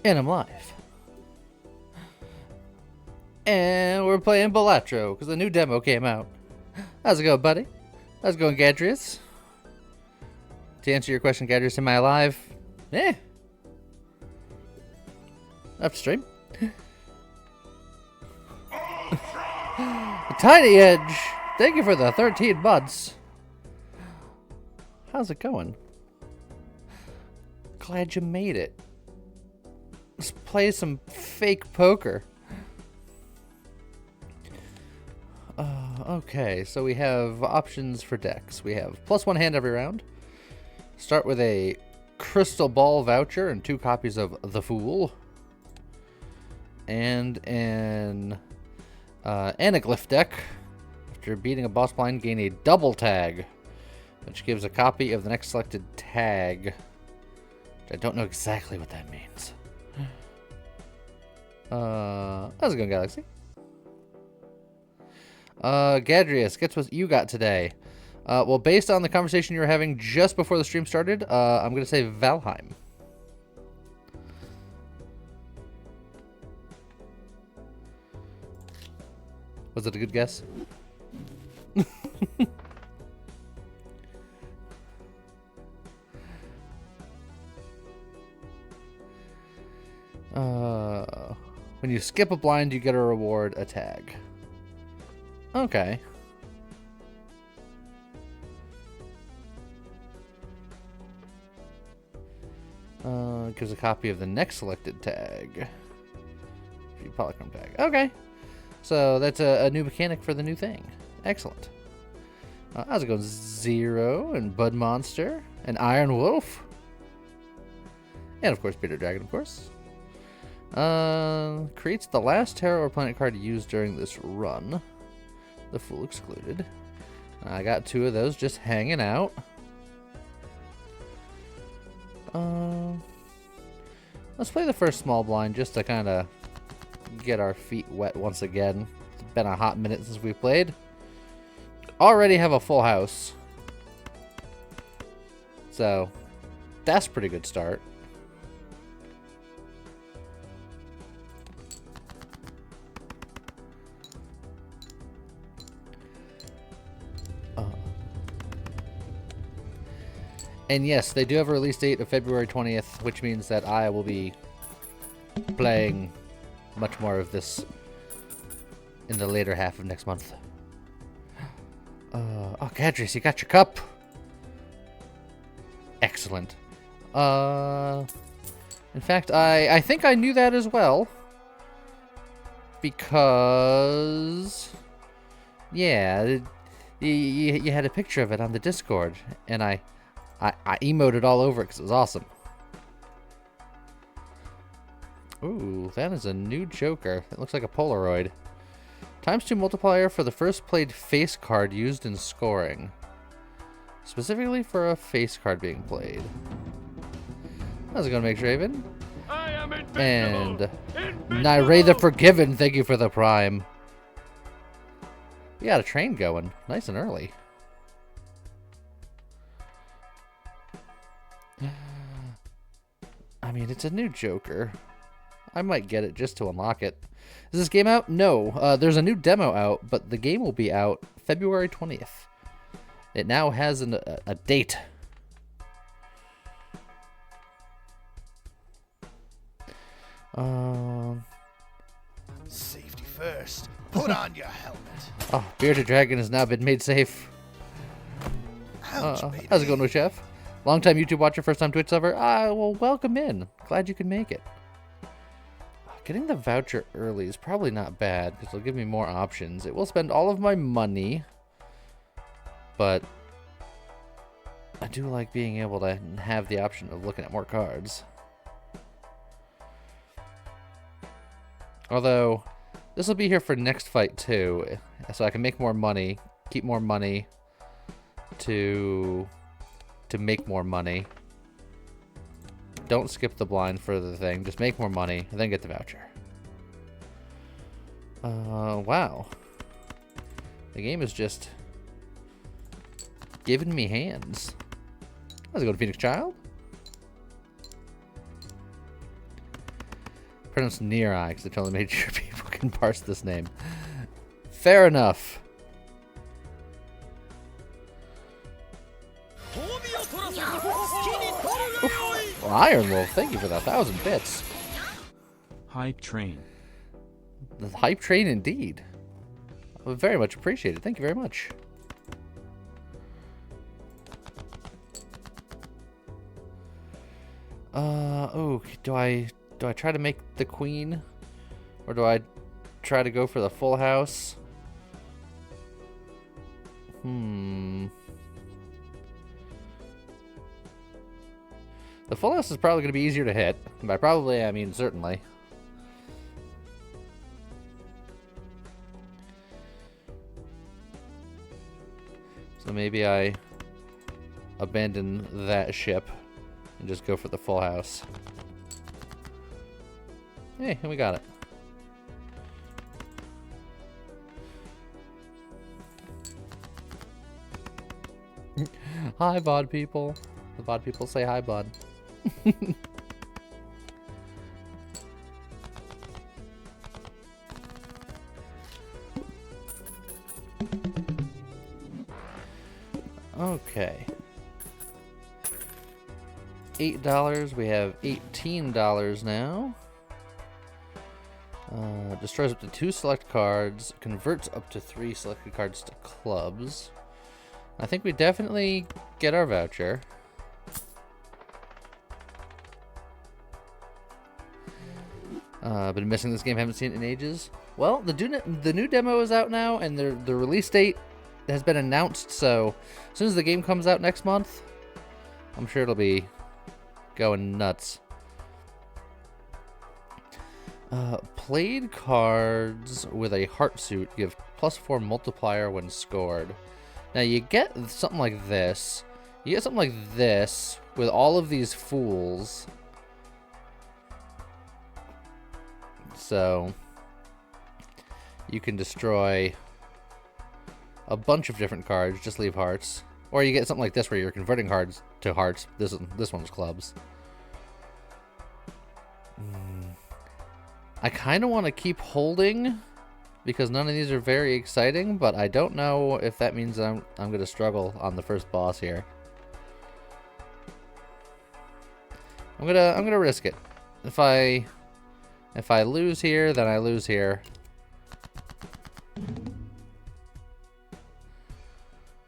And I'm live. And we're playing Balatro, because the new demo came out. How's it going, buddy? How's it going, Gadrius? To answer your question, Gadrius, am I alive? Eh. Upstream. Tiny Edge! Thank you for the 13 months. How's it going? Glad you made it. Let's play some fake poker. Okay, so we have options for decks. We have +1 hand every round. Start with a Crystal Ball voucher and 2 copies of The Fool. And an Anaglyph deck. After beating a boss blind, gain a double tag, which gives a copy of the next selected tag. I don't know exactly what that means. How's it going, Galaxy? Gadrius, guess what you got today? Well, based on the conversation you were having just before the stream started, I'm going to say Valheim. Was it a good guess? When you skip a blind, you get a reward, a tag. Okay. Gives a copy of the next selected tag. Polychrome tag. Okay. So that's a new mechanic for the new thing. Excellent. How's it going? Zero and Bud Monster and Iron Wolf. And of course, Bitter Dragon, of course. Creates the last terror or planet card used during this run. The Fool excluded. I got 2 of those just hanging out. Let's play the first small blind just to kind of get our feet wet once again. It's been a hot minute since we played. Already have a full house. So, that's a pretty good start. And yes, they do have a release date of February 20th, which means that I will be playing much more of this in the later half of next month. Oh, Gadrius, you got your cup. Excellent. In fact, I think I knew that as well. Because, yeah, you had a picture of it on the Discord, and I emoted all over it because it was awesome. Ooh, that is a new Joker. It looks like a Polaroid. ×2 multiplier for the first played face card used in scoring. Specifically for a face card being played. How's it going, Make Raven? I am invincible. And Nyree the Forgiven, thank you for the prime. We got a train going. Nice and early. I mean, it's a new Joker. I might get it just to unlock it. Is this game out? No. There's a new demo out, but the game will be out February 20th. It now has a date. Safety first. Put on your helmet. Oh, Bearded Dragon has now been made safe. Ouch, How's it going, Chef? Long-time YouTube watcher, first-time Twitch lover. Well, welcome in. Glad you can make it. Getting the voucher early is probably not bad, because it'll give me more options. It will spend all of my money, but I do like being able to have the option of looking at more cards. Although, this will be here for next fight, too, so I can make more money, keep more money to make more money. Don't skip the blind for the thing. Just make more money, and then get the voucher. Wow. The game is just giving me hands. How's it going, Phoenix Child? pronounced Neri, because I totally made sure people can parse this name. Fair enough. Oof. Well, Iron Wolf, thank you for that 1,000 bits. Hype train. The hype train indeed. Very much appreciated. Thank you very much. Oh, do I try to make the queen? Or do I try to go for the full house? The full house is probably going to be easier to hit. By probably, I mean certainly. So maybe I abandon that ship and just go for the full house. Hey, and we got it. Hi, VOD people. The VOD people say hi, bud. Okay. $8. We have $18 now. Destroys up to 2 select cards. Converts up to 3 selected cards to clubs. I think we definitely get our voucher. Been missing this game, haven't seen it in ages. Well, the new demo is out now, and the release date has been announced, so as soon as the game comes out next month, I'm sure it'll be going nuts. Played cards with a heart suit give +4 multiplier when scored. Now you get something like this. You get something like this with all of these fools. So you can destroy a bunch of different cards, just leave hearts. Or you get something like this where you're converting cards to hearts. This one's clubs. I kind of want to keep holding because none of these are very exciting, but I don't know if that means I'm going to struggle on the first boss here. I'm gonna risk it. If I lose here, then I lose here.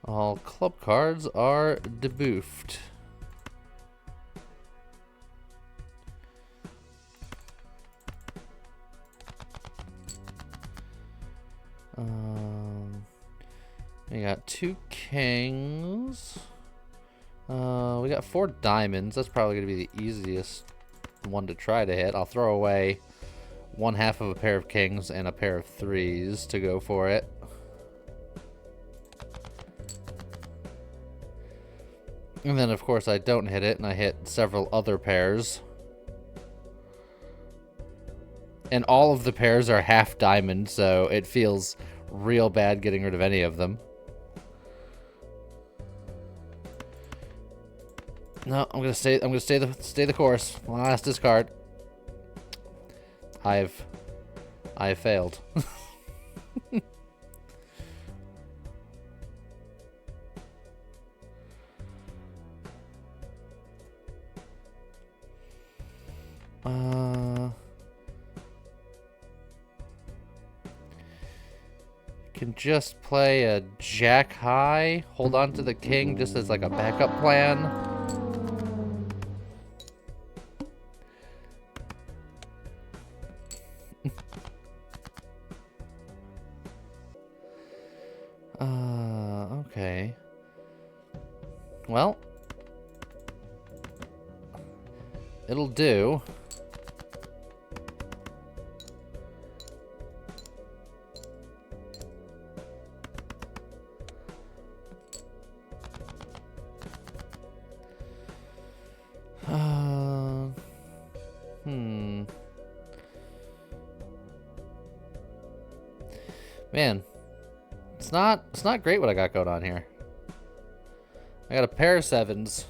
All club cards are debuffed. We got 2 kings. We got 4 diamonds. That's probably going to be the easiest one to try to hit. I'll throw away 1/2 of a pair of kings and a pair of 3s to go for it. And then, of course, I don't hit it, and I hit several other pairs. And all of the pairs are half diamond, so it feels real bad getting rid of any of them. No, I'm gonna stay the course. Last discard. I've failed. Can just play a jack high, hold on to the king just as like a backup plan. Okay. Well, it'll do. Man, it's not great what I got going on here. I got a pair of 7s.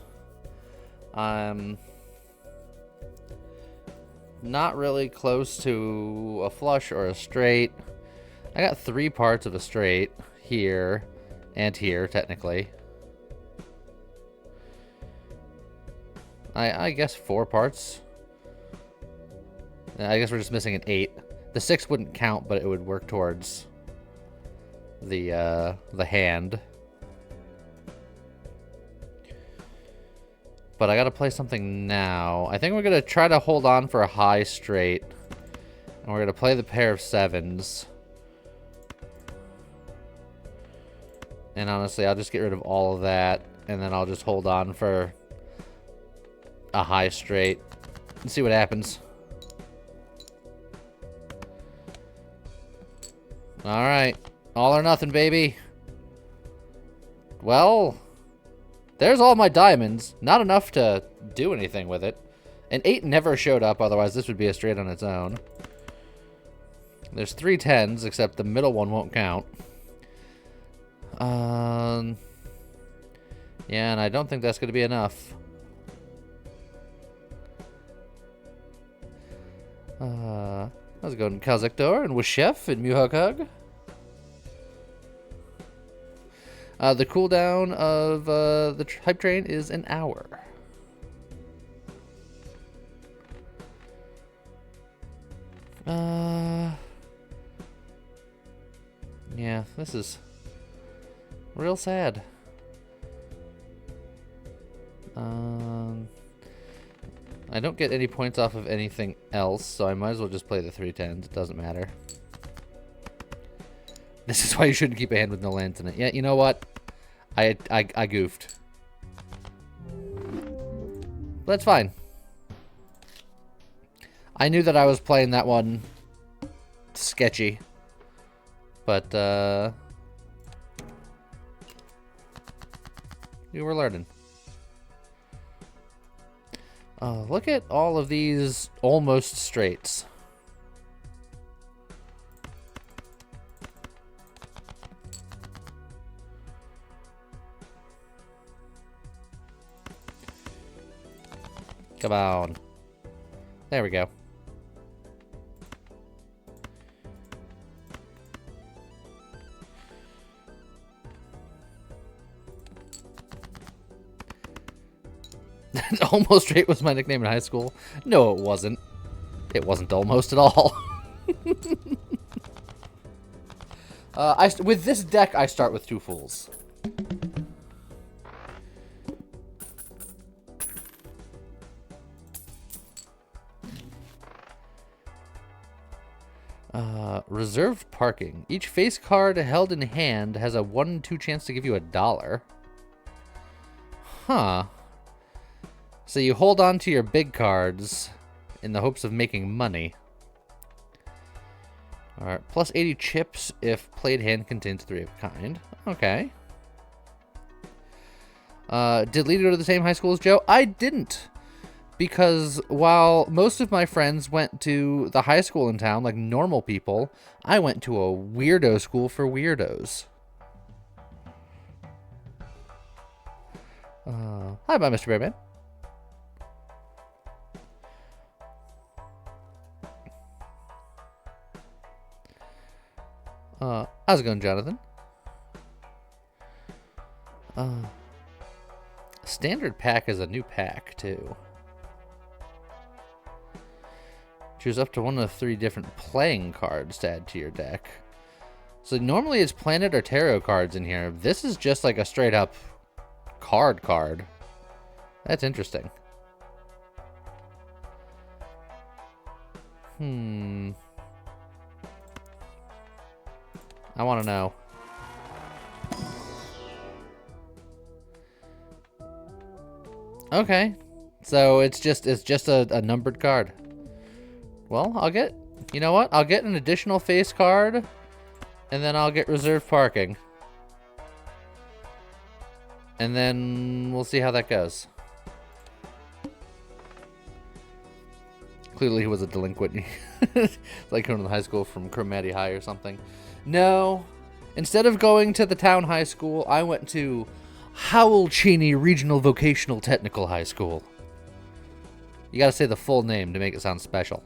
not really close to a flush or a straight. I got 3 parts of a straight here and here, technically. I guess 4 parts. I guess we're just missing an 8. The 6 wouldn't count, but it would work towards the hand. But I gotta play something now. I think we're gonna try to hold on for a high straight. And we're gonna play the pair of 7s. And honestly, I'll just get rid of all of that. And then I'll just hold on for a high straight. And see what happens. Alright. All or nothing, baby. Well, there's all my diamonds. Not enough to do anything with it. An 8 never showed up, otherwise this would be a straight on its own. There's 3 10s, except the middle one won't count. Yeah, and I don't think that's going to be enough. Let's go to Kazakhdor and Wishef and Muhokug. The cooldown of the hype train is an hour. Yeah, this is real sad. I don't get any points off of anything else, so I might as well just play the 3 10s. It doesn't matter. This is why you shouldn't keep a hand with no lands in it. Yeah, you know what? I goofed. But that's fine. I knew that I was playing that one sketchy. But, you were learning. Look at all of these almost straights. Come on. There we go. Almost straight was my nickname in high school. No, it wasn't. It wasn't almost at all. With this deck, I start with 2 fools. Reserved parking. Each face card held in hand has a 1 in 2 chance to give you $1. Huh. So you hold on to your big cards in the hopes of making money. Alright, plus 80 chips if played hand contains 3 of a kind. Okay. Did Lee go to the same high school as Joe? I didn't. Because while most of my friends went to the high school in town, like normal people, I went to a weirdo school for weirdos. Hi, bye, Mr. Bearman. How's it going, Jonathan? Standard pack is a new pack, too. Choose up to 1 of 3 different playing cards to add to your deck. So normally it's planet or tarot cards in here. This is just like a straight up card. That's interesting. I want to know. Okay. So it's just a numbered card. Well, you know what? I'll get an additional face card, and then I'll get reserved parking. And then we'll see how that goes. Clearly he was a delinquent. Like going to the high school from Cromartie High or something. No. Instead of going to the town high school, I went to Howell Cheney Regional Vocational Technical High School. You gotta say the full name to make it sound special.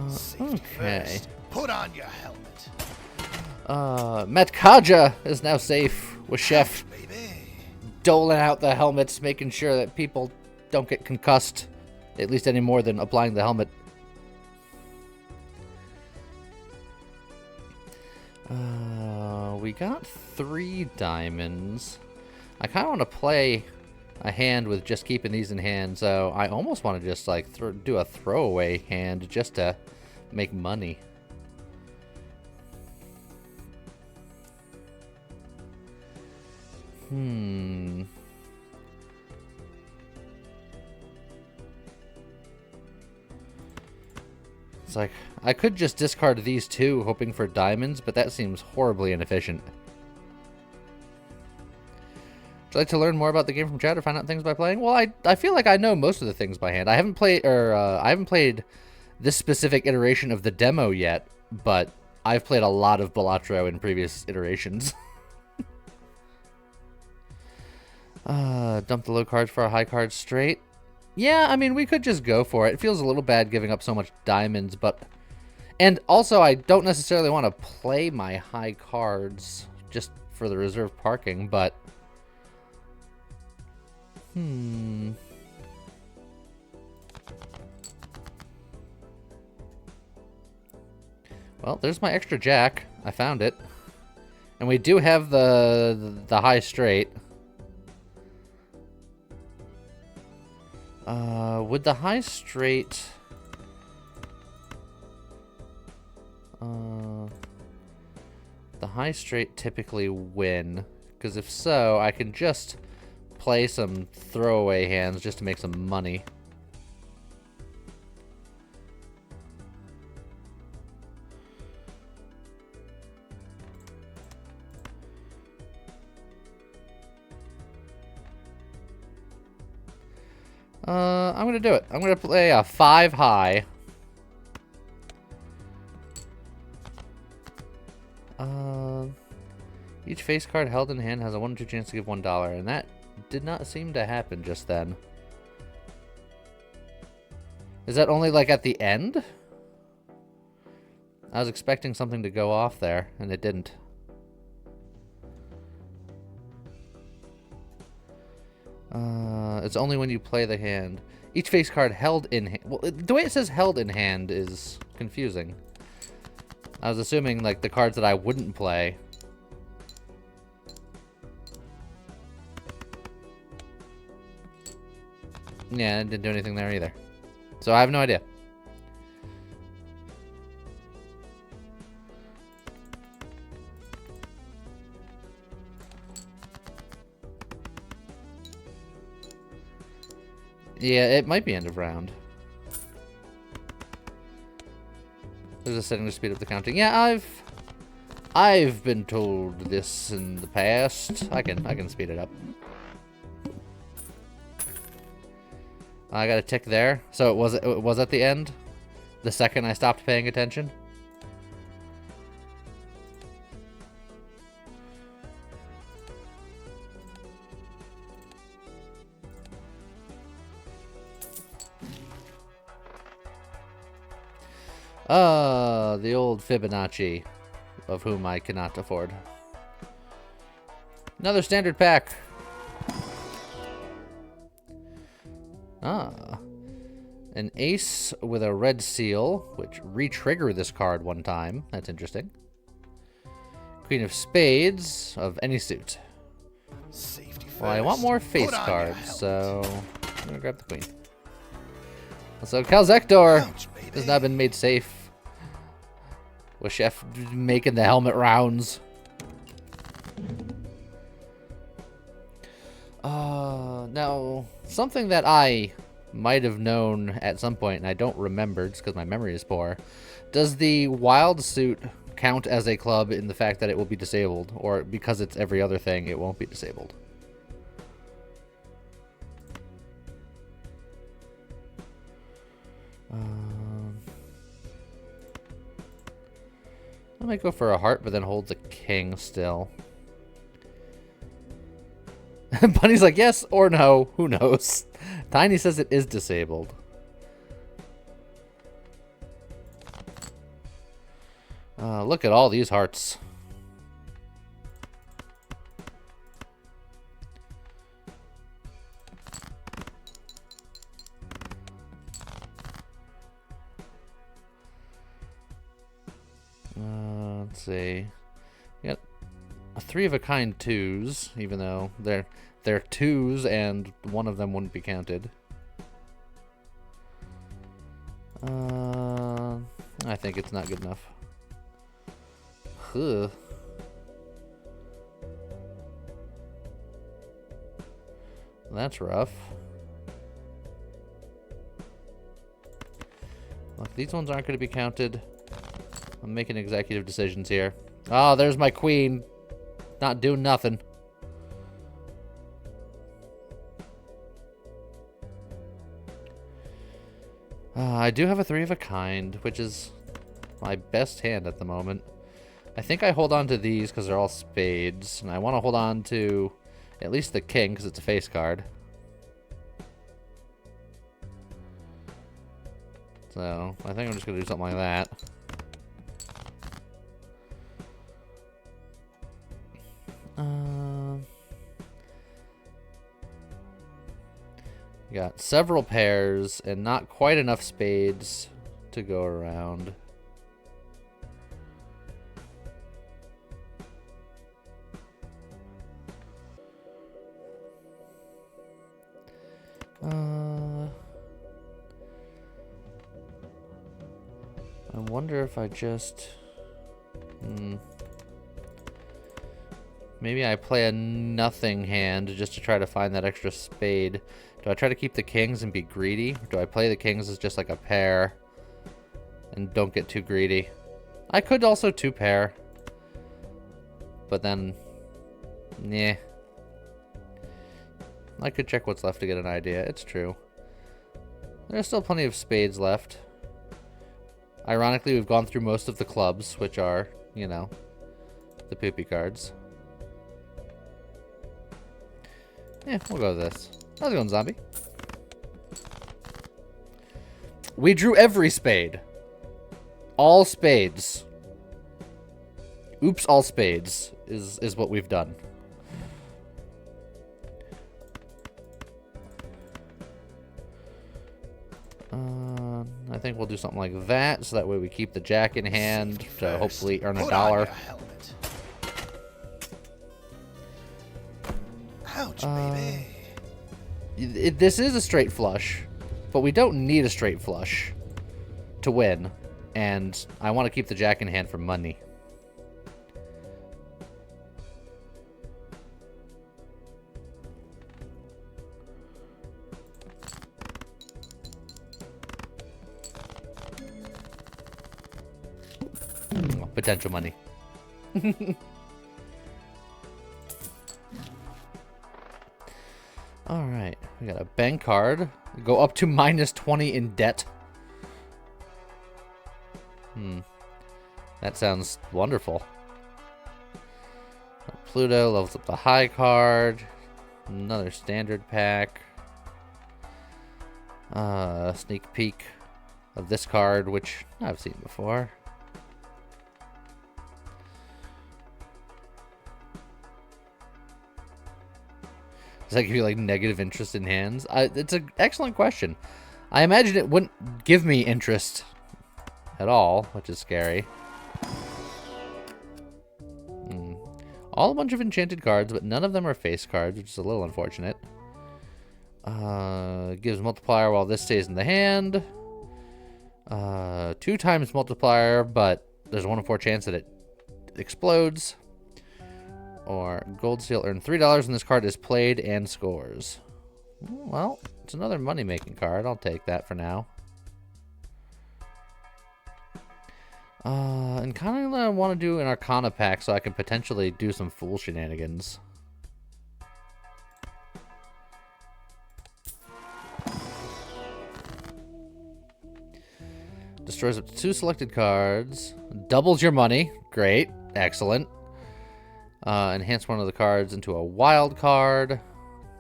Safety Okay. first. Put on your helmet. Metkaja is now safe with Chef Ouch, baby. doling out the helmets, making sure that people don't get concussed, at least any more than applying the helmet. We got 3 diamonds. I kind of want to play a hand with just keeping these in hand, so I almost want to just like do a throwaway hand just to make money. It's like, I could just discard these 2, hoping for diamonds, but that seems horribly inefficient. Would you like to learn more about the game from chat or find out things by playing? Well, I feel like I know most of the things by hand. I haven't played this specific iteration of the demo yet, but I've played a lot of Balatro in previous iterations. Dump the low cards for a high card straight. Yeah, I mean, we could just go for it. It feels a little bad giving up so much diamonds, but... And also, I don't necessarily want to play my high cards just for the reserve parking, but... Well, there's my extra jack. I found it. And we do have the high straight. Would the high straight... the high straight typically win. Because if so, I can just play some throwaway hands just to make some money. I'm gonna do it. I'm gonna play a 5 high. Each face card held in hand has a 1 in 2 chance to give $1, and that did not seem to happen just then. Is that only like at the end? I was expecting something to go off there, and it didn't. It's only when you play the hand. Each face card held in hand. Well, the way it says held in hand is confusing. I was assuming like the cards that I wouldn't play. Yeah, it didn't do anything there either. So I have no idea. Yeah, it might be end of round. There's a setting to speed up the counting. Yeah, I've been told this in the past. I can speed it up. I got a tick there. So it was at the end? The second I stopped paying attention? The old Fibonacci, of whom I cannot afford. Another standard pack. An ace with a red seal, which re-trigger this card 1 time. That's interesting. Queen of spades of any suit. Safety first. Well, I want more face Put on your cards, helmet. so I'm gonna grab the queen. So Calzector Ouch, baby. has now been made safe. With Chef making the helmet rounds. Now, something that I might have known at some point, and I don't remember just because my memory is poor. Does the wild suit count as a club in the fact that it will be disabled? Or because it's every other thing, it won't be disabled? I might go for a heart, but then hold the king still. Bunny's like, yes or no, who knows? Tiny says it is disabled. Look at all these hearts. Let's see. We got a 3 of a kind 2s, even though they're 2s and one of them wouldn't be counted. I think it's not good enough. Ugh. That's rough. Look, these ones aren't going to be counted. I'm making executive decisions here. Oh, there's my queen. Not doing nothing. I do have a 3 of a kind, which is my best hand at the moment. I think I hold on to these because they're all spades. And I want to hold on to at least the king because it's a face card. So, I think I'm just going to do something like that. Got several pairs and not quite enough spades to go around. I wonder if I just... Maybe I play a nothing hand just to try to find that extra spade. Do I try to keep the kings and be greedy? Or do I play the kings as just like a pair and don't get too greedy? I could also 2-pair. But then, yeah. I could check what's left to get an idea. It's true. There's still plenty of spades left. Ironically, we've gone through most of the clubs, which are, you know, the poopy cards. Yeah, we'll go with this. How's it going, zombie? We drew every spade. All spades. Oops, all spades is what we've done. I think we'll do something like that, so that way we keep the jack in hand to hopefully earn $1. Ouch, baby. This is a straight flush, but we don't need a straight flush to win, and I want to keep the jack in hand for money. Potential money. Alright, we got a bank card. Go up to -20 in debt. That sounds wonderful. Pluto levels up the high card. Another standard pack. Sneak peek of this card, which I've seen before. Does that give you like negative interest in hands? It's an excellent question. I imagine it wouldn't give me interest at all, which is scary. All a bunch of enchanted cards, but none of them are face cards, which is a little unfortunate. Gives multiplier while this stays in the hand. 2 times multiplier, but there's a 1 in 4 chance that it explodes. Or gold seal, earn $3 when this card is played and scores. Well, it's another money-making card. I'll take that for now. And kind of want to do an Arcana pack so I can potentially do some fool shenanigans. Destroys up to 2 selected cards. Doubles your money. Great. Excellent. Enhance one of the cards into a wild card.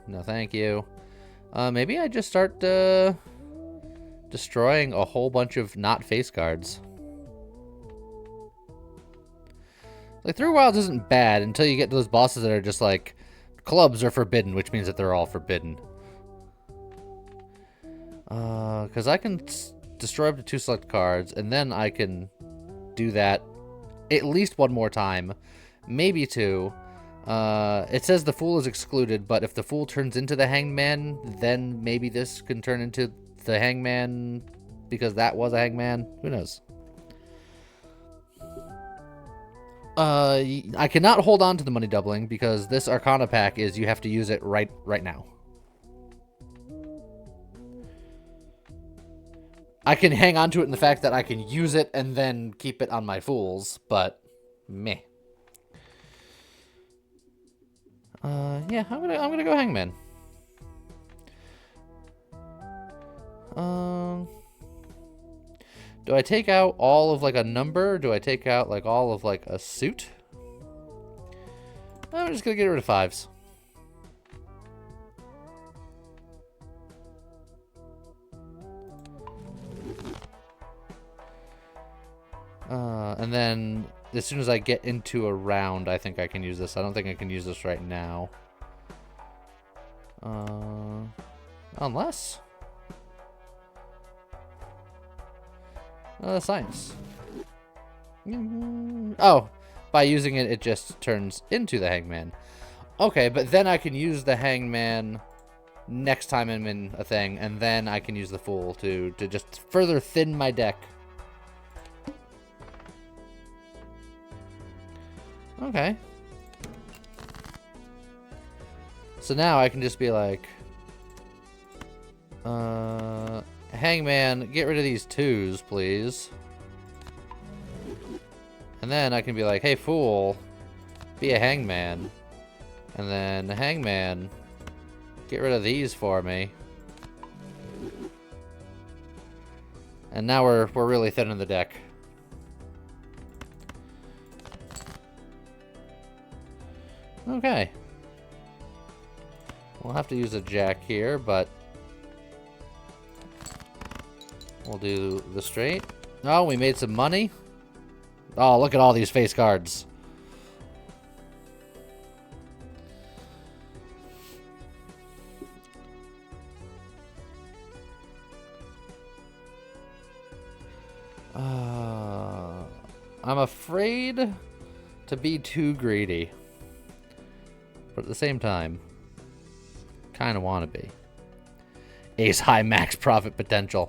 No, thank you. Maybe I just start destroying a whole bunch of not face cards. Like, Three Wilds isn't bad until you get to those bosses that are just like, clubs are forbidden, which means that they're all forbidden. Because I can destroy up to 2 select cards, and then I can do that at least one more time. Maybe 2. It says the Fool is excluded, but if the Fool turns into the Hangman, then maybe this can turn into the Hangman because that was a Hangman. Who knows? I cannot hold on to the money doubling because this Arcana pack is you have to use it right now. I can hang on to it in the fact that I can use it and then keep it on my Fools, but meh. Yeah, I'm gonna go Hangman. Do I take out all of like a number? Do I take out like all of like a suit? I'm just gonna get rid of 5s. And then as soon as I get into a round, I think I can use this. I don't think I can use this right now. Unless... science. Oh, by using it, it just turns into the Hangman. Okay, but then I can use the Hangman next time I'm in a thing, and then I can use the Fool to just further thin my deck. Okay. So now I can just be like, Hangman, get rid of these 2s, please. And then I can be like, hey, Fool, be a Hangman. And then Hangman, get rid of these for me. And now we're really thinning the deck. Okay. We'll have to use a jack here, but we'll do the straight. Oh, we made some money. Oh, look at all these face cards. I'm afraid to be too greedy. But at the same time, kind of want to be. Ace high max profit potential.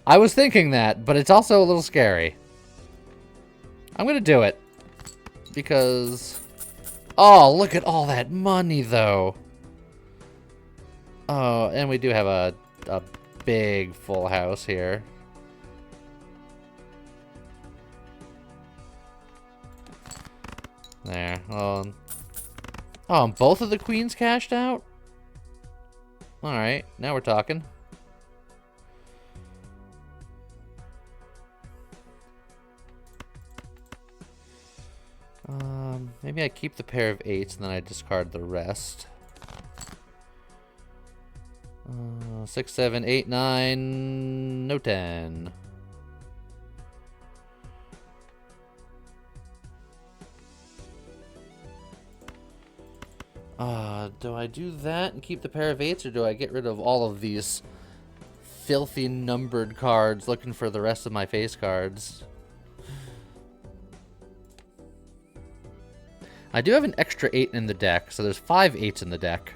I was thinking that, but it's also a little scary. I'm going to do it. Because... oh, look at all that money, though. Oh, and we do have a big full house here. There. Oh, and both of the queens cashed out? Alright, now we're talking. Maybe I keep the pair of 8s and then I discard the rest. 6, 7, 8, 9, no 10. Do I do that and keep the pair of 8s, or do I get rid of all of these filthy numbered cards looking for the rest of my face cards? I do have an extra 8 in the deck, so there's 5 8s in the deck.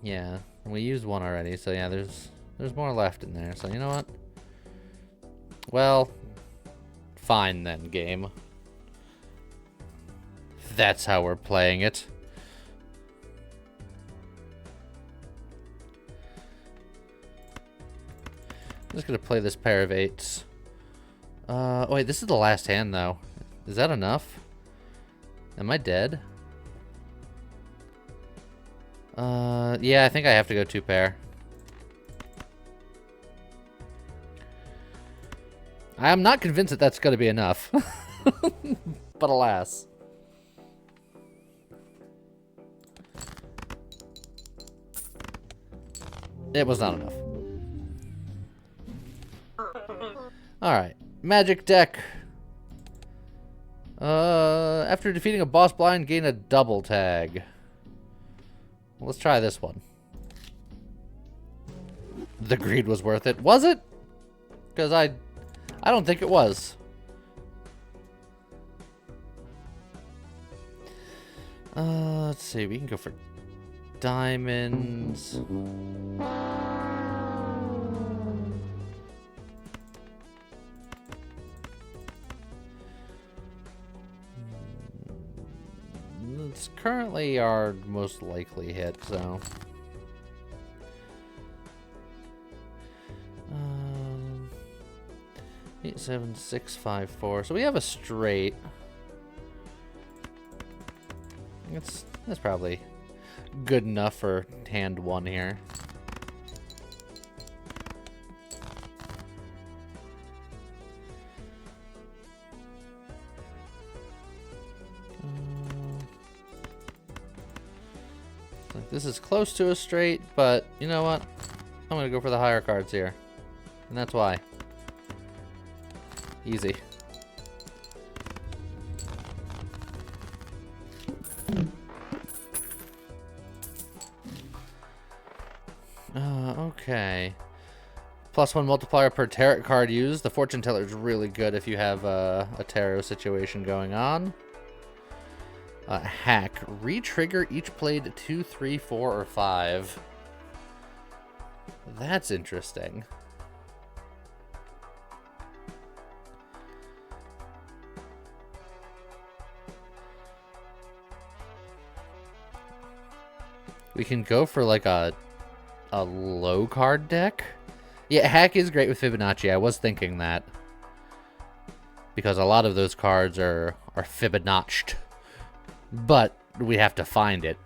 Yeah, we used one already, so yeah, there's more left in there. So you know what? Well, fine then, game. That's how we're playing it. I'm just gonna play this pair of 8s. Oh wait, this is the last hand though. Is that enough? Am I dead? Yeah, I think I have to go 2 pair. I am not convinced that that's gonna be enough. But alas. It was not enough. Alright. Magic deck. After defeating a boss blind, gain a double tag. Let's try this one. The greed was worth it. Was it? Because I don't think it was. Let's see. We can go for diamonds. It's currently our most likely hit, so. 8, 7, 6, 5, 4. So we have a straight. That's probably good enough for hand 1 here. This is close to a straight, but you know what? I'm gonna go for the higher cards here, and that's why. Easy. Okay. +1 multiplier per tarot card used. The fortune teller is really good if you have a tarot situation going on. Hack. Re-trigger each played 2, 3, 4, or 5. That's interesting. We can go for like a low card deck. Yeah, hack is great with Fibonacci. I was thinking that. Because a lot of those cards are Fibonaccied. But we have to find it.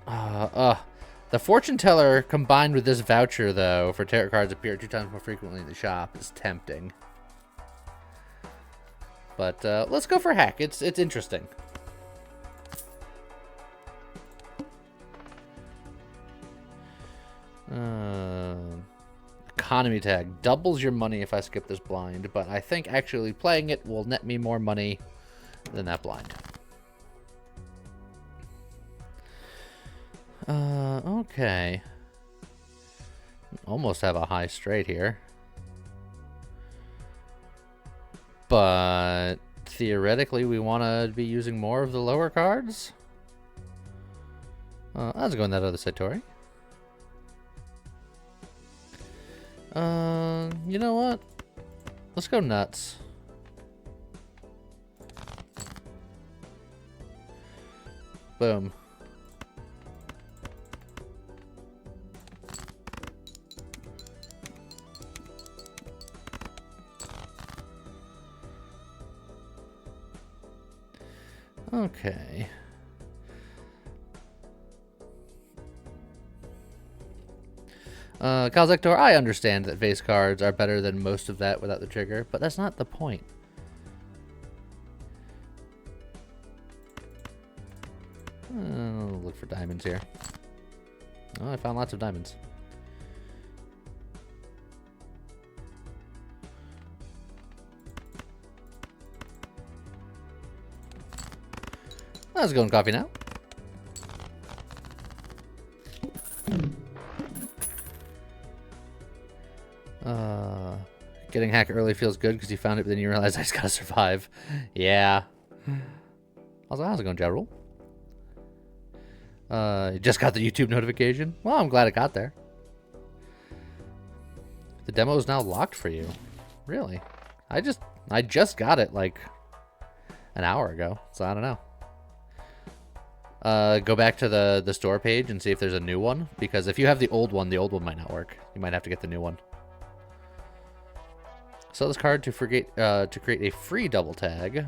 The fortune teller combined with this voucher, though, for tarot cards appear 2 times more frequently in the shop is tempting. But let's go for hack. It's interesting. Economy tag. Doubles your money if I skip this blind, but I think actually playing it will net me more money than that blind. Okay. Almost have a high straight here. But theoretically, we want to be using more of the lower cards. Let's go on that other side, Tori. You know what? Let's go nuts. Boom. Okay. Kalzektor, I understand that face cards are better than most of that without the trigger, but that's not the point. Look for diamonds here. Oh, I found lots of diamonds. Let's go in coffee now. Getting hack early feels good because you found it, but then you realize I just gotta survive. Yeah. Also, how's it going, Ja Rule? You just got the YouTube notification? Well, I'm glad it got there. The demo is now locked for you. Really? I just got it like an hour ago, so I don't know. Go back to the store page and see if there's a new one, because if you have the old one might not work. You might have to get the new one. Sell this card to create a free double tag.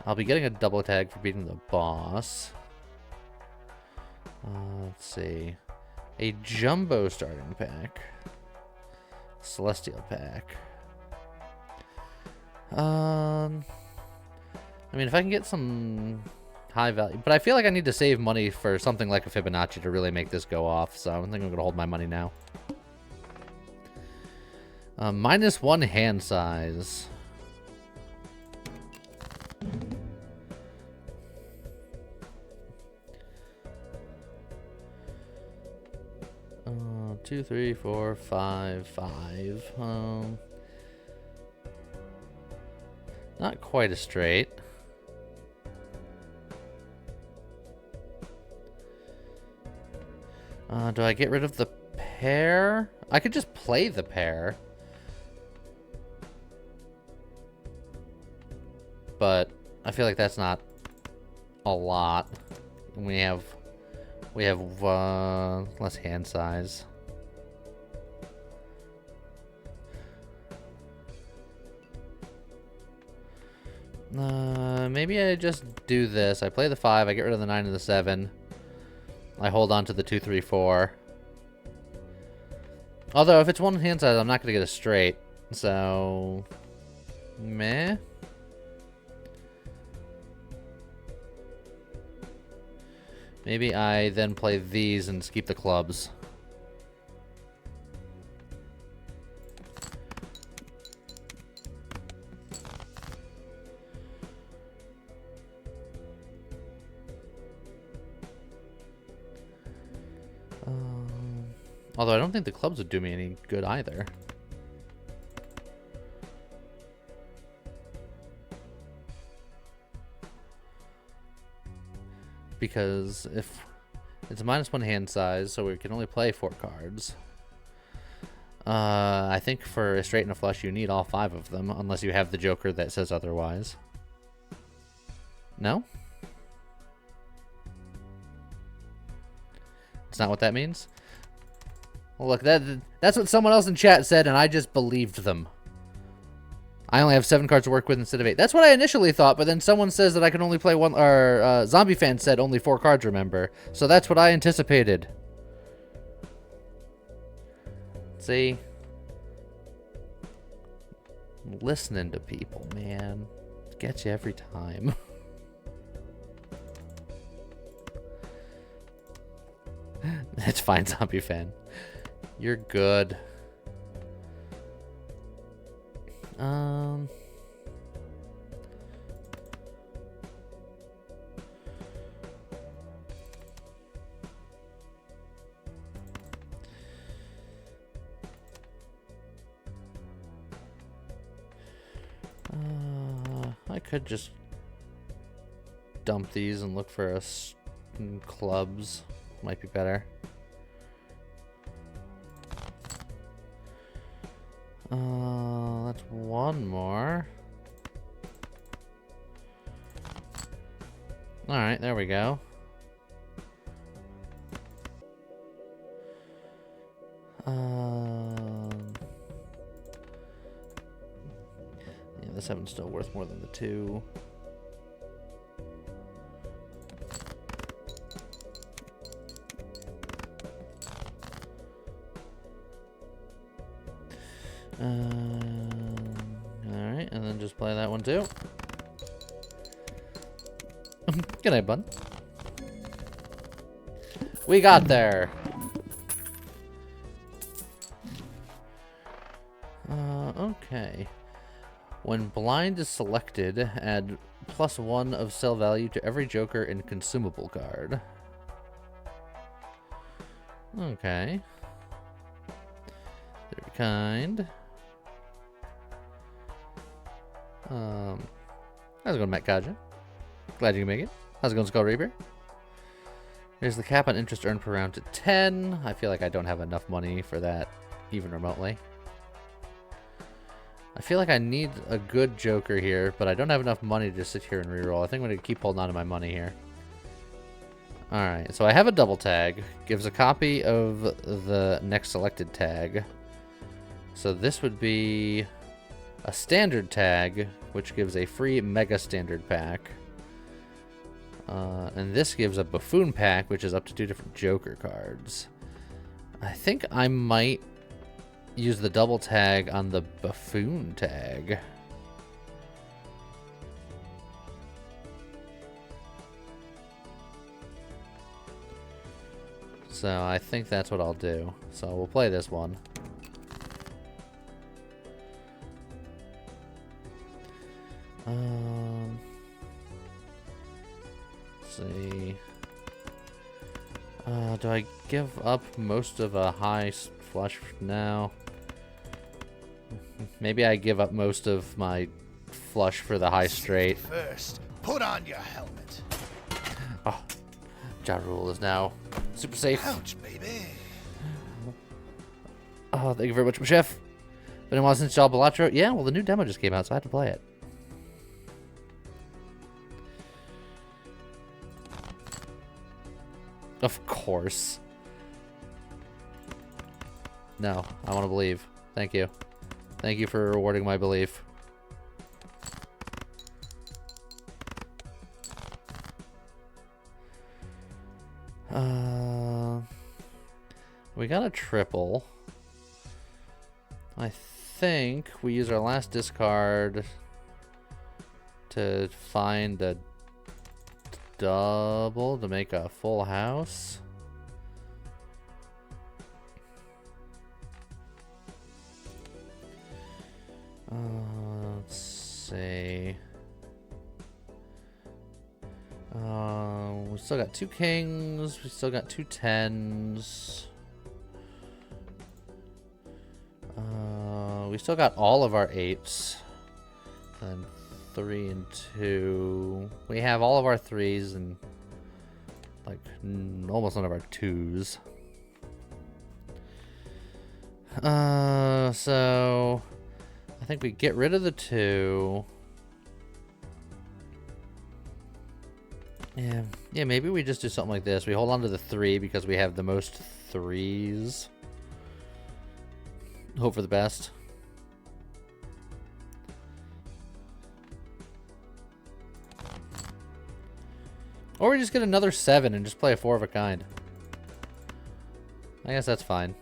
I'll be getting a double tag for beating the boss. Let's see. A jumbo starting pack. Celestial pack. I mean, if I can get some high value, but I feel like I need to save money for something like a Fibonacci to really make this go off, so I think I'm going to hold my money now. -1 hand size. Two, three, four, five, five. Not quite a straight. Do I get rid of the pair? I could just play the pair. But I feel like that's not a lot. We have less hand size. Maybe I just do this. I play the 5, I get rid of the 9 and the 7. I hold on to the 2, 3, 4. Although, if it's 1 hand size, I'm not going to get a straight. So... meh. Maybe I then play these and keep the clubs. Although I don't think the clubs would do me any good either. Because if it's a -1 hand size, so we can only play 4 cards. I think for a straight and a flush, you need all 5 of them, unless you have the Joker that says otherwise. No? That's not what that means? Well, look, that's what someone else in chat said, and I just believed them. I only have 7 cards to work with instead of 8. That's what I initially thought, but then someone says that I can only play 1, or Zombie Fan said only 4 cards, remember. So that's what I anticipated. See? Listening to people, man. Gets you every time. It's fine, Zombie Fan. You're good. I could just dump these and look for clubs. Might be better. That's 1 more. Alright, there we go. Yeah, the 7's still worth more than the 2. Alright, and then just play that one too. Good night, bud. We got there. Okay. When blind is selected, add +1 of sell value to every Joker and consumable card. Okay. Very kind. How's it going, Matt Kaja? Glad you can make it. How's it going, Skull Reaper? Here's the cap on interest earned per round to 10. I feel like I don't have enough money for that, even remotely. I feel like I need a good Joker here, but I don't have enough money to sit here and reroll. I think I'm going to keep holding on to my money here. Alright, so I have a double tag. Gives a copy of the next selected tag. So this would be a standard tag, which gives a free Mega Standard pack. And this gives a Buffoon pack, which is up to 2 different Joker cards. I think I might use the double tag on the Buffoon tag. So I think that's what I'll do. So we'll play this one. Let's see. Do I give up most of a high flush now? Maybe I give up most of my flush for the high straight. First, put on your helmet. Oh, Ja Rule is now super safe. Ouch, baby. Oh, thank you very much, my chef. Been a while since y'all Balatro. Yeah, well, the new demo just came out, so I had to play it. Of course. No, I want to believe. Thank you. Thank you for rewarding my belief. We got a triple. I think we use our last discard to find a double to make a full house. Let's see. We still got 2 kings. We still got 2 tens. We still got all of our 8s. And 3 and 2. We have all of our 3s and like almost none of our 2s. So I think we get rid of the 2. Yeah, maybe we just do something like this. We hold on to the 3 because we have the most 3s. Hope for the best. Or we just get another 7 and just play a 4 of a kind. I guess that's fine.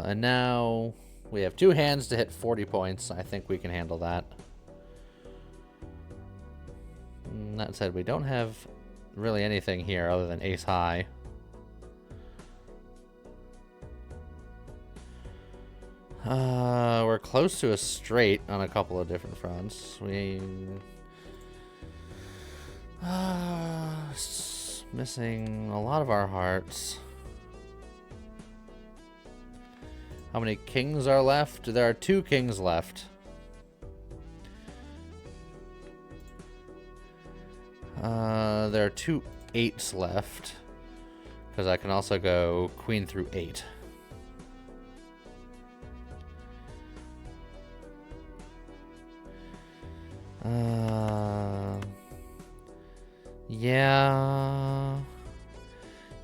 And now we have 2 hands to hit 40 points. I think we can handle that. And that said, we don't have really anything here other than ace high. We're close to a straight on a couple of different fronts. We missing a lot of our hearts. How many kings are left? There are 2 kings left. There are 2 8s left. Because I can also go queen through 8. Yeah.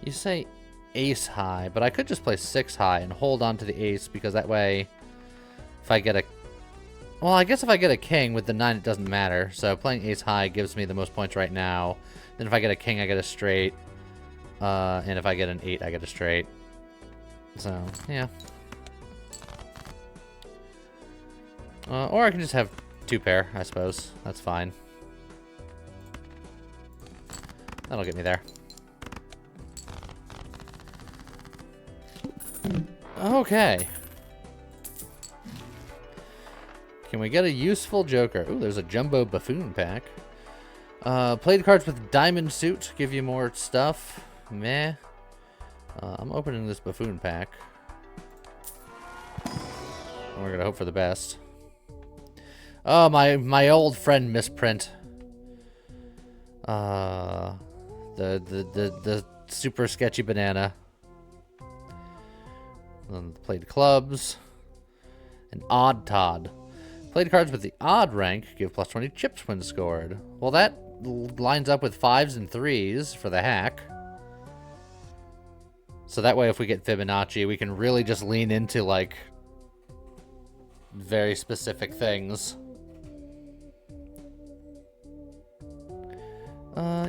You say ace high, but I could just play 6 high and hold on to the ace because that way, if I get a... Well, I guess if I get a king with the 9, it doesn't matter. So playing ace high gives me the most points right now. Then if I get a king, I get a straight. And if I get an 8, I get a straight. So, yeah. Or I can just have 2 pair, I suppose. That's fine. That'll get me there. Okay. Can we get a useful joker? Ooh, there's a jumbo buffoon pack. Played cards with diamond suit give you more stuff. Meh. I'm opening this buffoon pack. We're gonna hope for the best. Oh, my old friend Misprint. The super sketchy banana. Played clubs. An odd Todd. Played cards with the odd rank give plus 20 chips when scored. Well, that lines up with 5s and 3s for the hack. So that way if we get Fibonacci, we can really just lean into, like, very specific things.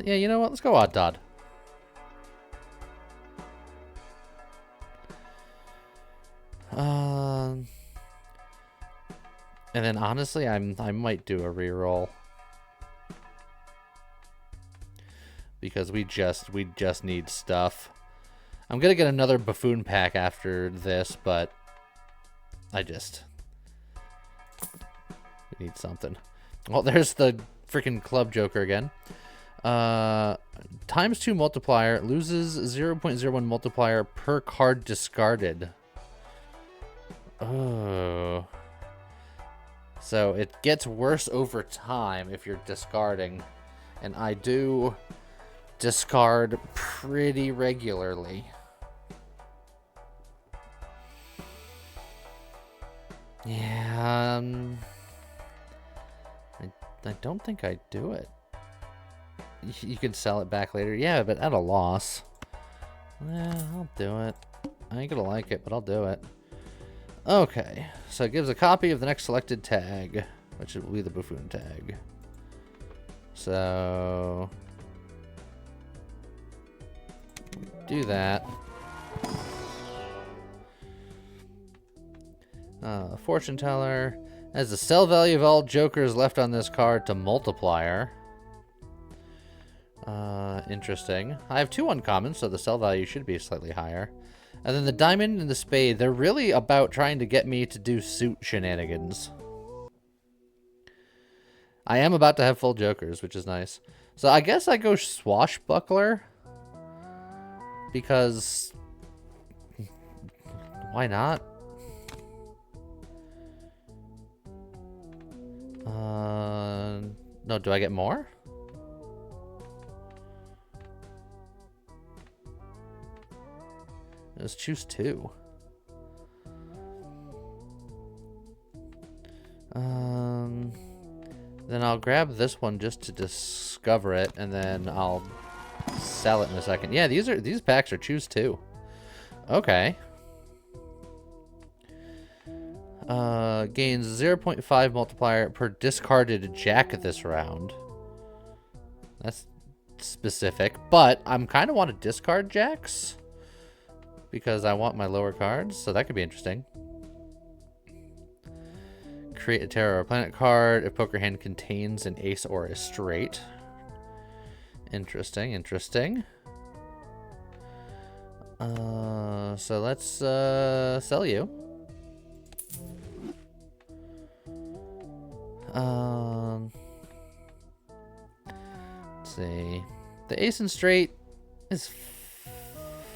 Yeah, you know what? Let's go odd Todd. And then honestly, I might do a reroll. because we just need stuff. I'm gonna get another buffoon pack after this, but we need something. Well, there's the freaking club joker again. Times 2 multiplier, loses 0.01 multiplier per card discarded. Oh. So it gets worse over time if you're discarding. And I do discard pretty regularly. Yeah, I don't think I do it. You can sell it back later. Yeah, but at a loss. Yeah, I'll do it. I ain't gonna like it, but I'll do it. Okay, so it gives a copy of the next selected tag, which will be the buffoon tag. So do that. Fortune teller has the sell value of all jokers left on this card to multiplier. Interesting. I have 2 uncommons, so the sell value should be slightly higher. And then the diamond and the spade, they're really about trying to get me to do suit shenanigans. I am about to have full jokers, which is nice. So I guess I go swashbuckler. Because why not? No, do I get more? Let's choose 2. Then I'll grab this one just to discover it, and then I'll sell it in a second. Yeah, these packs are choose 2. Okay. Gains 0.5 multiplier per discarded jack this round. That's specific, but I'm kind of want to discard jacks because I want my lower cards, so that could be interesting. Create a terror or planet card if poker hand contains an ace or a straight. Interesting, interesting. So let's sell you. Let's see. The ace and straight is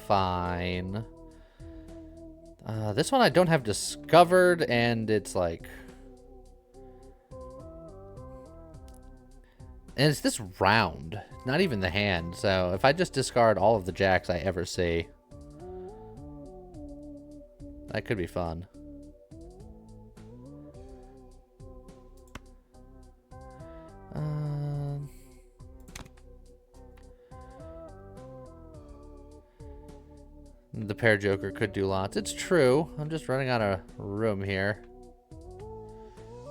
fine. This one I don't have discovered, and it's like... And it's this round, not even the hand. So if I just discard all of the jacks I ever see, that could be fun. The pair joker could do lots. It's true. I'm just running out of room here.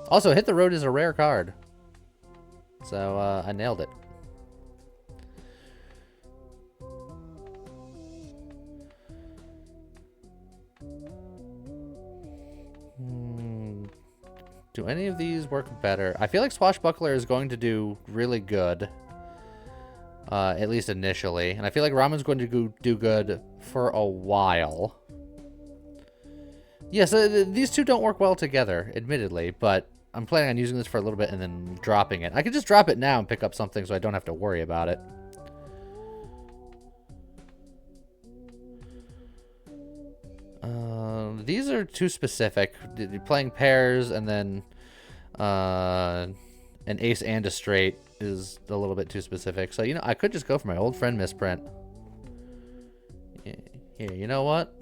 Also, hit the road is a rare card. So, I nailed it. Do any of these work better? I feel like Swashbuckler is going to do really good. At least initially. And I feel like Ramen's going to do good for a while. Yes, these two don't work well together, admittedly, but I'm planning on using this for a little bit and then dropping it. I could just drop it now and pick up something so I don't have to worry about it. These are too specific. Playing pairs and then an ace and a straight is a little bit too specific. So, you know, I could just go for my old friend Misprint. Here, you know what?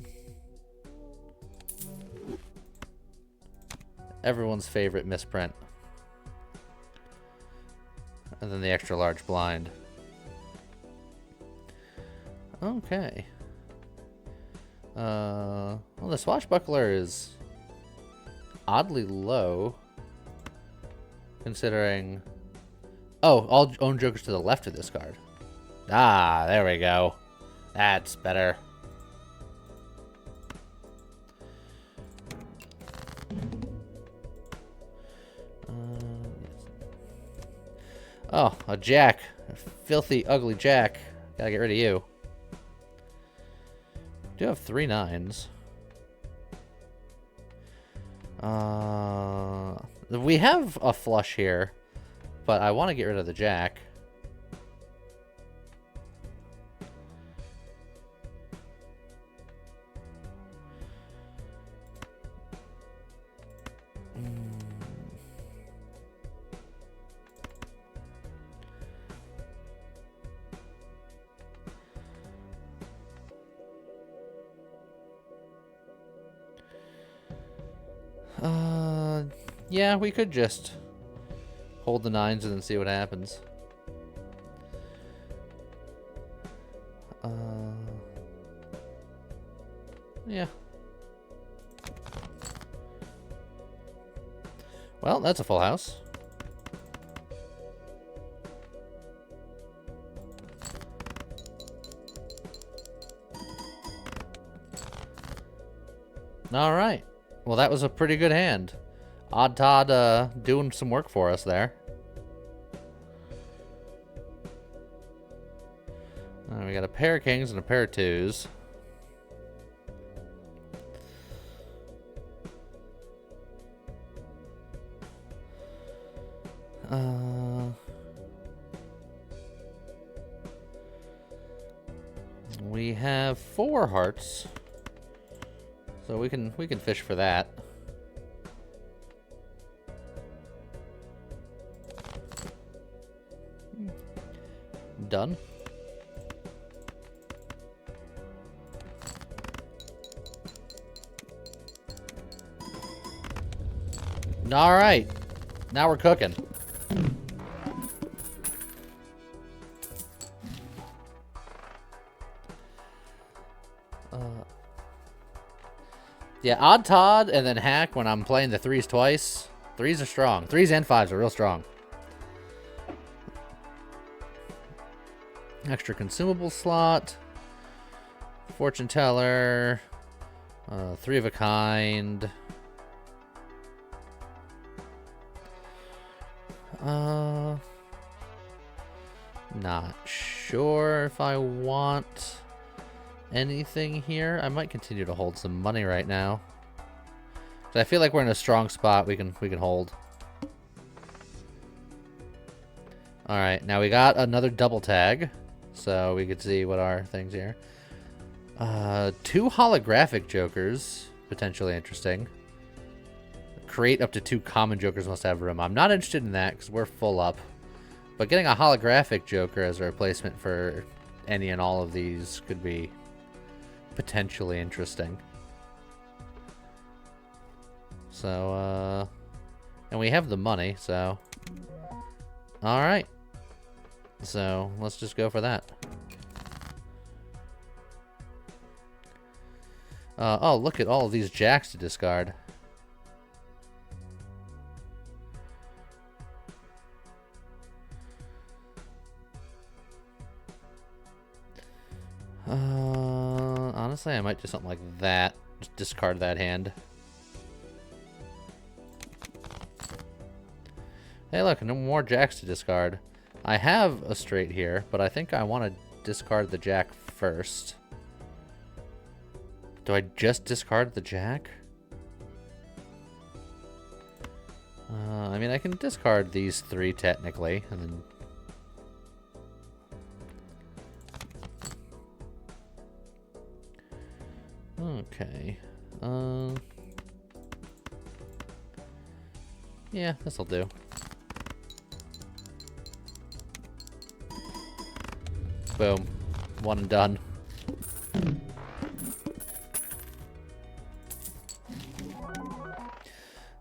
Everyone's favorite Misprint. And then the extra large blind. Okay. Well, the Swashbuckler is oddly low, considering... Oh, all own jokers to the left of this card. Ah, there we go. That's better. Oh, a jack. filthy, ugly jack. Gotta get rid of you. Do have 3 9s. We have a flush here, but I want to get rid of the jack. Yeah, we could just hold the 9s and then see what happens. Yeah. Well, that's a full house. All right. Well, that was a pretty good hand. Odd Todd doing some work for us there. We got a pair of kings and a pair of 2s. We have 4 hearts, so we can fish for that. Done. All right, now we're cooking. Yeah, Odd Todd and then Hack when I'm playing the 3s twice. 3s are strong. 3s and 5s are real strong. Extra consumable slot. Fortune teller. 3 of a kind. Not sure if I want anything here. I might continue to hold some money right now. I feel like we're in a strong spot. We can hold. All right, now we got another double tag, so we could see what our things here. 2 holographic jokers, potentially interesting. Create up to 2 common jokers must have room. I'm not interested in that because we're full up. But getting a holographic joker as a replacement for any and all of these could be potentially interesting. So, and we have the money, so. All right. So, let's just go for that. Oh, look at all of these jacks to discard. Honestly, I might do something like that. Just discard that hand. Hey, look, no more jacks to discard. I have a straight here, but I think I want to discard the jack first. Do I just discard the jack? I mean, I can discard these 3 technically, and then... Okay. Yeah, this'll do. Boom. One and done.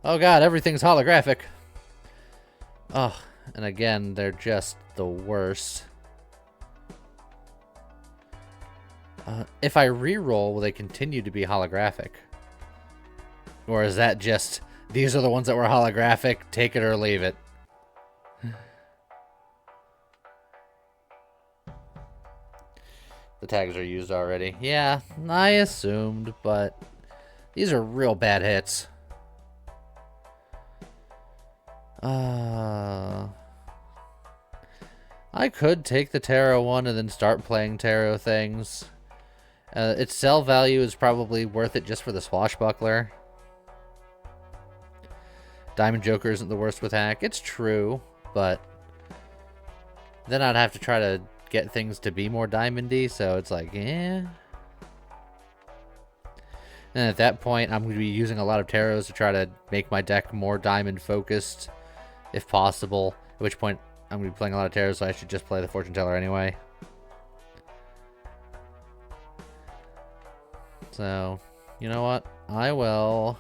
Oh god, everything's holographic. Oh, and again, they're just the worst. If I re-roll, will they continue to be holographic? Or is that just, these are the ones that were holographic, take it or leave it? The tags are used already. Yeah, I assumed, but these are real bad hits. I could take the tarot one and then start playing tarot things. Its sell value is probably worth it just for the swashbuckler. Diamond Joker isn't the worst with hack. It's true, but then I'd have to try to get things to be more diamondy, so it's like, eh. And at that point, I'm going to be using a lot of tarots to try to make my deck more diamond focused, if possible. At which point, I'm going to be playing a lot of tarots, so I should just play the fortune teller anyway. So, you know what? I will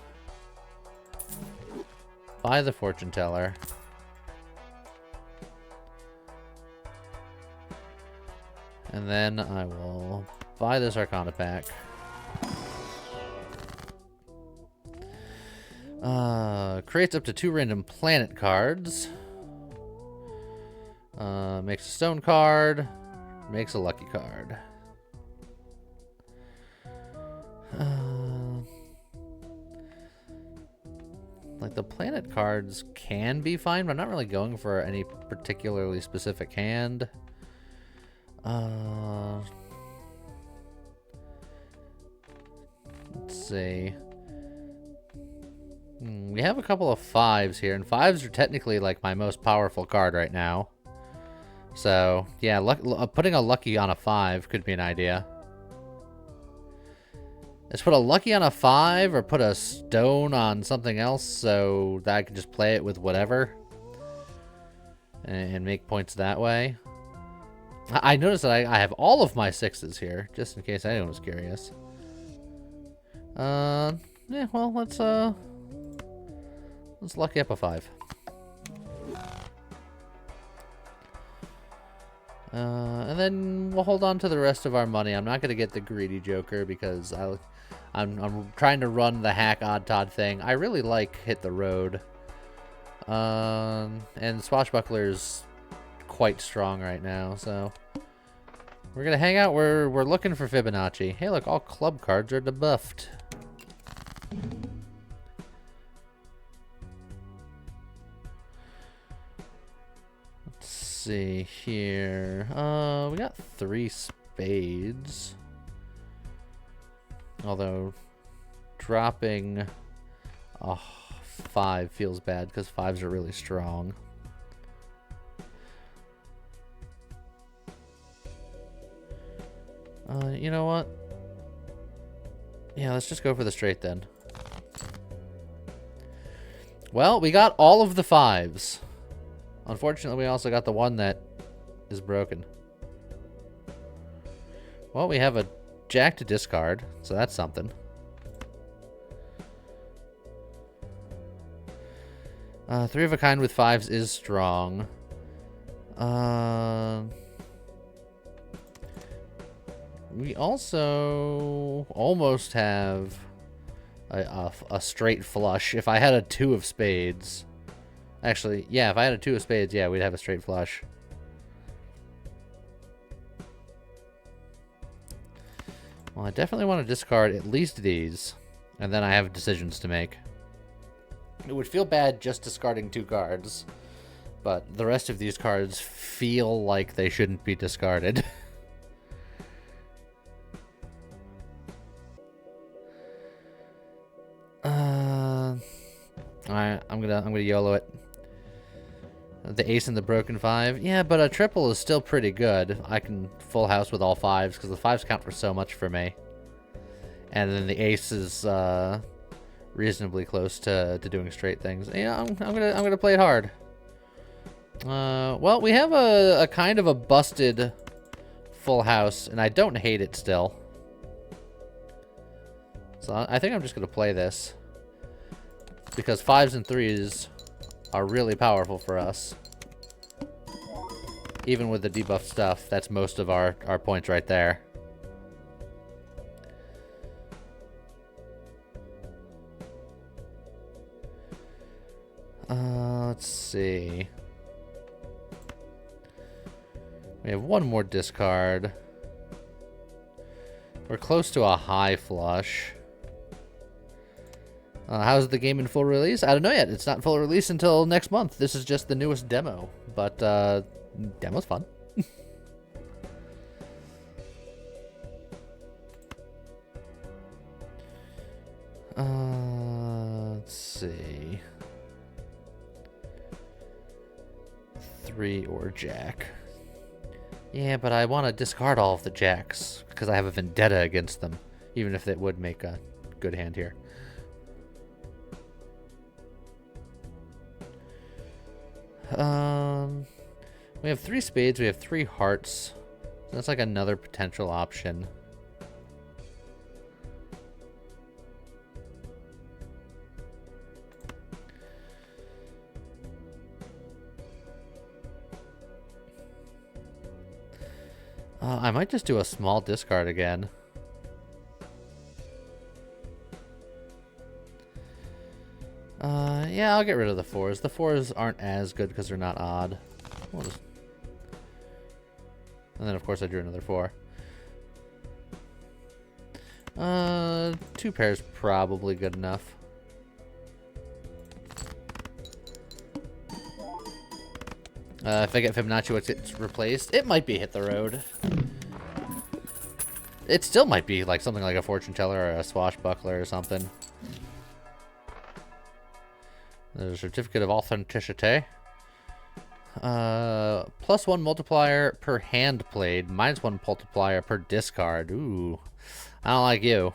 buy the fortune teller. And then I will buy this Arcana pack. Creates up to 2 random planet cards. Makes a stone card. Makes a lucky card. Like, the planet cards can be fine, but I'm not really going for any particularly specific hand. Let's see. We have a couple of 5s here, and 5s are technically, like, my most powerful card right now. So, yeah, putting a lucky on a 5 could be an idea. Let's put a lucky on a 5 or put a stone on something else so that I can just play it with whatever and make points that way. I noticed that I have all of my 6s here, just in case anyone was curious. Yeah, well, let's lucky up a 5. And then we'll hold on to the rest of our money. I'm not going to get the greedy Joker because I'm trying to run the hack odd Todd thing. I really like Hit the Road. And Swashbuckler's quite strong right now, so we're going to hang out. We're looking for Fibonacci. Hey, look, all club cards are debuffed. See here. We got 3 spades. Although dropping a 5 feels bad because 5s are really strong. You know what? Yeah, let's just go for the straight then. Well, we got all of the 5s. Unfortunately, we also got the one that is broken. Well, we have a jack to discard, so that's something. Three of a kind with 5s is strong. We also almost have a straight flush. If I had a 2 of spades... Actually, yeah, if I had a 2 of spades, yeah, we'd have a straight flush. Well, I definitely want to discard at least these, and then I have decisions to make. It would feel bad just discarding 2 cards, but the rest of these cards feel like they shouldn't be discarded. Alright, I'm gonna YOLO it. The ace and the broken 5. Yeah, but a triple is still pretty good. I can full house with all 5s because the 5s count for so much for me. And then the ace is reasonably close to doing straight things. Yeah, I'm gonna play it hard. Well, we have a kind of a busted full house, and I don't hate it still. So I think I'm just gonna play this because 5s and 3s are really powerful for us. Even with the debuffed stuff, that's most of our points right there. Let's see. We have one more discard. We're close to a high flush. How's the game in full release? I don't know yet. It's not full release until next month. This is just the newest demo. But, demo's fun. Let's see. 3 or jack. Yeah, but I want to discard all of the jacks because I have a vendetta against them, even if it would make a good hand here. We have 3 spades, we have 3 hearts. That's like another potential option. I might just do a small discard again. Yeah, I'll get rid of the 4s. The 4s aren't as good because they're not odd. We'll just... And then, of course, I drew another 4. 2 pairs probably good enough. If I get Fibonacci, what's it's replaced? It might be Hit the Road. It still might be like something like a Fortune Teller or a Swashbuckler or something. There's a Certificate of Authenticity. +1 multiplier per hand played, -1 multiplier per discard. Ooh, I don't like you.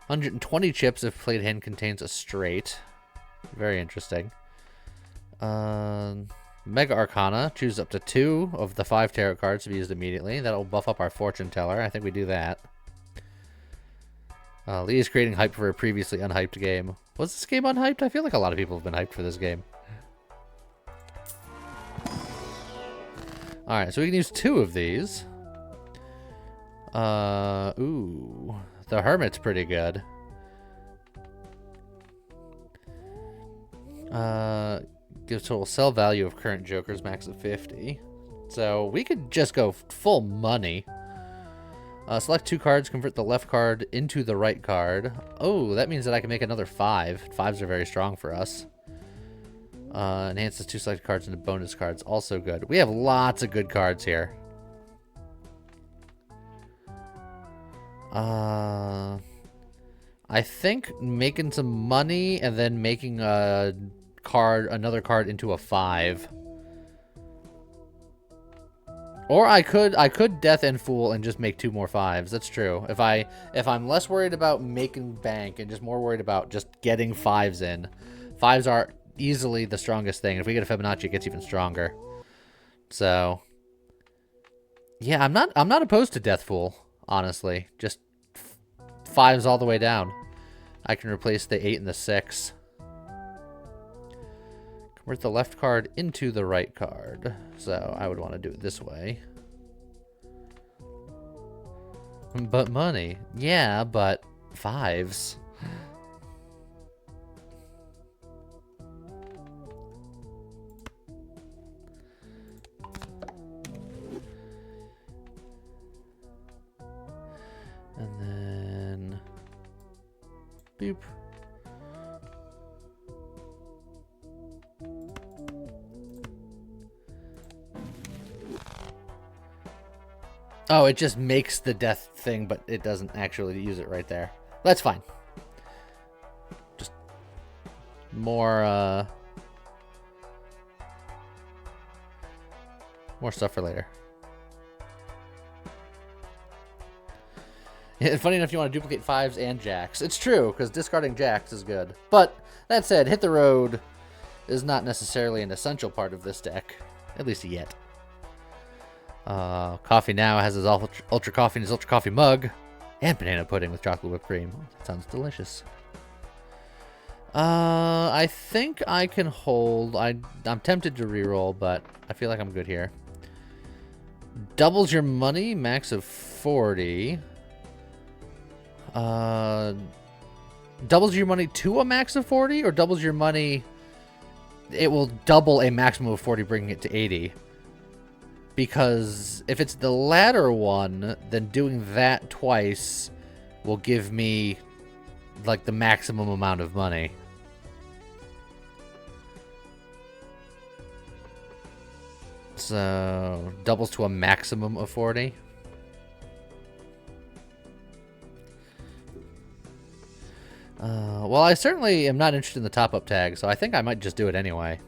120 chips if played hand contains a straight. Very interesting. Mega Arcana. Choose up to 2 of the 5 tarot cards to be used immediately. That'll buff up our Fortune Teller. I think we do that. Lee is creating hype for a previously unhyped game. Was this game unhyped? I feel like a lot of people have been hyped for this game. Alright, so we can use 2 of these. Ooh. The Hermit's pretty good. Gives total sell value of current jokers max of 50. So we could just go full money. Select 2 cards, convert the left card into the right card. Oh, that means that I can make another 5. 5s are very strong for us. Enhances 2 selected cards into bonus cards. Also good. We have lots of good cards here. I think making some money and then making another card into a 5. Or I could Death and Fool and just make 2 more 5s. That's true. If I'm less worried about making bank and just more worried about just getting 5s in. 5s are easily the strongest thing. If we get a Fibonacci, it gets even stronger. So yeah, I'm not opposed to Death Fool, honestly. Just 5s all the way down. I can replace the 8 and the 6. Convert the left card into the right card. So I would want to do it this way. But money. Yeah, but 5s. And then... Boop. Oh, it just makes the death thing, but it doesn't actually use it right there. That's fine. Just more stuff for later. Yeah, funny enough, you want to duplicate 5s and jacks. It's true, because discarding jacks is good. But, that said, Hit the Road is not necessarily an essential part of this deck. At least yet. Coffee now has his ultra coffee in his ultra coffee mug. And banana pudding with chocolate whipped cream. Oh, that sounds delicious. I think I can hold. I'm tempted to reroll, but I feel like I'm good here. Doubles your money, max of 40. Doubles your money to a max of 40, or doubles your money... It will double a maximum of 40, bringing it to 80. Because if it's the latter one, then doing that twice will give me, like, the maximum amount of money. So, doubles to a maximum of 40. Well, I certainly am not interested in the top-up tag, so I think I might just do it anyway.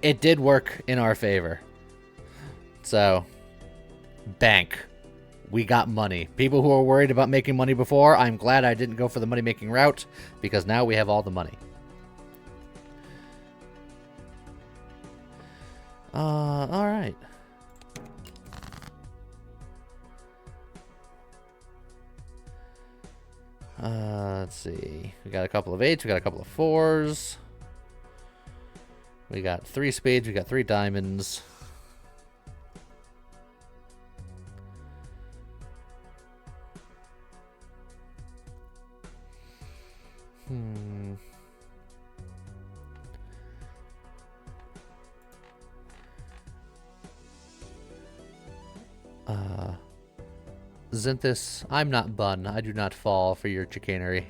It did work in our favor. So, bank. We got money. People who were worried about making money before, I'm glad I didn't go for the money-making route, because now we have all the money. Alright. Let's see. We got a couple of 8s, we got a couple of 4s. We got 3 spades, we got 3 diamonds. Zinthus, I'm not Bun. I do not fall for your chicanery.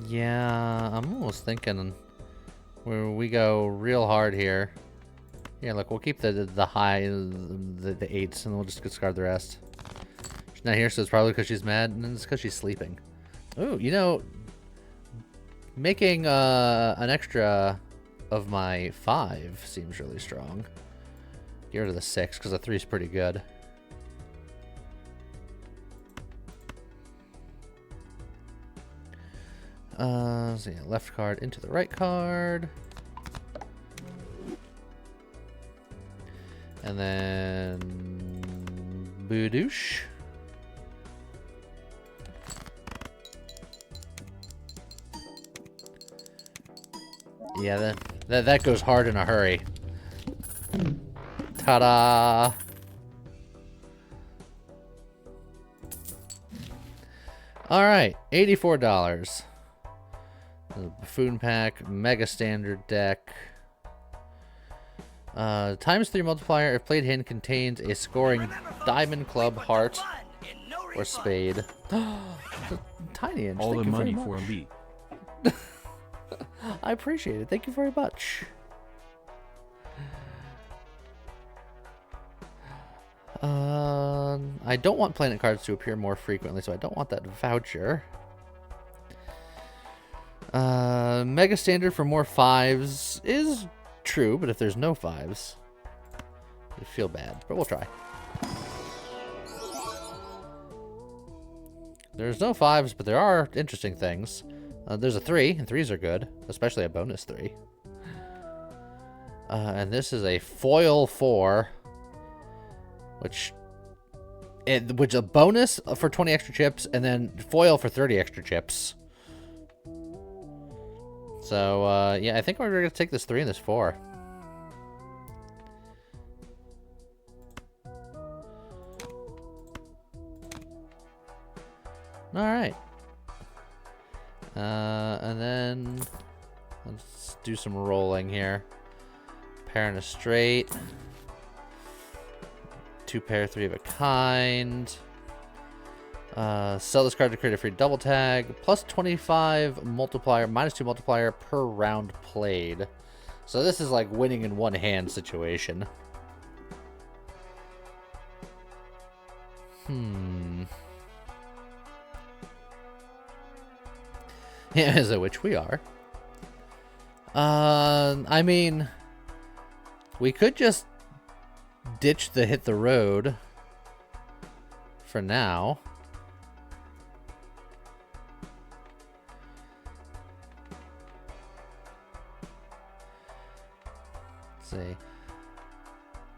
Yeah, I'm almost thinking where we go real hard here. Yeah, look, we'll keep the high, the 8s, and we'll just discard the rest. She's not here, so it's probably because she's mad, and it's because she's sleeping. Ooh, you know, making an extra of my 5 seems really strong. Get rid of the 6, because the 3 is pretty good. So yeah, left card into the right card. And then Boodoosh. Yeah, that goes hard in a hurry. Ta-da! Alright, $84. The Buffoon Pack, Mega Standard Deck. ×3 multiplier if played hand contains a scoring diamond, club, heart, or spade. Tiny inch. All Thank the you very money for much. me. I appreciate it. Thank you very much. I don't want planet cards to appear more frequently, so I don't want that voucher. Mega Standard for more 5s is true, but if there's no 5s, I feel bad, but we'll try. There's no 5s, but there are interesting things. There's a 3, and 3s are good, especially a bonus 3. And this is a foil 4, which a bonus for 20 extra chips, and then foil for 30 extra chips. So, yeah, I think we're going to take this 3 and this 4. Alright. And then let's do some rolling here. Pair and a straight. 2 pair, 3 of a kind. Sell this card to create a free double tag. Plus 25 multiplier, -2 multiplier per round played. So this is like winning in one hand situation. Yeah, so which we are. I mean, we could just ditch the hit the road for now. Let's see.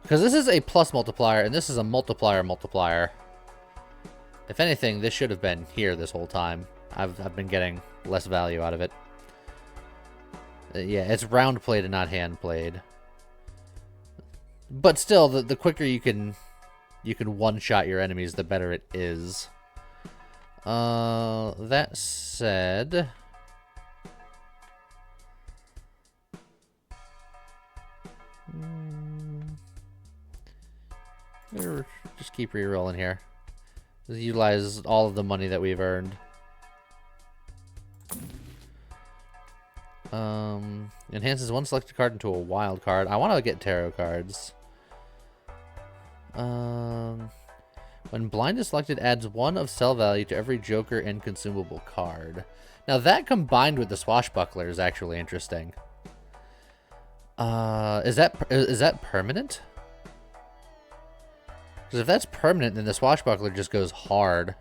Because this is a plus multiplier, and this is a multiplier. If anything, this should have been here this whole time. I've been getting less value out of it. Yeah, it's round played and not hand played. But still, the quicker you can one-shot your enemies, the better it is. That said, Just keep re-rolling here. Just utilize all of the money that we've earned. Enhances one selected card into a wild card. I want to get tarot cards. When blind is selected, adds 1 of sell value to every joker and consumable card. Now that combined with the swashbuckler is actually interesting. Is that permanent? Because if that's permanent, then the swashbuckler just goes hard.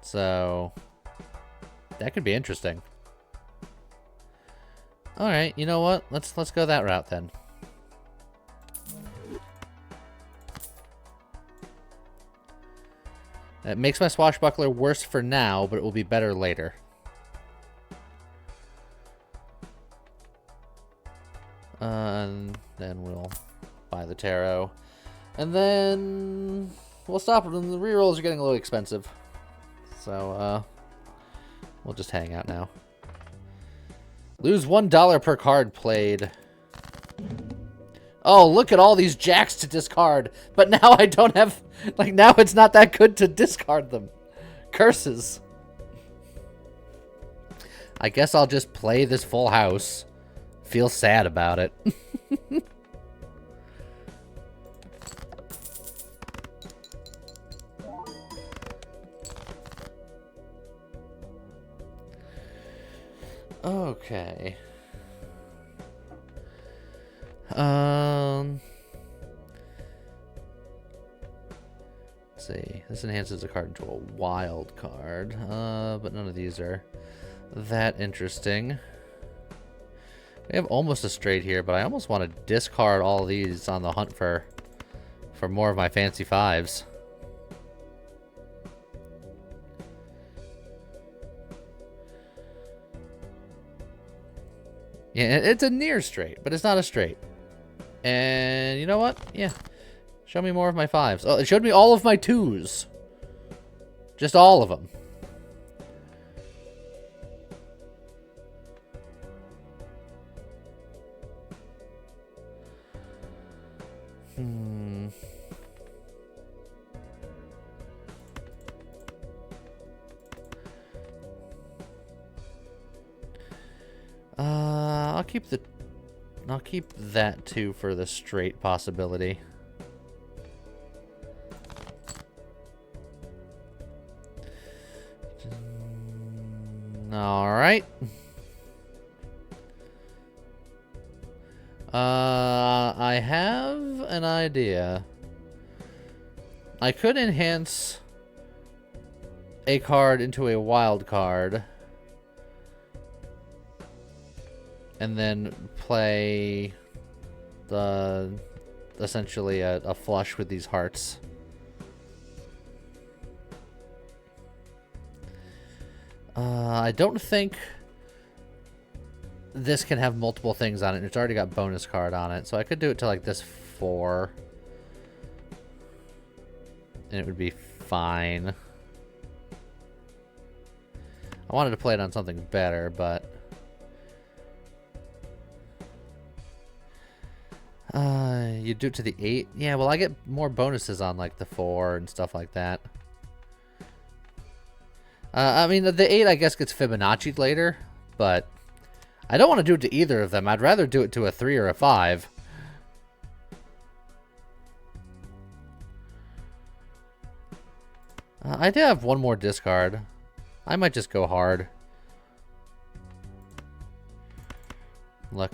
So that could be interesting. All right, you know what? Let's go that route then. It makes my swashbuckler worse for now, but it will be better later. And then we'll buy the tarot. And then we'll stop. The rerolls are getting a little expensive. So, we'll just hang out now. Lose $1 per card played. Oh, look at all these jacks to discard. But now I don't have... Like, now it's not that good to discard them. Curses. I guess I'll just play this full house. Feel sad about it. Okay. Let's see. This enhances a card into a wild card. But none of these are that interesting. We have almost a straight here, but I almost want to discard all of these on the hunt for more of my fancy fives. Yeah, it's a near straight, but it's not a straight. And you know what? Yeah. Show me more of my fives. Oh, it showed me all of my twos. Just all of them. I'll keep that too for the straight possibility. All right. I have an idea. I could enhance a card into a wild card. And then play essentially a flush with these hearts. I don't think this can have multiple things on it. It's already got bonus card on it, so I could do it to like this 4. And it would be fine. I wanted to play it on something better, but... you do it to the 8? Yeah, well, I get more bonuses on, like, the 4 and stuff like that. I mean, the 8, I guess, gets Fibonacci'd later, but I don't want to do it to either of them. I'd rather do it to a 3 or a 5. I do have one more discard. I might just go hard. Look.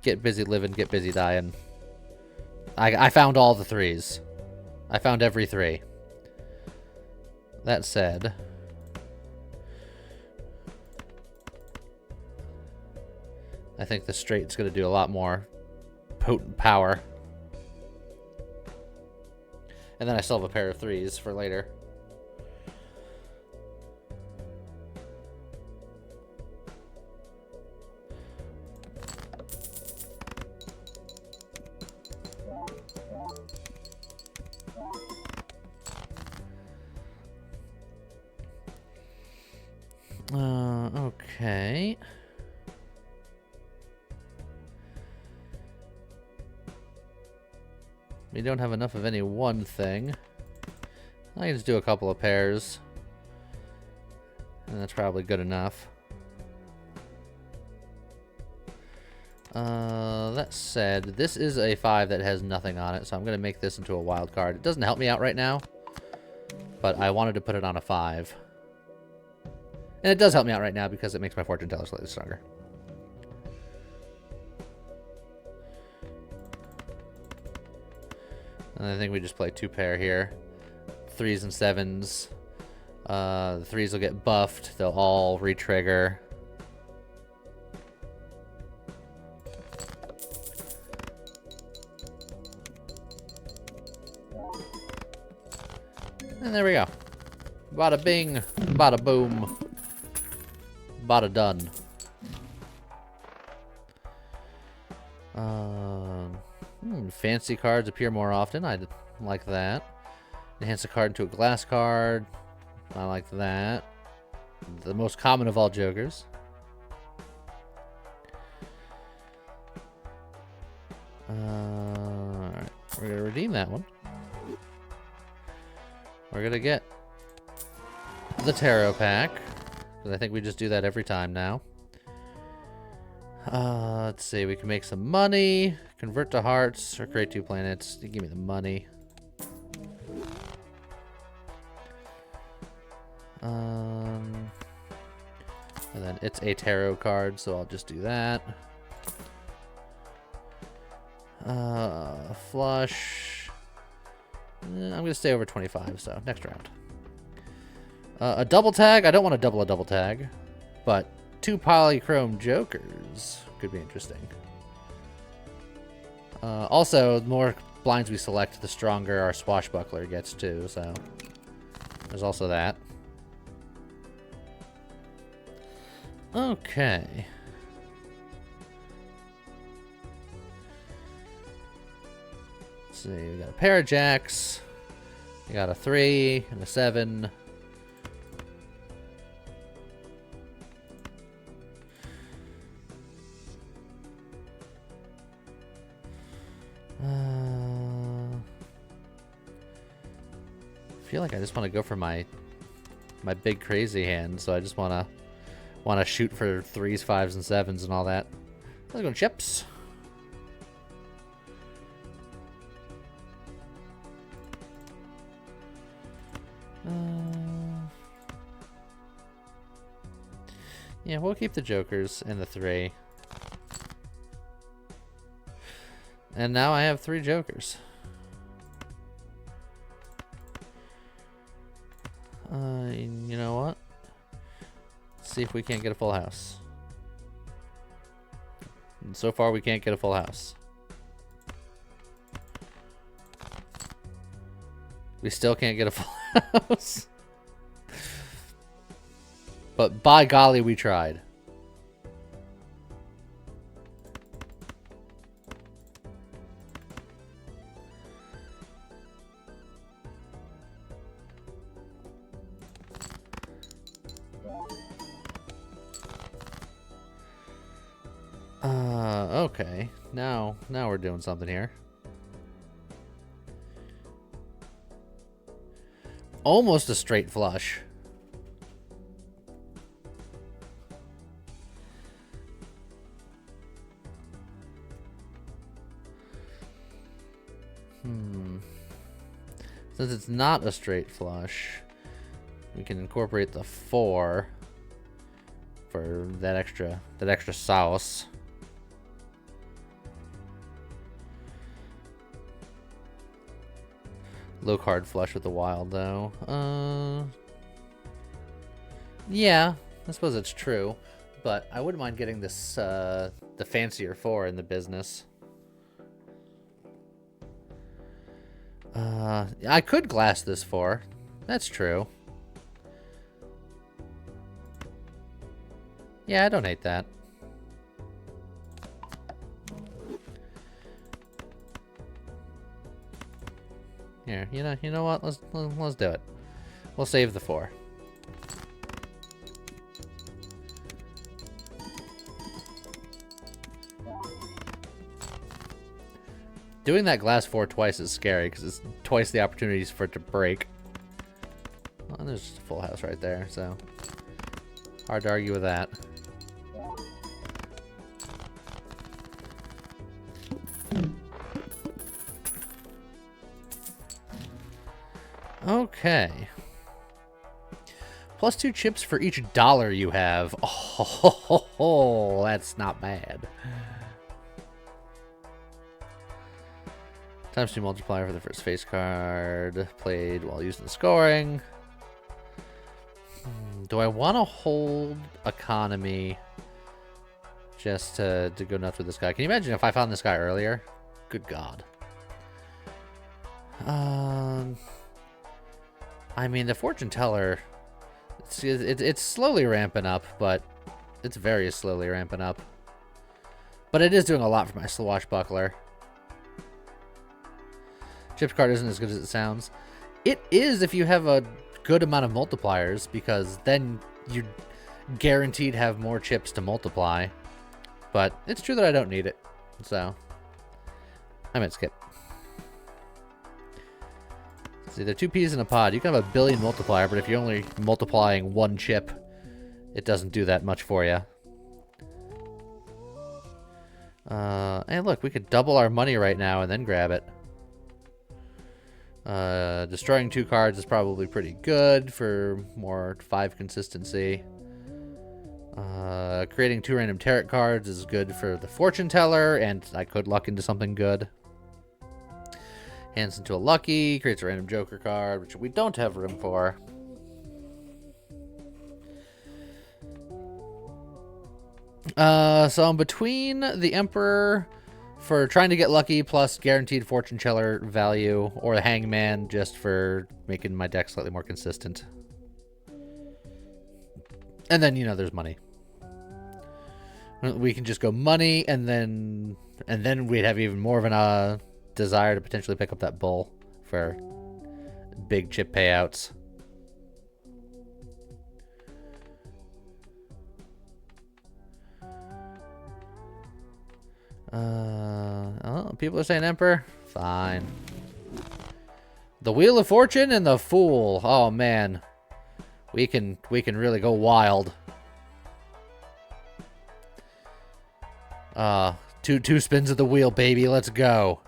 Get busy living, get busy dying. I found all the 3s. I found every 3. That said... I think the straight's going to do a lot more potent power. And then I still have a pair of 3s for later. Okay. We don't have enough of any one thing. I can just do a couple of pairs. And that's probably good enough. That said, this is a 5 that has nothing on it, so I'm going to make this into a wild card. It doesn't help me out right now, but I wanted to put it on a 5. And it does help me out right now because it makes my fortune teller slightly stronger. And I think we just play 2 pair here. 3s and 7s. The 3s will get buffed. They'll all re-trigger. And there we go. Bada bing, bada boom, bada done. Fancy cards appear more often. I like that. Enhance a card into a glass card. I like that. The most common of all jokers. Alright, we're gonna redeem that one. We're gonna get the tarot pack, because I think we just do that every time now. Let's see, we can make some money, convert to hearts, or create 2 planets. Give me the money. And then it's a tarot card, so I'll just do that. Flush. I'm gonna stay over 25, so next round. A double tag. I don't want to double a double tag, but 2 polychrome jokers could be interesting. Also, the more blinds we select, the stronger our swashbuckler gets too, so there's also that. Okay. Let's see, we got a pair of jacks. We got a 3 and a 7. I feel like I just want to go for my big crazy hand, so I just want to shoot for 3s, 5s, and 7s and all that. Let's go chips. Yeah, we'll keep the jokers and the 3. And now I have 3 jokers. You know what? Let's see if we can't get a full house. And so far, we can't get a full house. We still can't get a full house. But by golly, we tried. Okay. Now we're doing something here. Almost a straight flush. Since it's not a straight flush, we can incorporate the 4 for that extra sauce. Low card flush with the wild, though. Yeah, I suppose it's true. But I wouldn't mind getting this, the fancier 4 in the business. I could glass this 4. That's true. Yeah, I don't hate that. Here, you know what? Let's do it. We'll save the 4. Doing that glass 4 twice is scary because it's twice the opportunities for it to break. Well, there's just a full house right there, so hard to argue with that. Okay. Plus 2 chips for each dollar you have. Oh, that's not bad. Times 2 multiplier for the first face card. Played while using the scoring. Do I want to hold economy just to go nuts with this guy? Can you imagine if I found this guy earlier? Good God. I mean, the fortune teller, it's slowly ramping up, but it's very slowly ramping up. But it is doing a lot for my swashbuckler. Chips card isn't as good as it sounds. It is if you have a good amount of multipliers, because then you guaranteed have more chips to multiply. But it's true that I don't need it, so I might skip. See, they're 2 peas in a pod. You can have a billion multiplier, but if you're only multiplying 1 chip, it doesn't do that much for you. Hey, look, we could double our money right now and then grab it. Destroying 2 cards is probably pretty good for more 5 consistency. Creating 2 random tarot cards is good for the fortune teller, and I could luck into something good. Hands into a lucky, creates a random joker card, which we don't have room for. So I'm between the Emperor for trying to get lucky plus guaranteed fortune teller value, or the Hangman just for making my deck slightly more consistent. And then, you know, there's money. We can just go money, and then we'd have even more of an desire to potentially pick up that bull for big chip payouts. Oh, people are saying Emperor. Fine. The Wheel of Fortune and the Fool. Oh man, we can really go wild. Two spins of the wheel, baby. Let's go.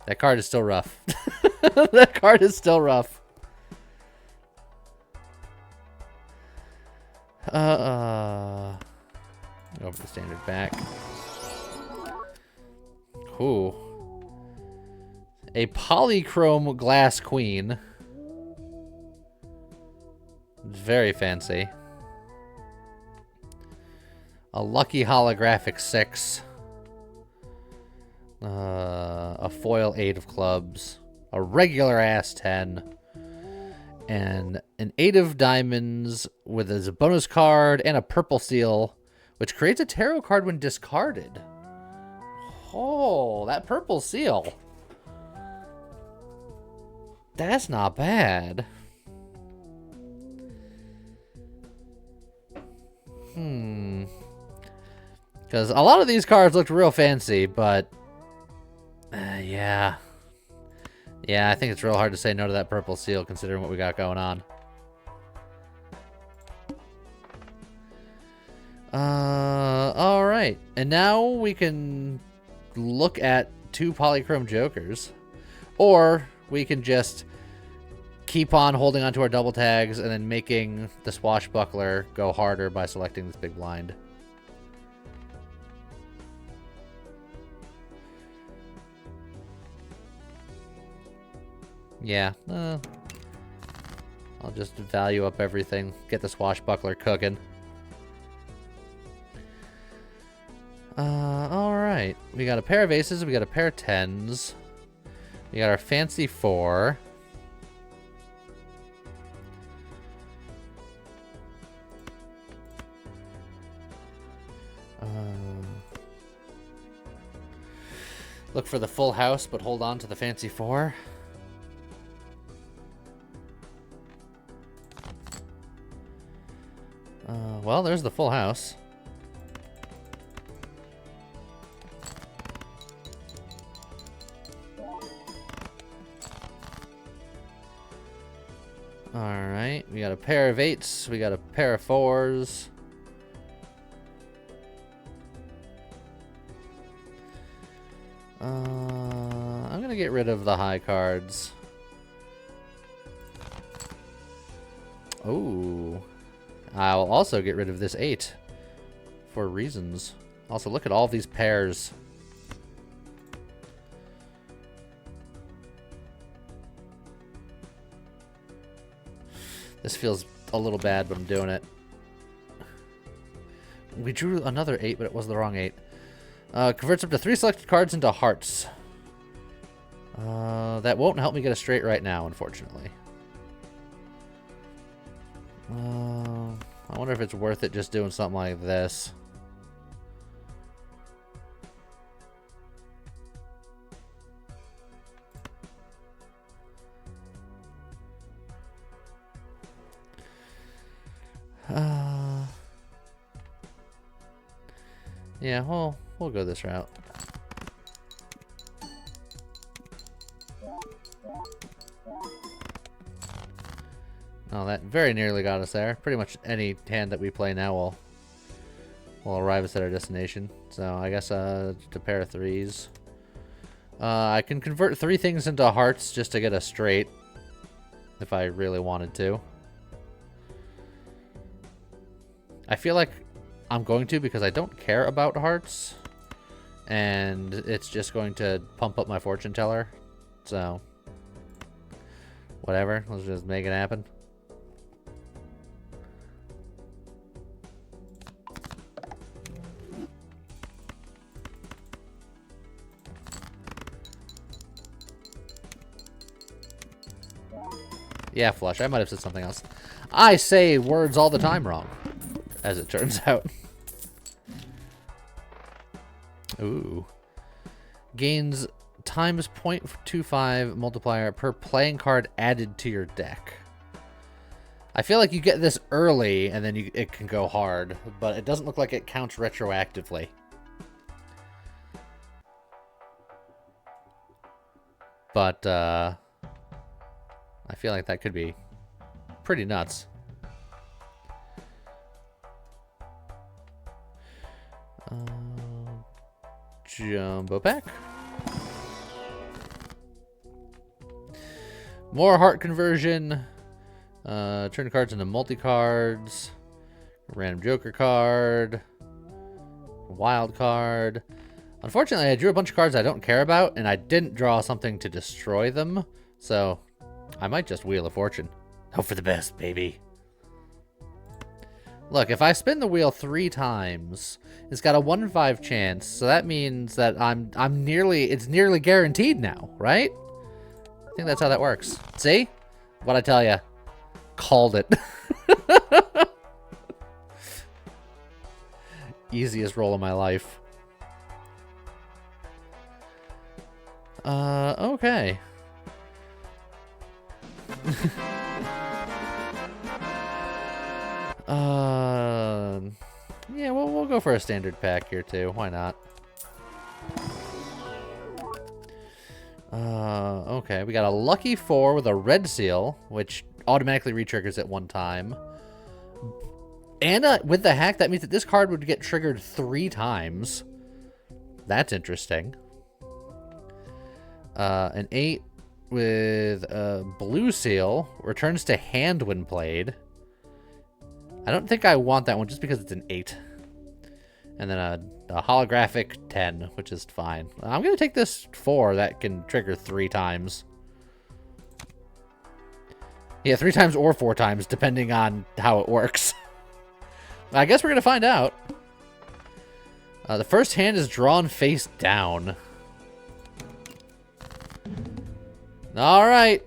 That card is still rough. That card is still rough. Over the standard back. Ooh. A polychrome glass queen. Very fancy. A lucky holographic 6. A foil 8 of clubs, a regular ass 10, and an 8 of diamonds with a bonus card and a purple seal, which creates a tarot card when discarded. Oh, that purple seal. That's not bad. Because a lot of these cards looked real fancy, but yeah. Yeah, I think it's real hard to say no to that purple seal considering what we got going on. Alright. And now we can look at 2 polychrome jokers. Or we can just keep on holding onto our double tags and then making the swashbuckler go harder by selecting this big blind. Yeah, I'll just value up everything, get the swashbuckler cooking. Alright. We got a pair of aces, we got a pair of 10s. We got our fancy 4. Look for the full house, but hold on to the fancy 4. Well, there's the full house. Alright, we got a pair of 8s, we got a pair of 4s. I'm gonna get rid of the high cards. Oh, I'll also get rid of this 8 for reasons. Also, look at all these pairs. This feels a little bad, but I'm doing it. We drew another 8, but it was the wrong 8. Converts up to 3 selected cards into hearts. That won't help me get a straight right now, unfortunately. I wonder if it's worth it just doing something like this. Yeah, we'll go this route. Oh, that very nearly got us there. Pretty much any hand that we play now will arrive us at our destination. So I guess to pair of 3s. I can convert 3 things into hearts just to get a straight, if I really wanted to. I feel like I'm going to because I don't care about hearts, and it's just going to pump up my fortune teller. So whatever, let's just make it happen. Yeah, flush. I might have said something else. I say words all the time wrong, as it turns out. Ooh. Gains times 0.25 multiplier per playing card added to your deck. I feel like you get this early, and then it can go hard, but it doesn't look like it counts retroactively. But, I feel like that could be pretty nuts. Jumbo pack. More heart conversion. Turn cards into multi-cards. Random joker card. Wild card. Unfortunately, I drew a bunch of cards I don't care about, and I didn't draw something to destroy them. So I might just Wheel of Fortune. Hope for the best, baby. Look, if I spin the wheel 3 times, it's got a 1 in 5 chance, so that means that it's nearly guaranteed now, right? I think that's how that works. See? What'd I tell ya? Called it. Easiest roll of my life. Okay. Yeah, we'll go for a standard pack here too. Why not? Okay, we got a lucky 4 with a red seal, which automatically re-triggers at 1 time. And with the hack, that means that this card would get triggered 3 times. That's interesting. An 8 with a blue seal returns to hand when played. I don't think I want that one just because it's an 8. And then a holographic 10, which is fine. I'm going to take this 4 that can trigger 3 times. Yeah, 3 times or 4 times, depending on how it works. I guess we're going to find out. The first hand is drawn face down. All right.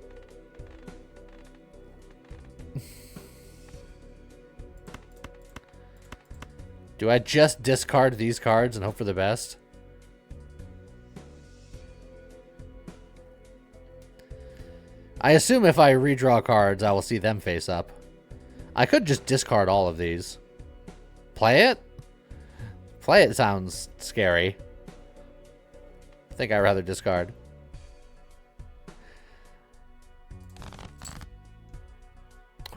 Do I just discard these cards and hope for the best? I assume if I redraw cards, I will see them face up. I could just discard all of these. Play it? Play it sounds scary. I think I'd rather discard.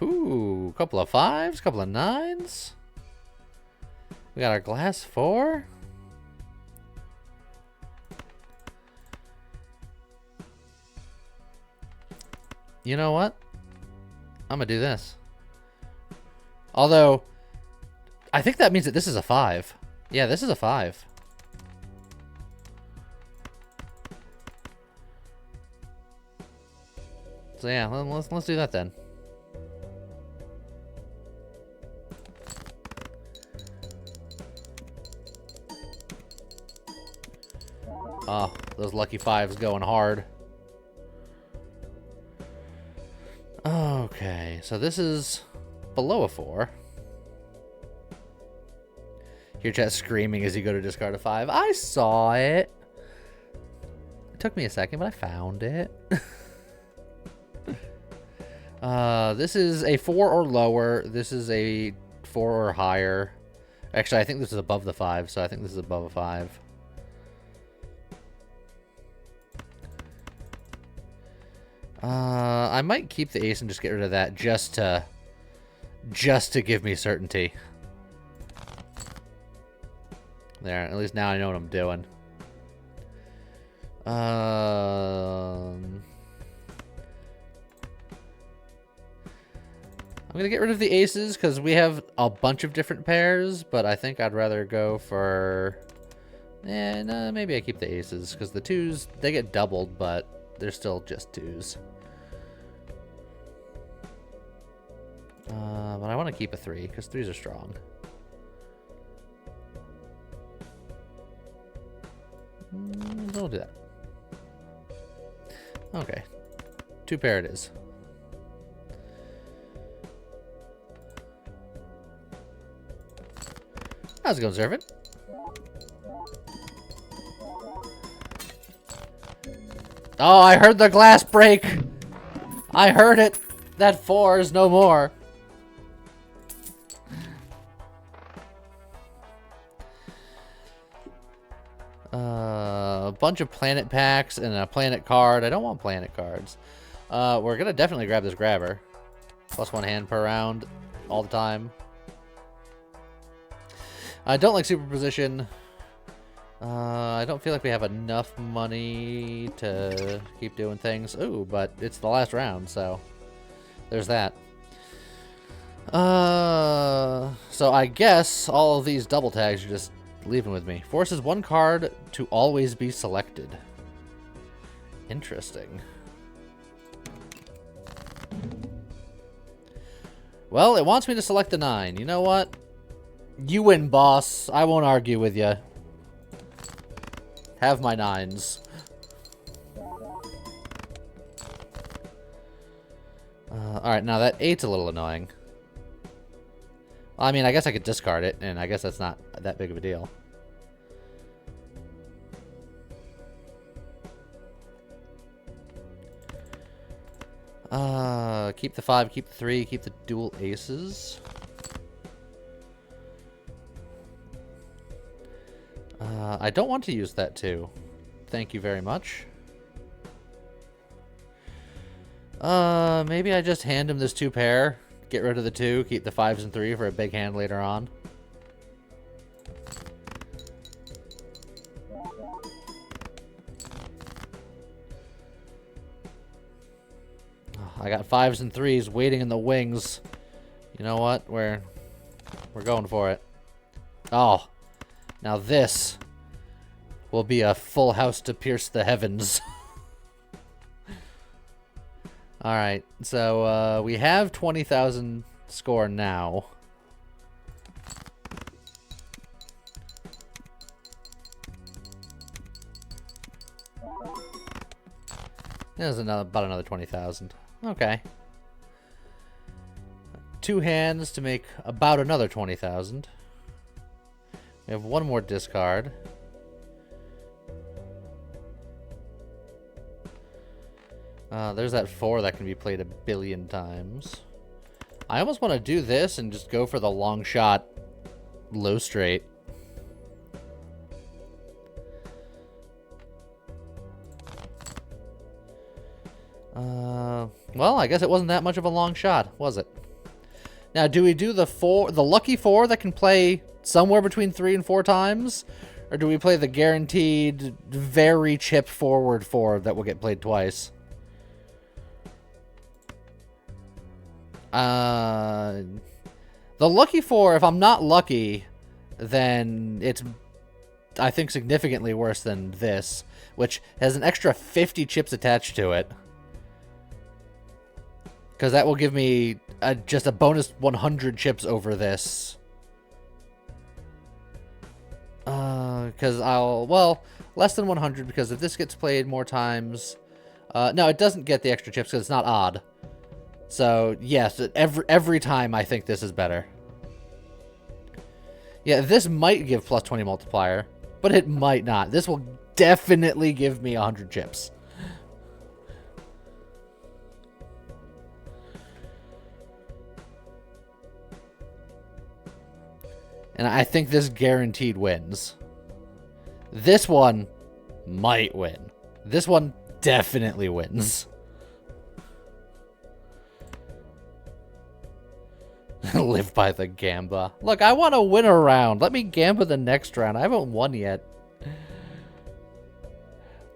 Ooh, couple of 5s, couple of 9s. We got our glass 4. You know what? I'm gonna do this. Although, I think that means that this is a 5. Yeah, this is a 5. So yeah, let's do that then. Oh, those lucky 5s going hard. Okay, so this is below a 4. Hear chat screaming as you go to discard a 5. I saw it. It took me a second, but I found it. This is a 4 or lower. This is a 4 or higher. Actually, I think this is above the 5, so I think this is above a 5. I might keep the ace and just get rid of that just to give me certainty. There, at least now I know what I'm doing. I'm gonna get rid of the aces because we have a bunch of different pairs, but I think I'd rather go for... no, maybe I keep the aces because the 2s, they get doubled, but they're still just 2s. But I want to keep a 3 because 3s are strong. We'll do that. Okay. 2 pair it is. How's it going, Servant? Oh, I heard the glass break! I heard it! That 4 is no more. A bunch of planet packs and a planet card. I don't want planet cards. We're gonna definitely grab this grabber. +1 hand per round all the time. I don't like superposition. I don't feel like we have enough money to keep doing things. Ooh, but it's the last round, so there's that. So I guess all of these double tags are just leaving with me. Forces 1 card to always be selected. Interesting. Well, it wants me to select the 9. You know what? You win, boss. I won't argue with you. Have my 9s. Alright, now that 8's a little annoying. I mean, I guess I could discard it, and I guess that's not that big of a deal. Keep the 5, keep the 3, keep the dual aces. I don't want to use that 2. Thank you very much. Maybe I just hand him this 2 pair. Get rid of the 2, keep the 5s and 3 for a big hand later on. I got 5s and 3s waiting in the wings. You know what? We're going for it. Oh, now this will be a full house to pierce the heavens. Alright, so we have 20,000 score now. There's about another 20,000. Okay. 2 hands to make about another 20,000. We have 1 more discard. There's that 4 that can be played a billion times. I almost want to do this and just go for the long shot low straight. Well, I guess it wasn't that much of a long shot, was it? Now, do we do the lucky 4 that can play somewhere between 3 and 4 times? Or do we play the guaranteed, very chip forward 4 that will get played twice? The lucky 4, if I'm not lucky, then it's, I think, significantly worse than this, which has an extra 50 chips attached to it. Because that will give me just a bonus 100 chips over this. Because well, less than 100, because if this gets played more times... no, it doesn't get the extra chips because it's not odd. So, yes, every time I think this is better. Yeah, this might give plus 20 multiplier, but it might not. This will definitely give me 100 chips. And I think this guaranteed wins. This one might win. This one definitely wins. Live by the gamba. Look, I want to win a round. Let me gamba the next round. I haven't won yet.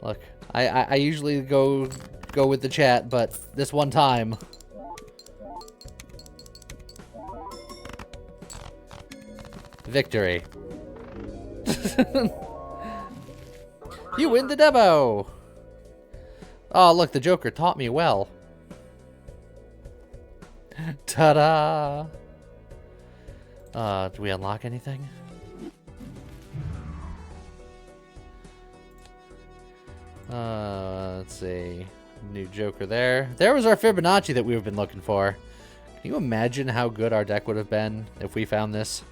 Look, I usually go with the chat, but this one time... Victory. You win the demo! Oh, look, the Joker taught me well. Ta-da! Do we unlock anything? Let's see. New Joker there. There was our Fibonacci that we've been looking for. Can you imagine how good our deck would have been if we found this?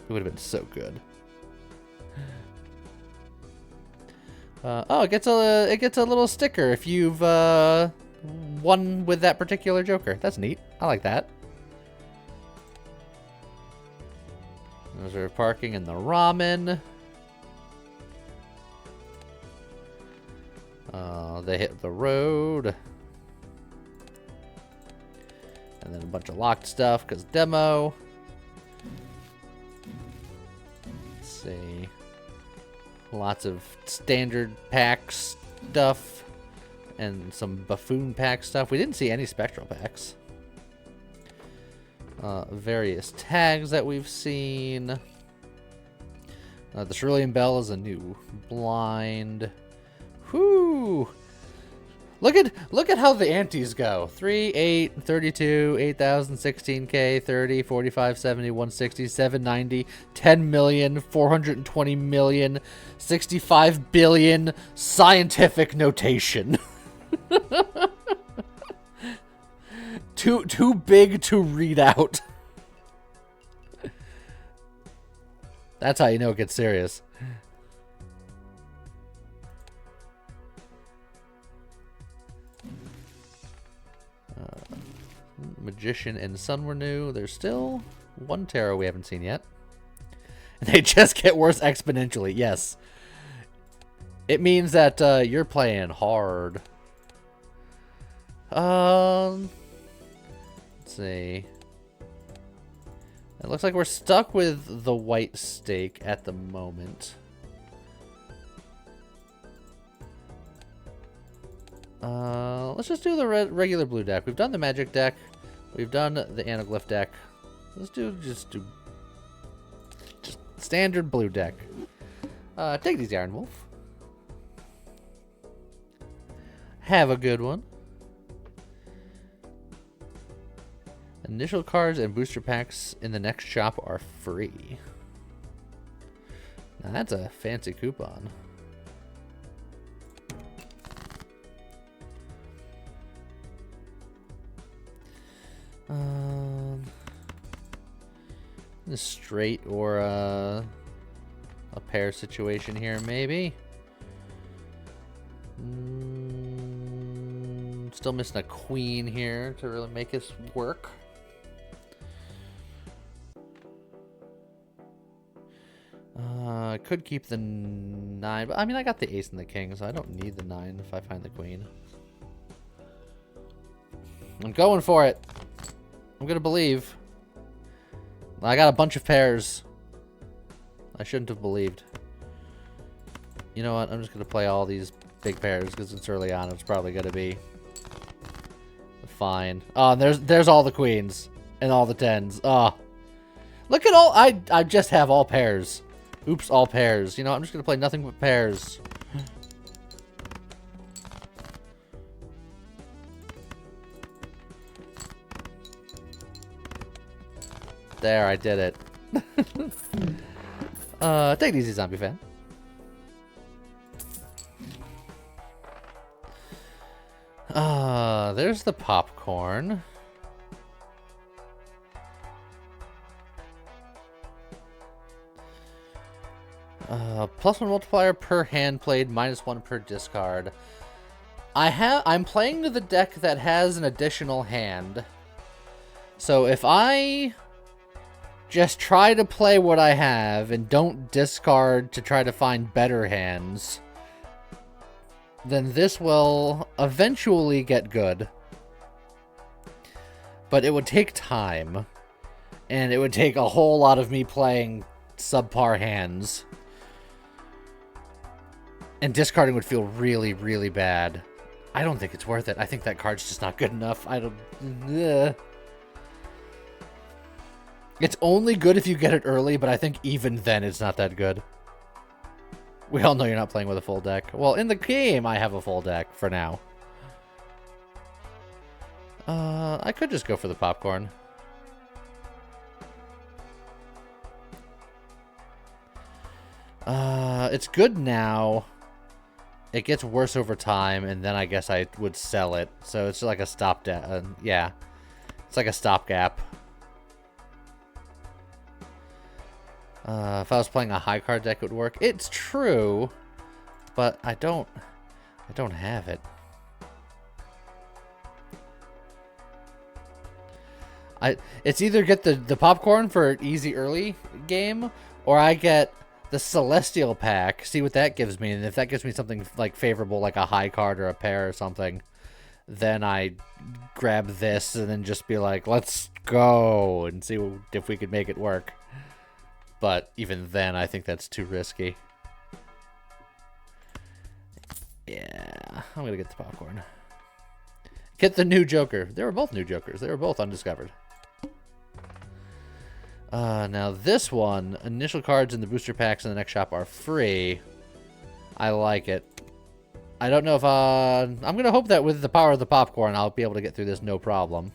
It would have been so good. Oh, it gets a little sticker if you've won with that particular Joker. That's neat. I like that. Reserve parking and the ramen. They hit the road. And then a bunch of locked stuff because demo. Let's see. Lots of standard pack stuff. And some buffoon pack stuff. We didn't see any spectral packs. Various tags that we've seen. The Cerulean Bell is a new blind. Whoo! Look at how the antes go. 3, 8, 32, 8,000, 16K, 30, 45, 70, 160, 790, 10 million, 420 million, 65 billion, scientific notation. Too big to read out. That's how you know it gets serious. Magician and Sun were new. There's still one tarot we haven't seen yet. And they just get worse exponentially. Yes. It means that you're playing hard. Let's see. It looks like we're stuck with the white stake at the moment. Let's just do the regular blue deck. We've done the magic deck. We've done the anaglyph deck. Let's just do standard blue deck. Take these, Iron Wolf. Have a good one. Initial cards and booster packs in the next shop are free. Now that's a fancy coupon. A straight or a pair situation here, maybe. Still missing a queen here to really make this work. I could keep the 9, but I mean, I got the ace and the king, so I don't need the 9 if I find the queen. I'm going for it. I'm gonna believe. I got a bunch of pairs. I shouldn't have believed. You know what? I'm just gonna play all these big pairs because it's early on. It's probably gonna be fine. Oh, and there's all the queens and all the 10s. Oh, look at all. I just have all pairs. Oops, all pairs. You know, I'm just gonna play nothing but pairs. There, I did it. Take it easy, zombie fan. There's the popcorn. +1 multiplier per hand played, -1 per discard. I'm playing to the deck that has an additional hand. So if I just try to play what I have and don't discard to try to find better hands, then this will eventually get good. But it would take time. And it would take a whole lot of me playing subpar hands. And discarding would feel really, really bad. I don't think it's worth it. I think that card's just not good enough. I don't... Ugh. It's only good if you get it early, but I think even then it's not that good. We all know you're not playing with a full deck. Well, in the game, I have a full deck for now. I could just go for the popcorn. It's good now. It gets worse over time, and then I guess I would sell it. So it's like a yeah. It's like a stopgap. If I was playing a high card deck, it would work. It's true, but I don't have it. It's either get the popcorn for an easy early game, or I get the Celestial pack, see what that gives me, and if that gives me something like favorable, like a high card or a pair or something, then I grab this and then just be like, let's go and see if we could make it work. But even then, I think that's too risky. Yeah, I'm gonna get the popcorn. Get the new Joker. They were both new Jokers. They were both undiscovered. Now this one, initial cards in the booster packs in the next shop are free. I like it. I don't know if, I'm gonna hope that with the power of the popcorn, I'll be able to get through this no problem.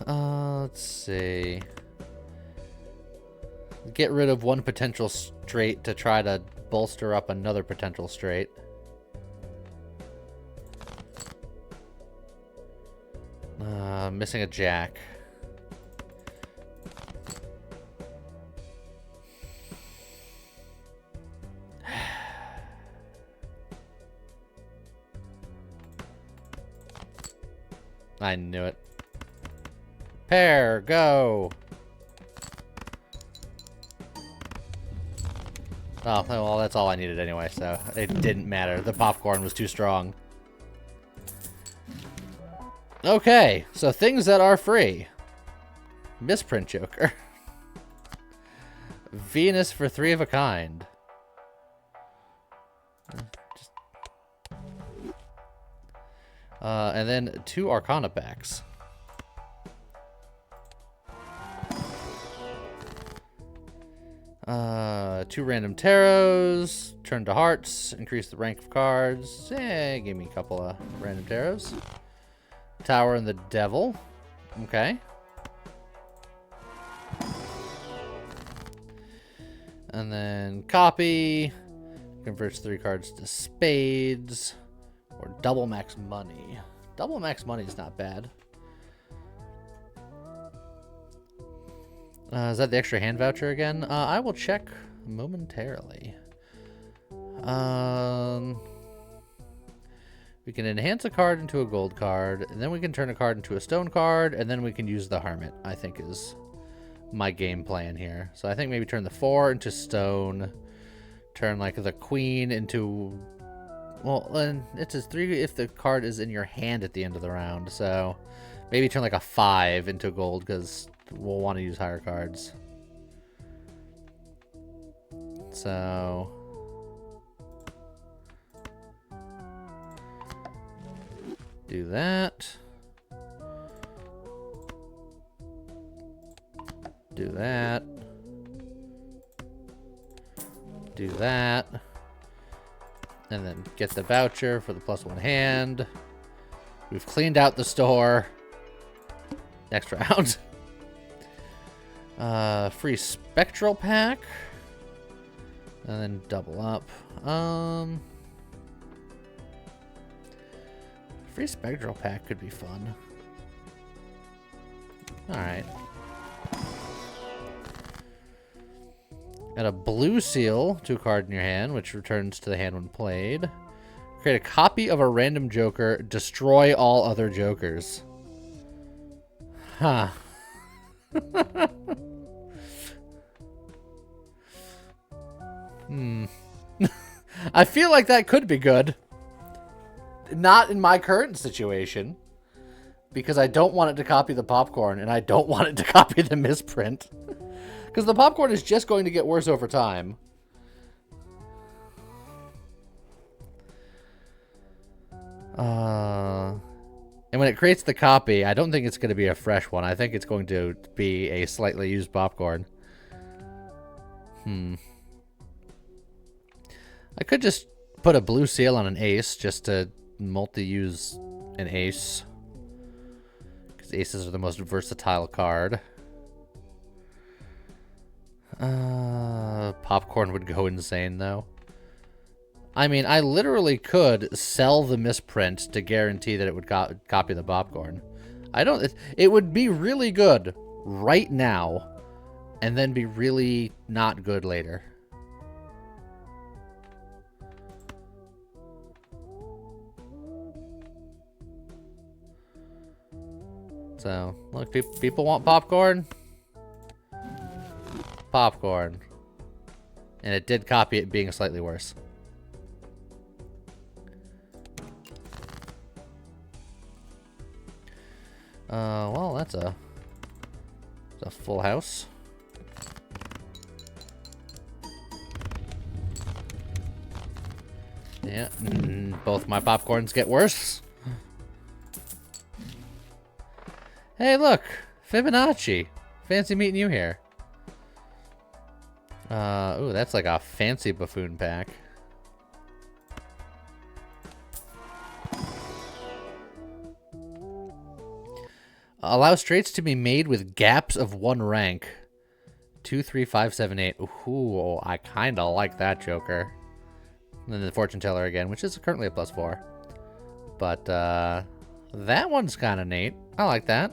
Let's see. Get rid of one potential straight to try to bolster up another potential straight. Missing a jack. I knew it. Pair, go! Oh, well, that's all I needed anyway, so it didn't matter. The popcorn was too strong. Okay, so things that are free. Misprint Joker. Venus for 3 of a kind. And then 2 Arcana packs. Two random tarots, turn to hearts, increase the rank of cards. Give me a couple of random tarots. Tower and the Devil. Okay. And then copy. Converts 3 cards to spades. Or double max money. Double max money is not bad. Is that the extra hand voucher again? I will check momentarily. We can enhance a card into a gold card, and then we can turn a card into a stone card, and then we can use the Hermit, I think is my game plan here. So I think maybe turn the 4 into stone, turn like the Queen into... Well, and it's a 3 if the card is in your hand at the end of the round, so maybe turn like a 5 into gold, because we'll want to use higher cards. So... do that. Do that. Do that. And then get the voucher for the +1 hand. We've cleaned out the store. Next round. Free spectral pack. And then double up. Free spectral pack could be fun. Alright. Got a blue seal, 2 card in your hand, which returns to the hand when played. Create a copy of a random joker. Destroy all other jokers. Huh. I feel like that could be good. Not in my current situation, because I don't want it to copy the popcorn, and I don't want it to copy the misprint. Because the popcorn is just going to get worse over time. And when it creates the copy, I don't think it's going to be a fresh one. I think it's going to be a slightly used popcorn. I could just put a blue seal on an ace just to multi-use an ace, because aces are the most versatile card. Popcorn would go insane though. I mean, I literally could sell the misprint to guarantee that it would copy the popcorn. It would be really good right now, and then be really not good later. So, look, people want popcorn. Popcorn. And it did copy it being slightly worse. Well, that's a full house. Yeah, both my popcorns get worse. Hey, look! Fibonacci! Fancy meeting you here. Ooh, that's like a fancy buffoon pack. Allow straights to be made with gaps of 1 rank. 2, 3, 5, 7, 8. Ooh, I kinda like that joker. And then the fortune teller again, which is currently a +4. But, that one's kinda neat. I like that.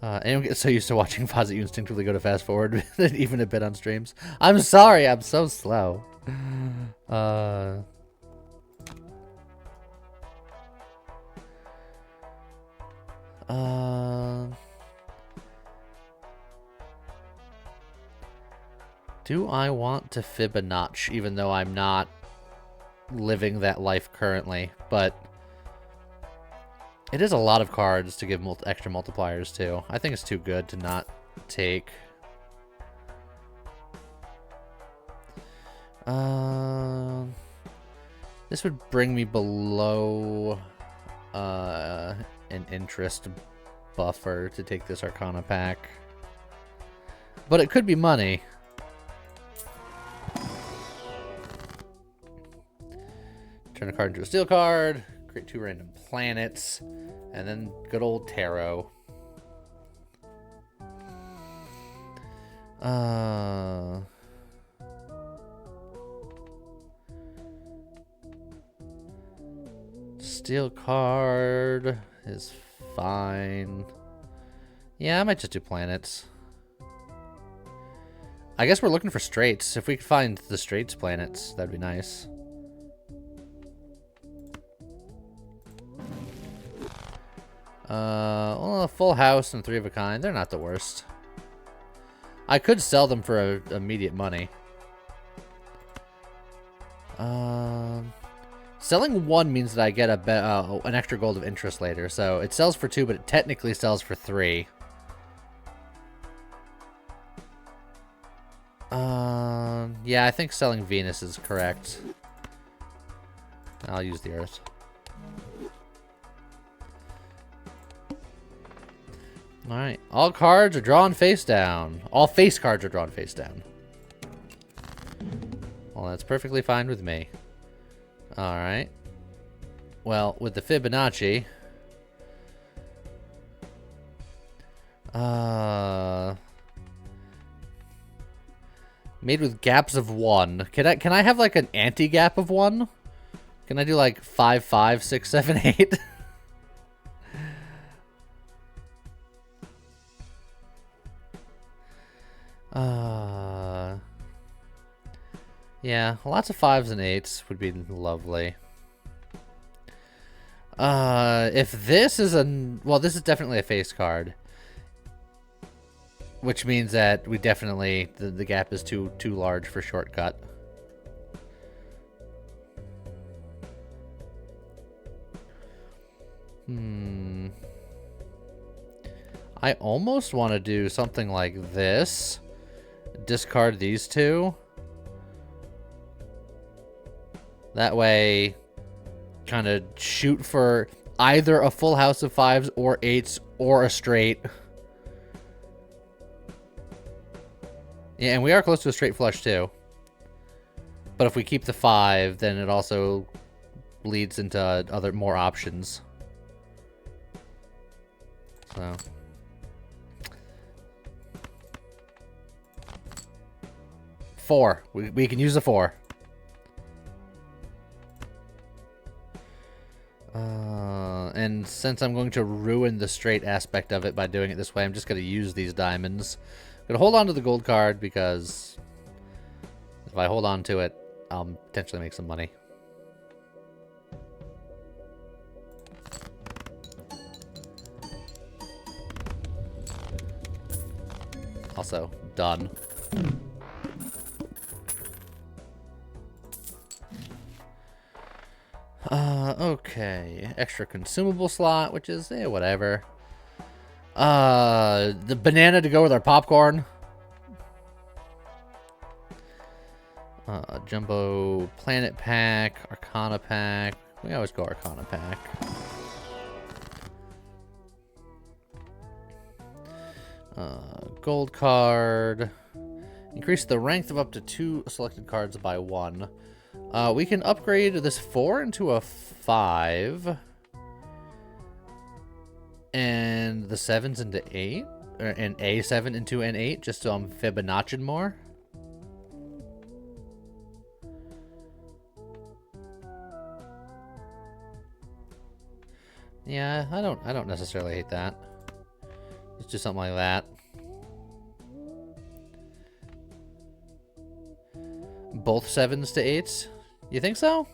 Anyone get so used to watching Fozzie, you instinctively go to fast forward even a bit on streams. I'm sorry, I'm so slow. Do I want to Fibonacci, even though I'm not living that life currently? But it is a lot of cards to give extra multipliers to. I think it's too good to not take. This would bring me below an interest buffer to take this Arcana pack. But it could be money. Turn a card into a steel card. Create 2 random planets. And then good old tarot. Steel card is fine. Yeah, I might just do planets. I guess we're looking for straights. If we could find the straights planets, that'd be nice. Well, a full house and 3 of a kind. They're not the worst. I could sell them for immediate money. Selling 1 means that I get an extra gold of interest later. So it sells for 2, but it technically sells for 3. Yeah, I think selling Venus is correct. I'll use the Earth. Alright, all cards are drawn face down. All face cards are drawn face down. Well, that's perfectly fine with me. Alright. Well, with the Fibonacci... made with gaps of 1. Can I have like an anti-gap of 1? Can I do like 5, 5, 6, 7, 8? Yeah, lots of 5s and 8s would be lovely. If this is well, this is definitely a face card. Which means that we definitely, the gap is too large for shortcut. I almost want to do something like this. Discard these 2. That way, kind of shoot for either a full house of 5s or 8s or a straight. Yeah, and we are close to a straight flush, too. But if we keep the 5, then it also leads into more options. So... 4. We can use a 4. And since I'm going to ruin the straight aspect of it by doing it this way, I'm just going to use these diamonds. I'm going to hold on to the gold card because if I hold on to it, I'll potentially make some money. Also, done. Okay. Extra consumable slot, which is, whatever. The banana to go with our popcorn. Jumbo planet pack, Arcana pack. We always go Arcana pack. Gold card. Increase the rank of up to 2 selected cards by 1. We can upgrade this 4 into a 5. And the 7s into 8. Or an A7 into an 8, just so I'm Fibonacci more. Yeah, I don't necessarily hate that. Let's do something like that. Both 7s to 8s? You think so?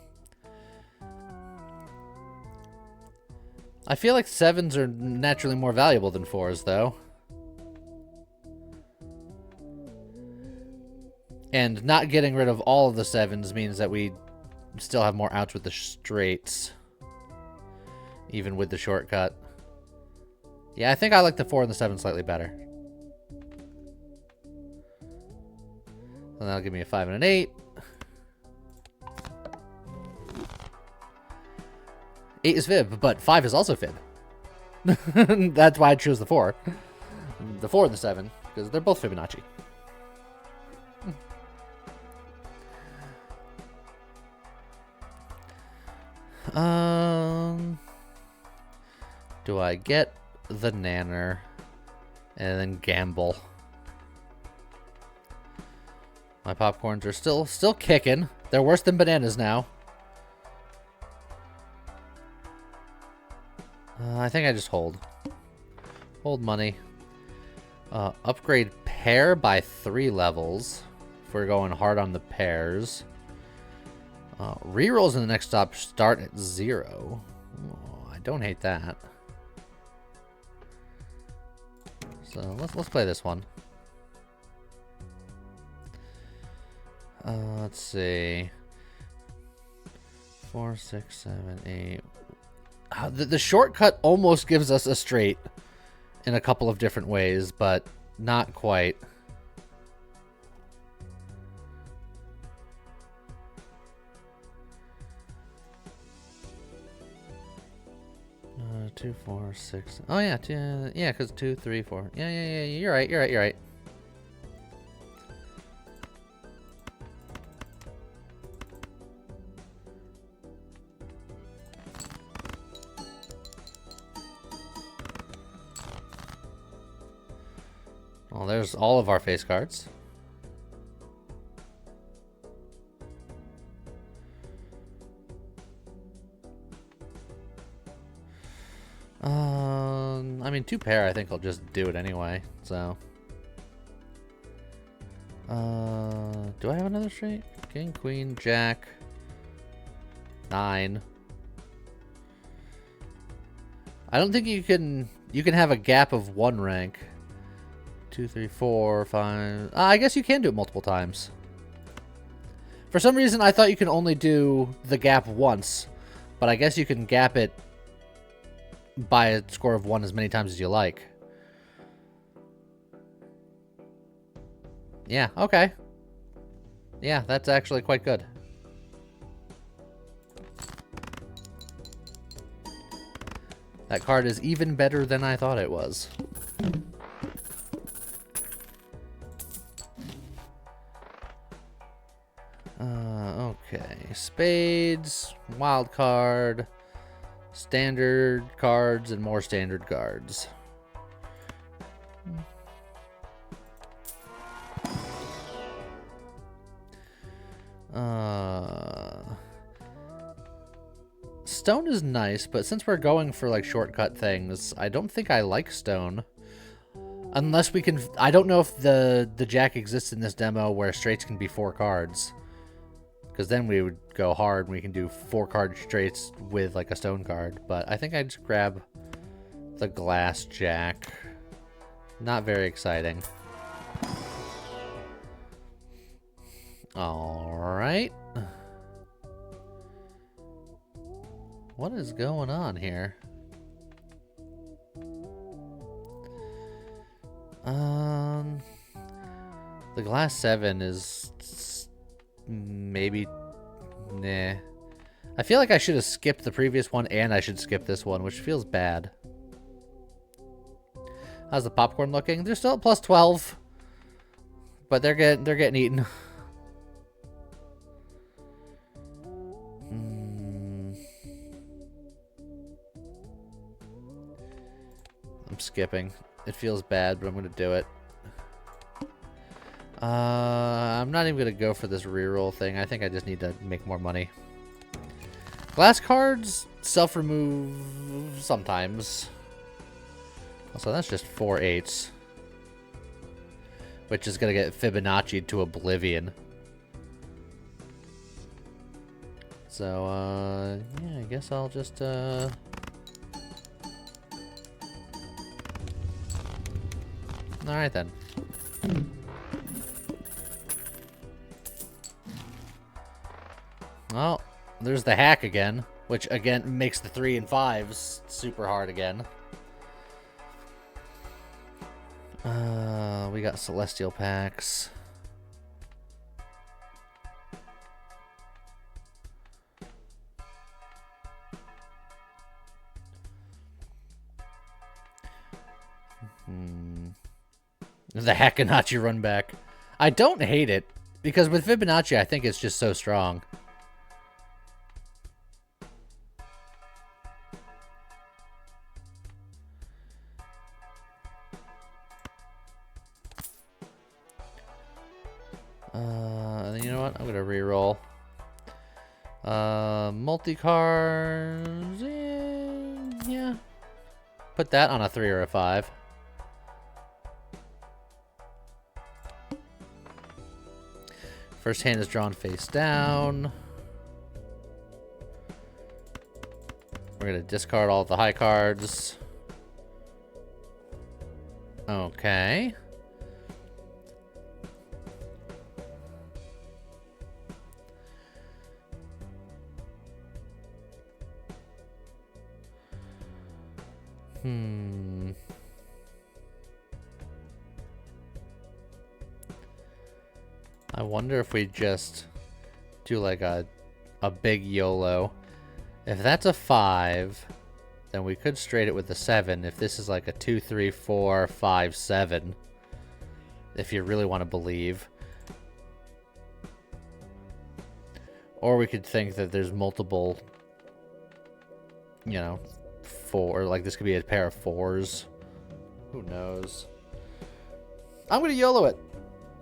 I feel like 7s are naturally more valuable than 4s, though. And not getting rid of all of the 7s means that we still have more outs with the straights. Even with the shortcut. Yeah, I think I like the 4 and the 7 slightly better. And that'll give me a 5 and an 8. 8 is fib, but 5 is also fib. That's why I chose the 4. The 4 and the 7, because they're both Fibonacci. Do I get the nanner and then gamble? My popcorns are still kicking. They're worse than bananas now. I think I just hold. Hold money. Upgrade pair by 3 levels if we're going hard on the pairs. Rerolls in the next stop start at 0. Oh, I don't hate that. So let's play this one. Let's see. 4, 6, 7, 8. The shortcut almost gives us a straight in a couple of different ways, but not quite. 2, 4, 6. Oh yeah, yeah, because 2, 3, 4. Yeah. You're right. Well, there's all of our face cards. I mean, 2 pair, I think I'll just do it anyway, so. Do I have another straight? King, Queen, Jack, 9. I don't think you can have a gap of 1 rank. 2, 3, 4, 5. I guess you can do it multiple times. For some reason, I thought you can only do the gap once, but I guess you can gap it by a score of 1 as many times as you like. Yeah, okay. Yeah, that's actually quite good. That card is even better than I thought it was. Okay. Spades, wild card, standard cards, and more standard cards. Stone is nice, but since we're going for like shortcut things, I don't think I like stone. Unless we can, I don't know if the jack exists in this demo where straights can be 4 cards. Because then we would go hard and we can do 4 card straights with like a stone card. But I think I'd just grab the glass jack. Not very exciting. Alright. What is going on here? The glass 7 is maybe, nah. I feel like I should have skipped the previous one and I should skip this one, which feels bad. How's the popcorn looking? They're still at plus 12, but they're getting eaten. I'm skipping. It feels bad, but I'm gonna do it. I'm not even gonna go for this reroll thing. I think I just need to make more money. Glass cards self-remove sometimes. Also, that's just 4 8s. Which is gonna get Fibonacci'd to oblivion. So, yeah, I guess I'll just, Alright then. Well, there's the hack again, which again makes the 3 and 5s super hard again. We got celestial packs. The Hackanachi run back. I don't hate it, because with Fibonacci, I think it's just so strong. You know what? I'm gonna reroll. Multi-cards. Yeah. Put that on a 3 or a 5. First hand is drawn face down. We're going to discard all of the high cards. Okay. I wonder if we just do like a big YOLO. If that's a 5, then we could straight it with the 7. If this is like a 2, 3, 4, 5, 7. If you really want to believe. Or we could think that there's multiple, you know, 4. Like this could be a pair of 4s. Who knows? I'm going to YOLO it.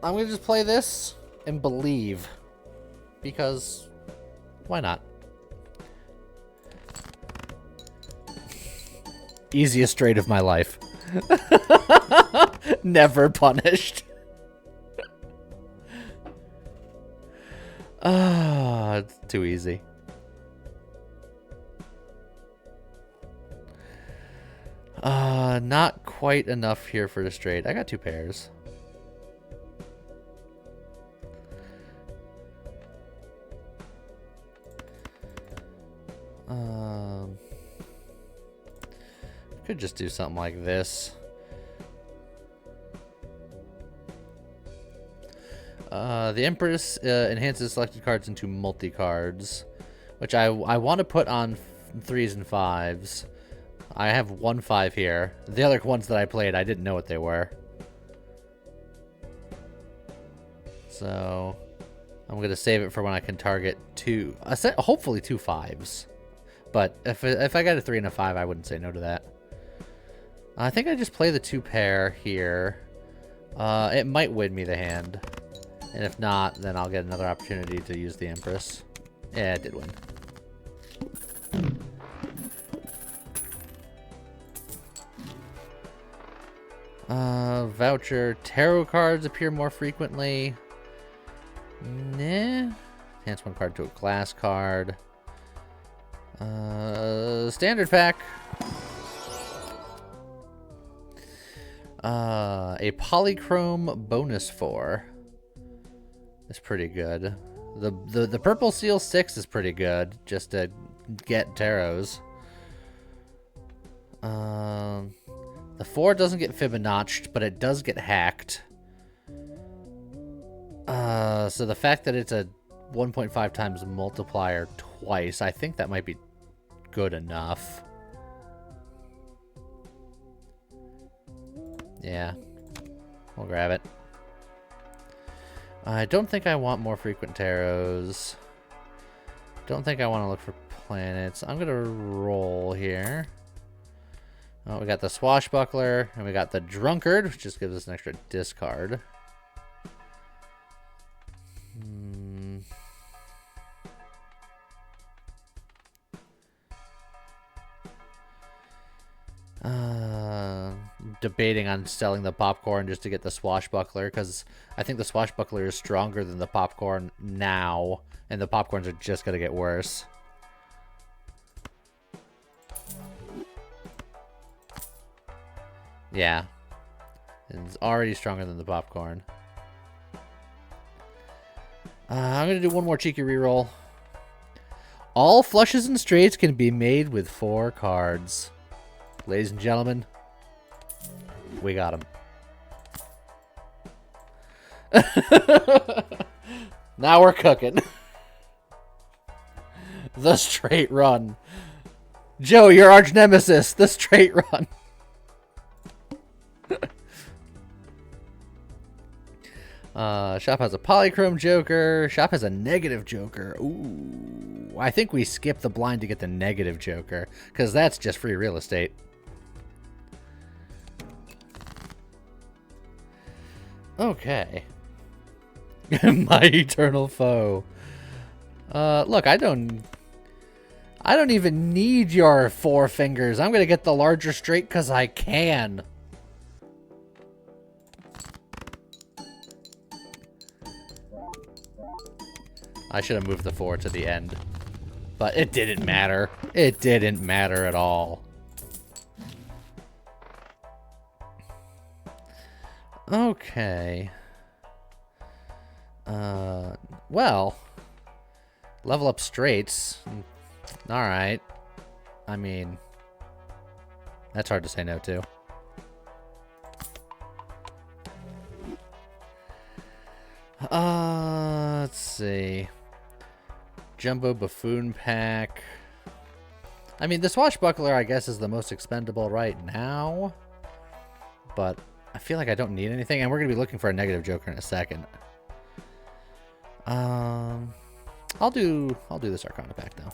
I'm going to just play this and believe. Because why not? Easiest straight of my life. Never punished. Ah, it's too easy. Not quite enough here for the straight. I got 2 pairs. Could just do something like this. The Empress enhances selected cards into multi-cards, which I want to put on 3s and 5s. I have 1 5 here. The other ones that I played, I didn't know what they were. So I'm going to save it for when I can target 2, hopefully 2 5s. But if I got a 3 and a 5, I wouldn't say no to that. I think I just play the 2 pair here. It might win me the hand. And if not, then I'll get another opportunity to use the Empress. Yeah, it did win. Voucher. Tarot cards appear more frequently. Nah. Enhance 1 card to a glass card. Standard pack. A polychrome bonus 4 is pretty good. The purple seal 6 is pretty good, just to get tarots. The 4 doesn't get Fibonacci'd, but it does get hacked. So the fact that it's a 1.5 times multiplier twice, I think that might be good enough. Yeah, we'll grab it. I don't think I want more frequent tarots. Don't think I want to look for planets. I'm going to roll here. Oh, we got the Swashbuckler, and we got the Drunkard, which just gives us an extra discard. Debating on selling the Popcorn just to get the Swashbuckler, because I think the Swashbuckler is stronger than the Popcorn now, and the Popcorns are just going to get worse. Yeah. It's already stronger than the Popcorn. I'm going to do one more cheeky reroll. All flushes and straights can be made with 4 cards. Ladies and gentlemen, we got him. Now we're cooking. The straight run. Joe, your arch nemesis. The straight run. Shop has a polychrome joker. Shop has a negative joker. Ooh. I think we skipped the blind to get the negative joker, because that's just free real estate. Okay. My eternal foe. Look, I don't even need your 4 fingers. I'm gonna get the larger straight because I can. I should have moved the 4 to the end. But it didn't matter. It didn't matter at all. Okay. Well. Level up straights. Alright. I mean, that's hard to say no to. Let's see. Jumbo Buffoon Pack. I mean, the Swashbuckler, I guess, is the most expendable right now. But I feel like I don't need anything, and we're going to be looking for a negative Joker in a second. I'll do this Arcana pack, though.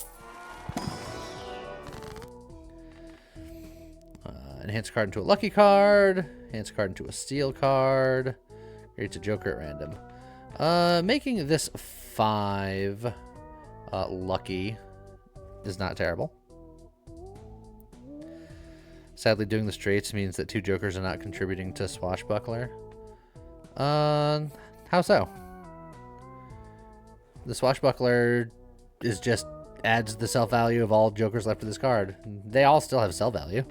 Enhance card into a lucky card. Enhance card into a steel card. Creates a Joker at random. Making this 5 lucky is not terrible. Sadly, doing the straights means that 2 Jokers are not contributing to Swashbuckler. How so? The Swashbuckler is just adds the self value of all Jokers left of this card. They all still have self value.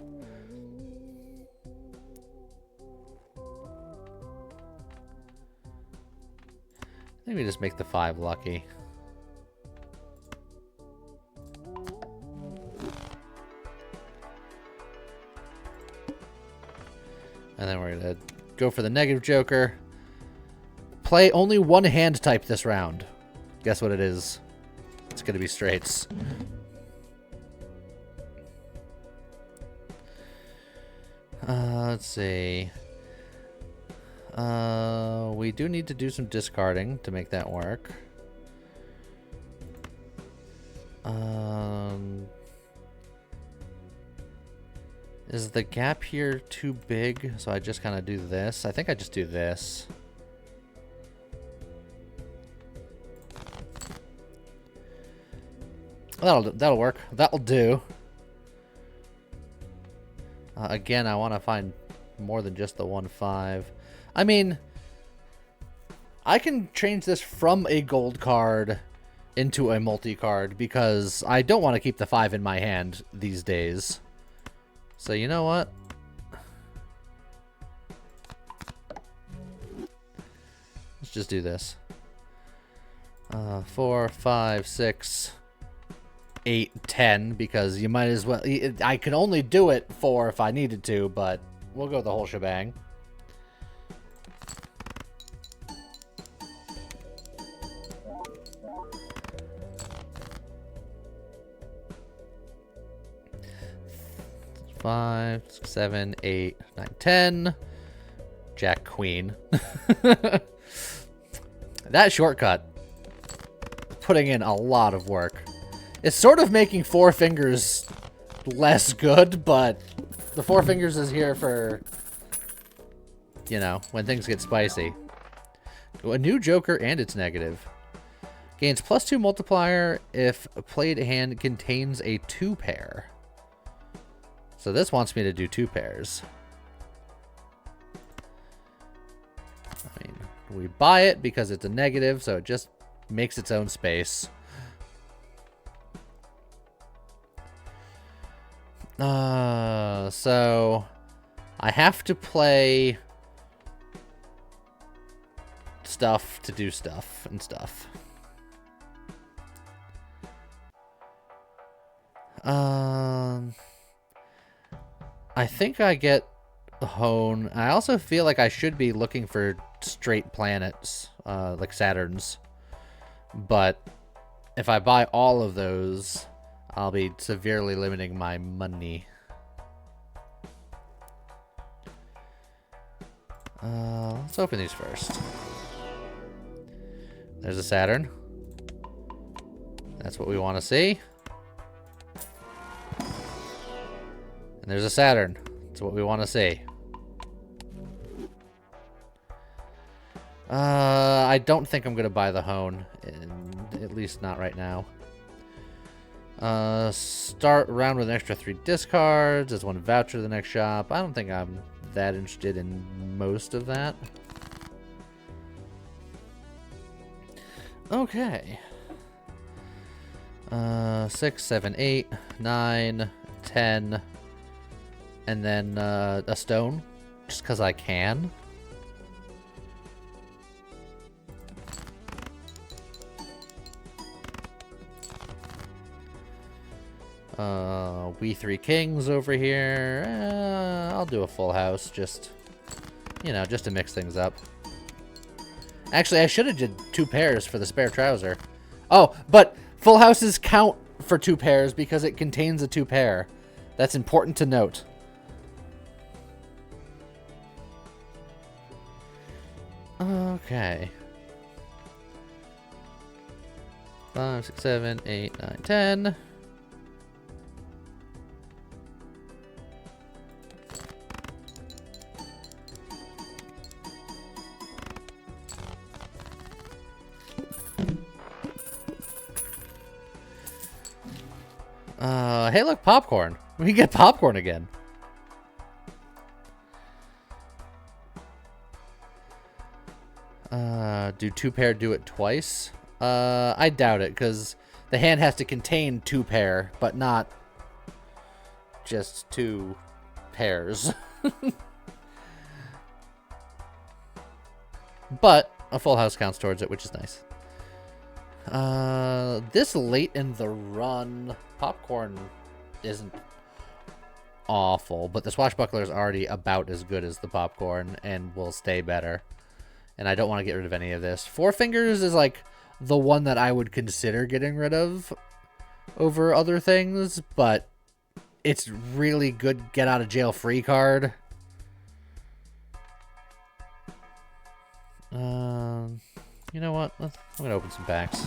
Maybe just make the 5 lucky. And then we're going to go for the negative Joker. Play only one hand type this round. Guess what it is? It's going to be straights. Let's see. We do need to do some discarding to make that work. Is the gap here too big? So I just kind of do this. I think I just do this. That'll work. That'll do. Again, I want to find more than just the 1/5. I mean, I can change this from a gold card into a multi-card because I don't want to keep the 5 in my hand these days. So you know what? Let's just do this. 4, 5, 6, 8, 10, because you might as well. I can only do it 4 if I needed to, but we'll go the whole shebang. Five, 7, 8, 9, 10. Jack Queen. That shortcut. Putting in a lot of work. It's sort of making 4 fingers less good, but the 4 fingers is here for, you know, when things get spicy. A new Joker and it's negative. Gains +2 multiplier if a played hand contains a 2 pair. So this wants me to do 2 pairs. I mean, we buy it because it's a negative, so it just makes its own space. So I have to play stuff to do stuff and stuff. I think I get Hone. I also feel like I should be looking for straight planets, like Saturn's. But if I buy all of those, I'll be severely limiting my money. Let's open these first. There's a Saturn. That's what we want to see. And there's a Saturn. That's what we want to see. I don't think I'm going to buy the Hone. At least not right now. Start round with an extra 3 discards. As 1 voucher to the next shop. I don't think I'm that interested in most of that. Okay. 6, 7, 8, 9, 10, and then a stone, just because I can. We three kings over here. I'll do a full house, just, you know, just to mix things up. Actually, I should have did 2 pairs for the spare trouser. Oh, but full houses count for 2 pairs because it contains a 2 pair. That's important to note. Okay. 5, 6, 7, 8, 9, 10. Hey, look, popcorn. We can get popcorn again. Do 2 pair do it twice? I doubt it, because the hand has to contain 2 pair, but not just 2 pairs. But a full house counts towards it, which is nice. This late in the run, popcorn isn't awful, but the swashbuckler is already about as good as the popcorn and will stay better. And I don't want to get rid of any of this. 4 Fingers is like the one that I would consider getting rid of over other things, but it's really good get out of jail free card. You know what? I'm gonna open some packs.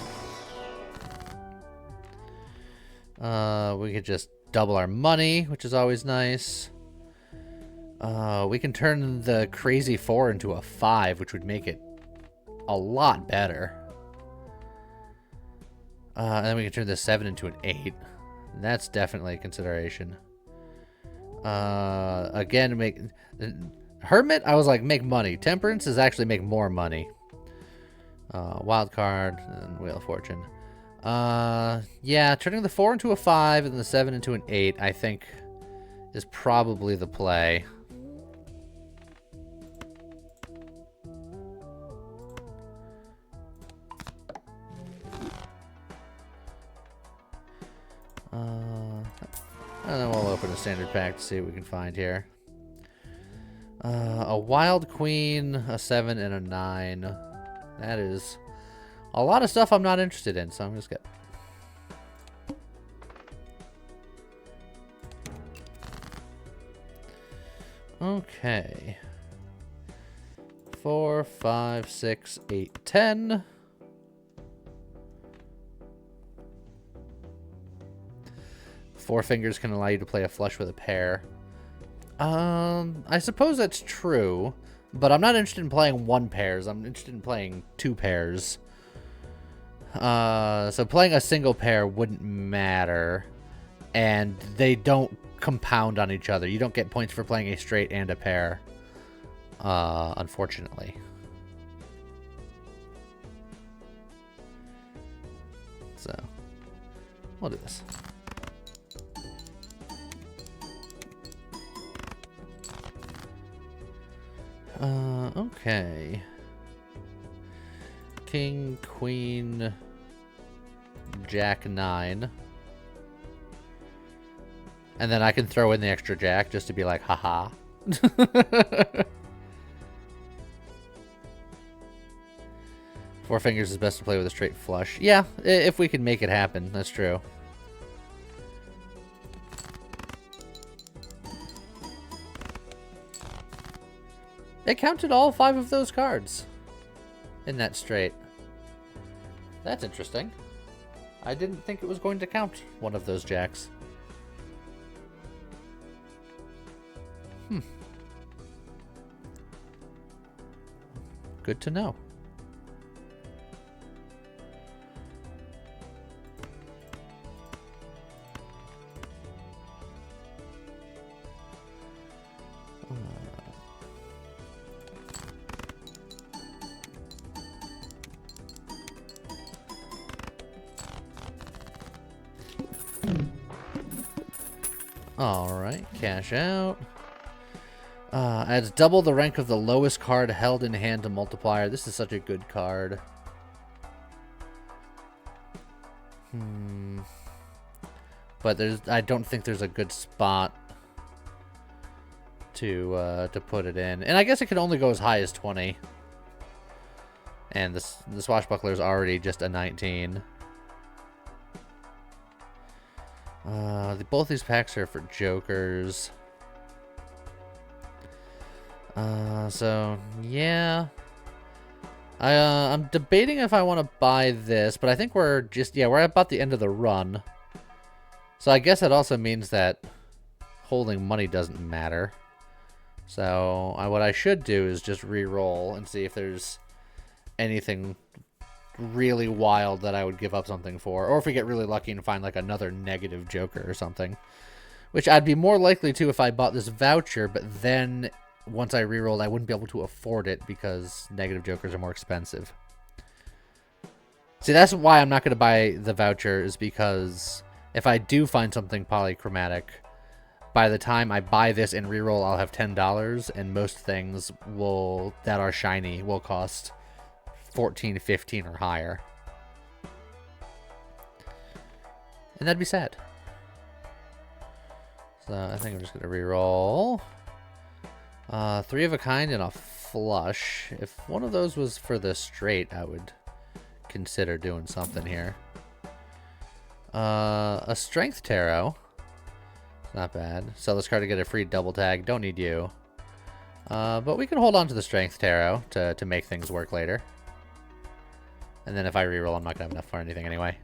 We could just double our money, which is always nice. We can turn the crazy 4 into a 5, which would make it a lot better. And then we can turn the 7 into an 8. That's definitely a consideration. Again, make Hermit, I was like, make money. Temperance is actually make more money. Wild card and Wheel of Fortune. Yeah, turning the 4 into a 5 and the 7 into an 8, I think, is probably the play. And then we'll open a standard pack to see what we can find here. A Wild Queen, a 7, and a 9. That is a lot of stuff I'm not interested in, so I'm just get. Okay. 4, 5, 6, 8, 10. Four Fingers can allow you to play a flush with a pair. I suppose that's true, but I'm not interested in playing 1 pairs. I'm interested in playing 2 pairs. So playing a single pair wouldn't matter, and they don't compound on each other. You don't get points for playing a straight and a pair, unfortunately. So, we'll do this. Okay. King, Queen, Jack, 9. And then I can throw in the extra Jack just to be like, haha. Four Fingers is best to play with a straight flush. Yeah, if we can make it happen, that's true. It counted all 5 of those cards in that straight. That's interesting. I didn't think it was going to count one of those jacks. Good to know. Alright, cash out. Adds double the rank of the lowest card held in hand to multiplier. This is such a good card. But I don't think there's a good spot to put it in. And I guess it can only go as high as 20. And the Swashbuckler is already just a 19. Both these packs are for jokers. So yeah, I'm debating if I want to buy this, but I think we're about the end of the run. So I guess that also means that holding money doesn't matter. So what I should do is just re-roll and see if there's anything really wild that I would give up something for, or if we get really lucky and find like another negative joker or something, which I'd be more likely to if I bought this voucher, but then once I rerolled I wouldn't be able to afford it because negative jokers are more expensive. See, that's why I'm not going to buy the voucher, is because if I do find something polychromatic, by the time I buy this and reroll I'll have $10, and most things that are shiny will cost 14, 15 or higher. And that'd be sad. So I think I'm just gonna reroll. 3 of a kind and a flush. If one of those was for the straight, I would consider doing something here. A strength tarot. Not bad. Sell this card to get a free double tag. Don't need you. But we can hold on to the strength tarot to make things work later. And then if I reroll, I'm not going to have enough for anything anyway.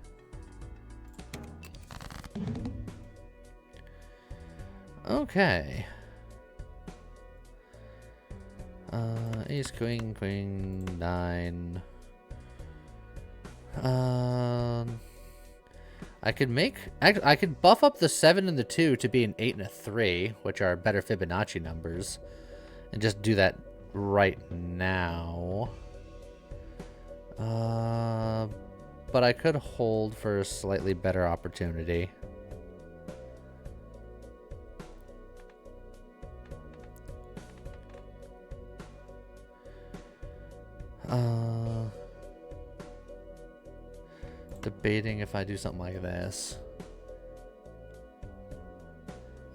Okay. Ace, queen, queen, 9. I could buff up the 7 and the 2 to be an 8 and a 3, which are better Fibonacci numbers, and just do that right now. But I could hold for a slightly better opportunity. Debating if I do something like this.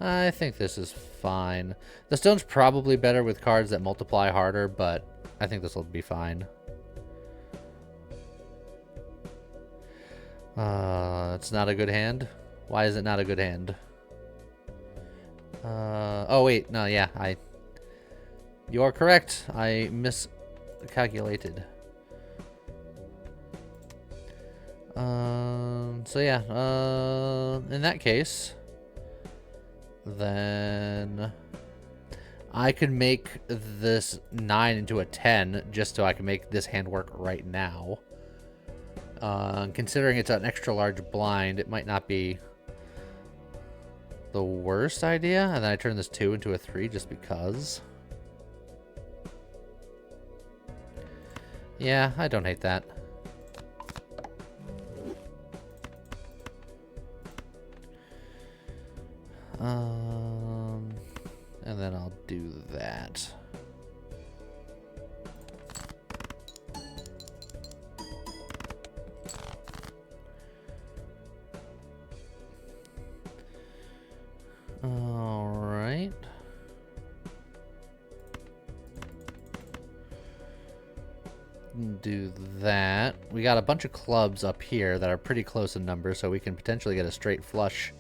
I think this is fine. The stone's probably better with cards that multiply harder, but I think this will be fine. It's not a good hand. Why is it not a good hand? Oh wait, no, yeah, you are correct. I miscalculated. So yeah, in that case, then I could make this 9 into a 10 just so I can make this hand work right now. Considering it's an extra large blind, it might not be the worst idea. And then I turn this 2 into a 3 just because. Yeah, I don't hate that. And then I'll do that. All right. Do that. We got a bunch of clubs up here that are pretty close in number, so we can potentially get a straight flush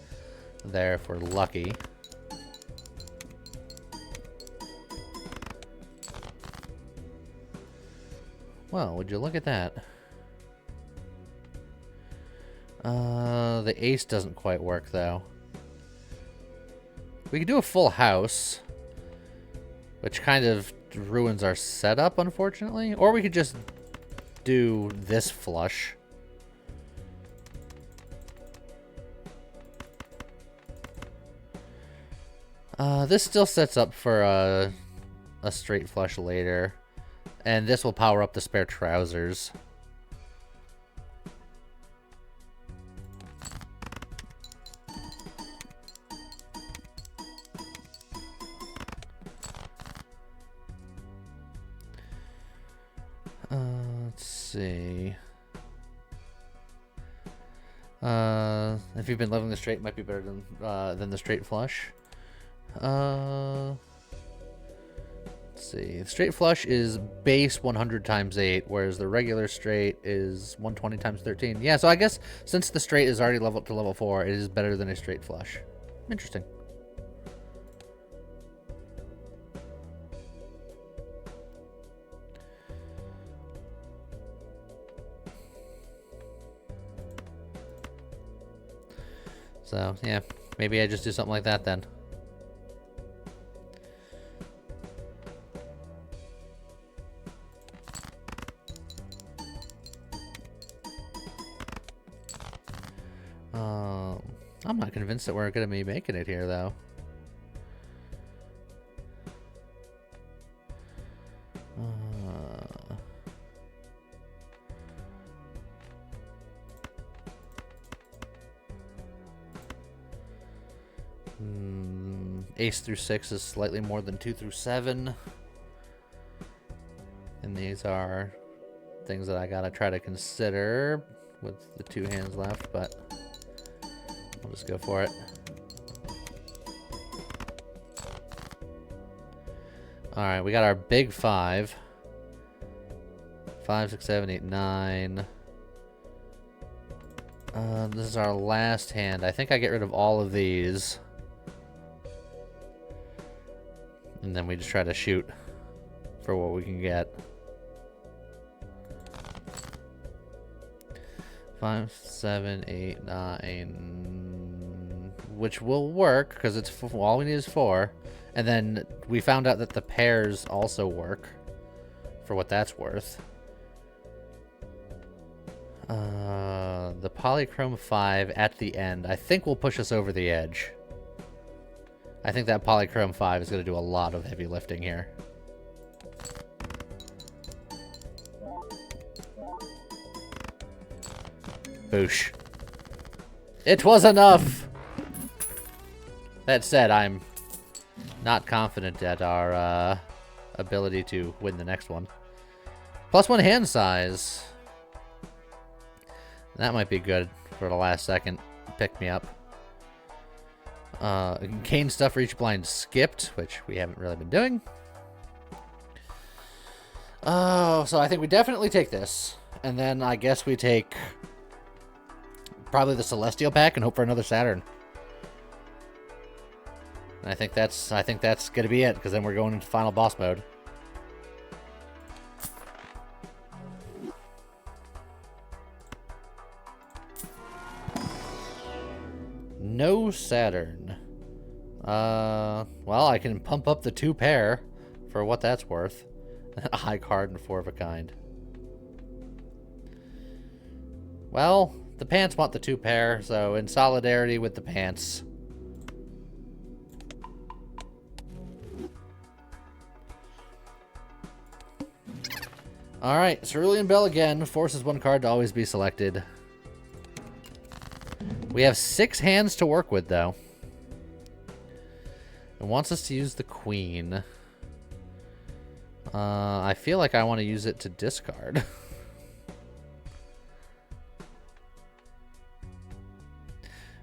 there if we're lucky. Well, would you look at that? The ace doesn't quite work, though. We could do a full house, which kind of ruins our setup, unfortunately. Or we could just do this flush. This still sets up for a straight flush later. And this will power up the spare trousers. see. If you've been leveling the straight, it might be better than the straight flush. Let's see. The straight flush is base 100 times 8, whereas the regular straight is 120 times 13. Yeah, so I guess since the straight is already leveled up to level 4, it is better than a straight flush. Interesting. So, yeah, maybe I just do something like that then. I'm not convinced that we're going to be making it here, though. Ace through 6 is slightly more than 2 through 7. And these are things that I gotta try to consider with the 2 hands left, but I'll just go for it. Alright, we got our big 5. 5, 6, 7, 8, 9. This is our last hand. I think I get rid of all of these. And then we just try to shoot for what we can get. 5, 7, 8, 9, which will work because it's all we need is 4. And then we found out that the pairs also work for what that's worth. The polychrome 5 at the end, I think will push us over the edge. I think that polychrome 5 is going to do a lot of heavy lifting here. Boosh. It was enough! That said, I'm not confident at our ability to win the next one. +1 hand size. That might be good for the last second. Pick me up. Cane stuff for each blind skipped, which we haven't really been doing. Oh, so I think we definitely take this. And then I guess we take probably the Celestial pack and hope for another Saturn. And I think that's gonna be it, because then we're going into final boss mode. No Saturn. Well, I can pump up the 2 pair for what that's worth. A high card and 4 of a kind. Well, the pants want the 2 pair, so in solidarity with the pants. Alright, Cerulean Bell again forces 1 card to always be selected. We have 6 hands to work with, though. It wants us to use the Queen. I feel like I want to use it to discard.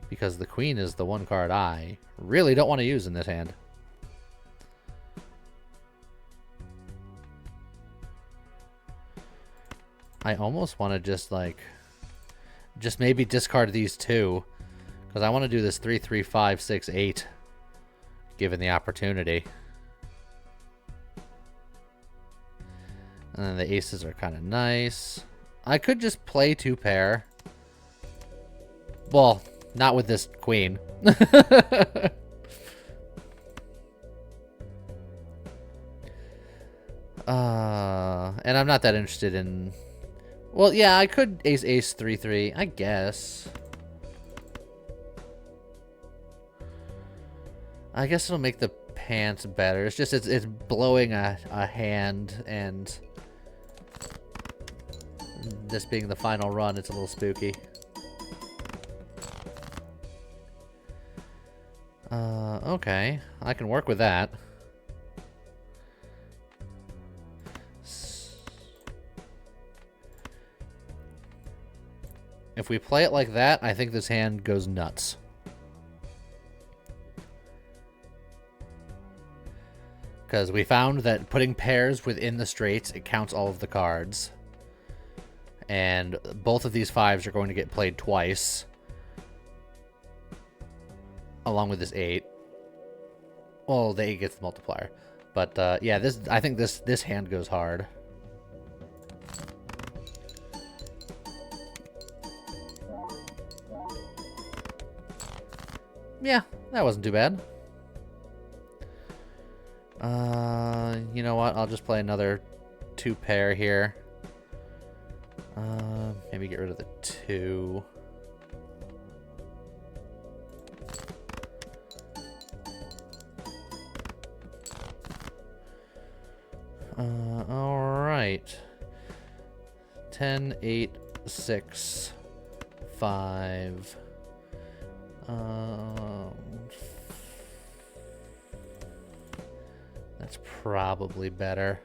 Because the Queen is the 1 card I really don't want to use in this hand. I almost want to just maybe discard these 2. Because I want to do this 3, 3, 5, 6, 8. Given the opportunity. And then the aces are kind of nice. I could just play 2 pair. Well, not with this Queen. And I'm not that interested in... Well, yeah, I could ace, ace, 3, 3, I guess. I guess it'll make the pants better. It's just, it's blowing a hand, and this being the final run, it's a little spooky. Okay. I can work with that. If we play it like that, I think this hand goes nuts. Because we found that putting pairs within the straights, it counts all of the cards. And both of these 5s are going to get played twice. Along with this 8. Well, the 8 gets the multiplier. But, yeah, I think this hand goes hard. Yeah, that wasn't too bad. You know what? I'll just play another 2 pair here. Maybe get rid of the 2. Alright. 10, 8, 6, 5. That's probably better.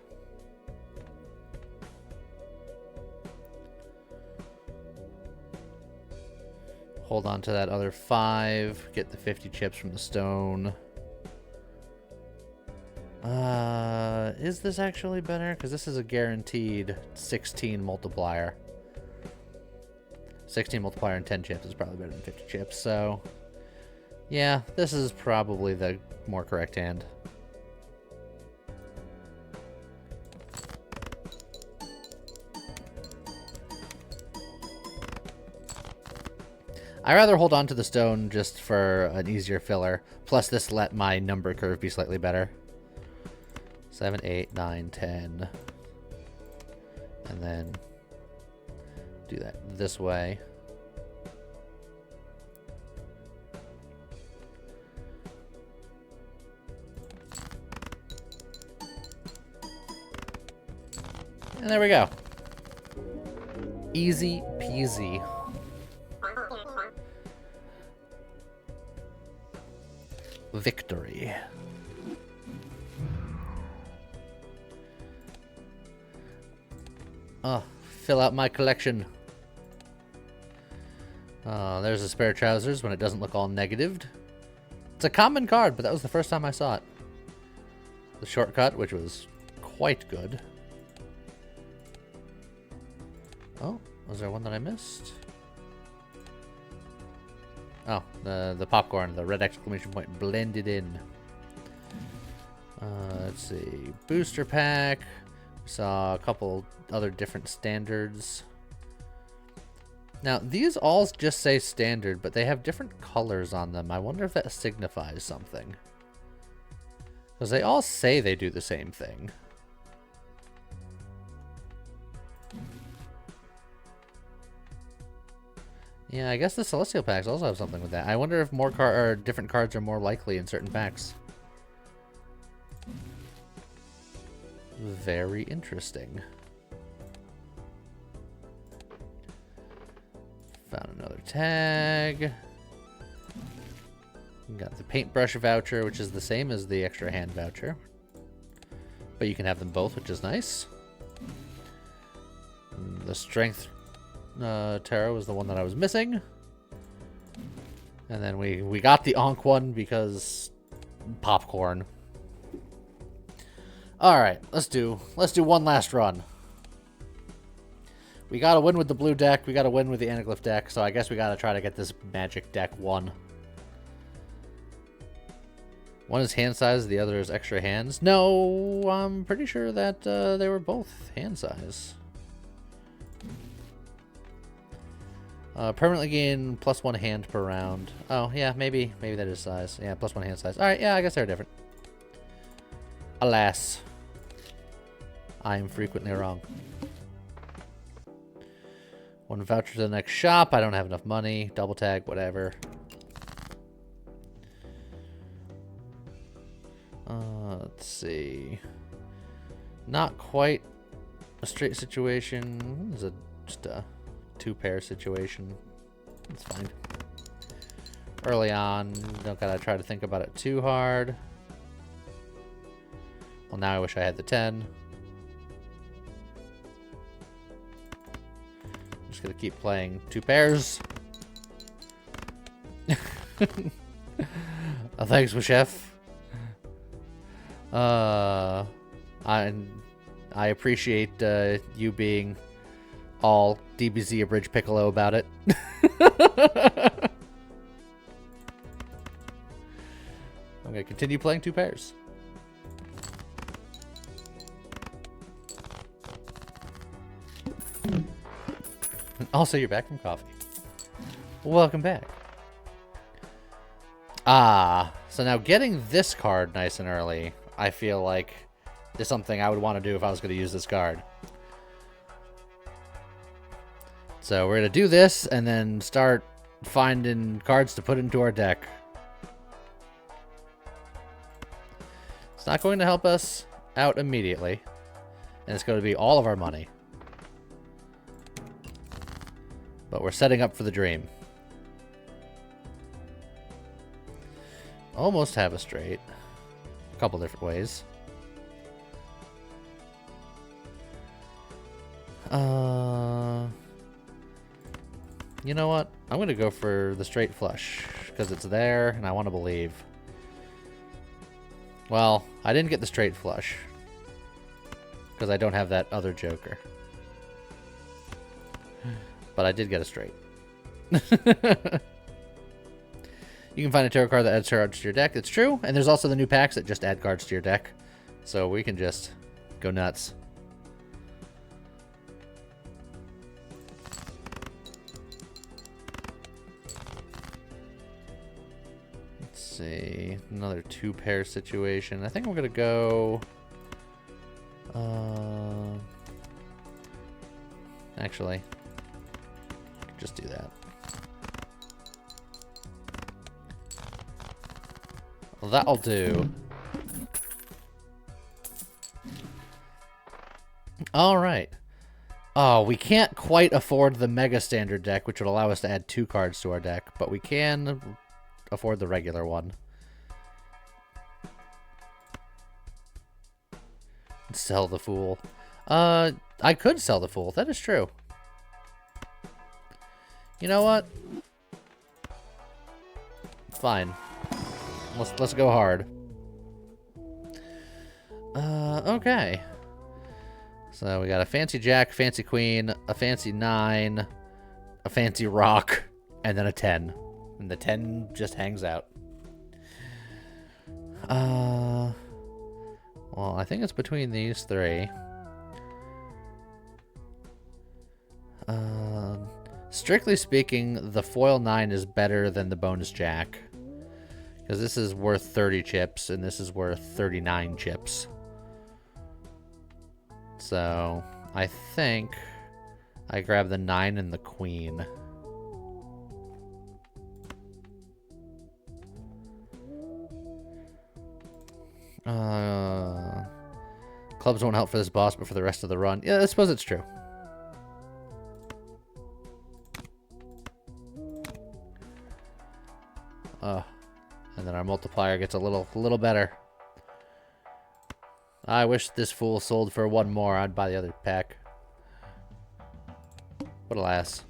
Hold on to that other 5. Get the 50 chips from the stone. Is this actually better? Because this is a guaranteed 16 multiplier. 16 multiplier and 10 chips is probably better than 50 chips, so... yeah, this is probably the more correct hand. I'd rather hold on to the stone just for an easier filler. Plus, this let my number curve be slightly better. 7, 8, 9, 10. And then do that this way. And there we go. Easy peasy. Victory. Oh, fill out my collection. There's a spare trousers when it doesn't look all negatived. It's a common card, but that was the first time I saw it. The shortcut, which was quite good. Oh, was there one that I missed? Oh, the popcorn, the red exclamation point blended in. Let's see. Booster pack. We saw a couple other different standards. Now, these all just say standard, but they have different colors on them. I wonder if that signifies something. Because they all say they do the same thing. Yeah, I guess the Celestial packs also have something with that. I wonder if more different cards are more likely in certain packs. Very interesting. Found another tag. Got the paintbrush voucher, which is the same as the extra hand voucher. But you can have them both, which is nice. The strength tarot was the one that I was missing. And then we got the Ankh one because popcorn. Alright, let's do one last run. We gotta win with the blue deck, we gotta win with the Anaglyph deck, so I guess we gotta try to get this magic deck won. One is hand size, the other is extra hands. No, I'm pretty sure that they were both hand size. Permanently gain +1 hand per round. Oh, yeah, maybe that is size. Yeah, +1 hand size. Alright, yeah, I guess they're different. Alas. I am frequently wrong. One voucher to the next shop. I don't have enough money. Double tag, whatever. Let's see. Not quite a straight situation. This is just a 2-pair situation. It's fine. Early on, don't gotta try to think about it too hard. Well, now I wish I had the 10. just gonna keep playing 2 pairs. Thanks, chef. I appreciate you being all DBZ Abridged Piccolo about it. I'm gonna continue playing 2 pairs. Also, you're back from coffee. Welcome back. So now getting this card nice and early, I feel like is something I would want to do if I was going to use this card. So we're going to do this and then start finding cards to put into our deck. It's not going to help us out immediately, and it's going to be all of our money. But we're setting up for the dream. Almost have a straight. A couple different ways. You know what? I'm going to go for the straight flush, because it's there, and I want to believe. Well, I didn't get the straight flush, because I don't have that other joker. But I did get a straight. You can find a tarot card that adds cards to your deck. It's true. And there's also the new packs that just add cards to your deck. So we can just go nuts. Let's see. Another 2-pair situation. I think we're going to go... Actually... just do that. Well, that'll do. Alright. Oh, we can't quite afford the Mega Standard deck, which would allow us to add 2 cards to our deck, but we can afford the regular one. Sell the Fool. I could sell the Fool. That is true. You know what? Fine. Let's go hard. Okay. So we got a fancy jack, fancy queen, a fancy 9, a fancy rock, and then a 10. And the 10 just hangs out. Well, I think it's between these 3. Strictly speaking, the foil 9 is better than the bonus jack. Because this is worth 30 chips, and this is worth 39 chips. So, I think I grab the 9 and the queen. Clubs won't help for this boss, but for the rest of the run. Yeah, I suppose it's true. And then our multiplier gets a little better. I wish this fool sold for 1 more. I'd buy the other pack. But alas.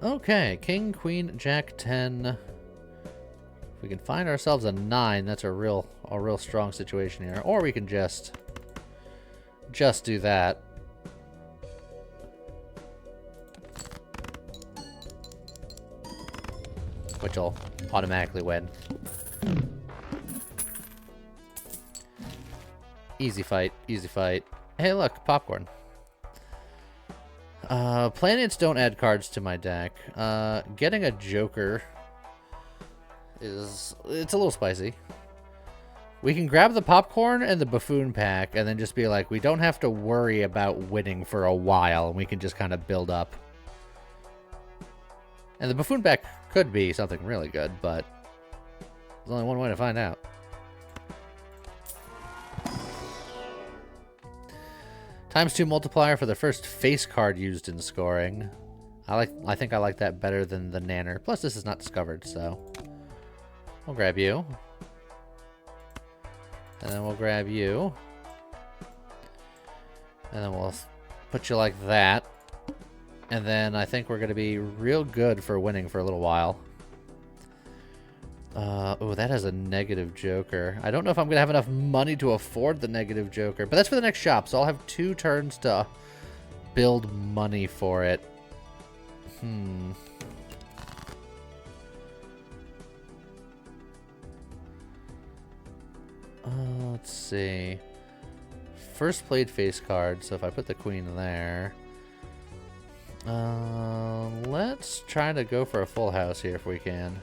Okay, king, queen, jack, 10. If we can find ourselves a 9, that's a real strong situation here. Or we can just do that. Which will automatically win. Easy fight, easy fight. Hey, look, popcorn. Planets don't add cards to my deck. Getting a joker it's a little spicy. We can grab the popcorn and the buffoon pack and then just be like, we don't have to worry about winning for a while, and we can just kind of build up. And the buffoon pack could be something really good, but there's only one way to find out. ×2 multiplier for the first face card used in scoring. I think I like that better than the Nanner. Plus, this is not discovered, so we'll grab you. And then we'll grab you. And then we'll put you like that. And then I think we're going to be real good for winning for a little while. Oh, that has a negative joker. I don't know if I'm going to have enough money to afford the negative joker. But that's for the next shop, so I'll have 2 turns to build money for it. Let's see. First played face card, so if I put the queen there. Let's try to go for a full house here if we can.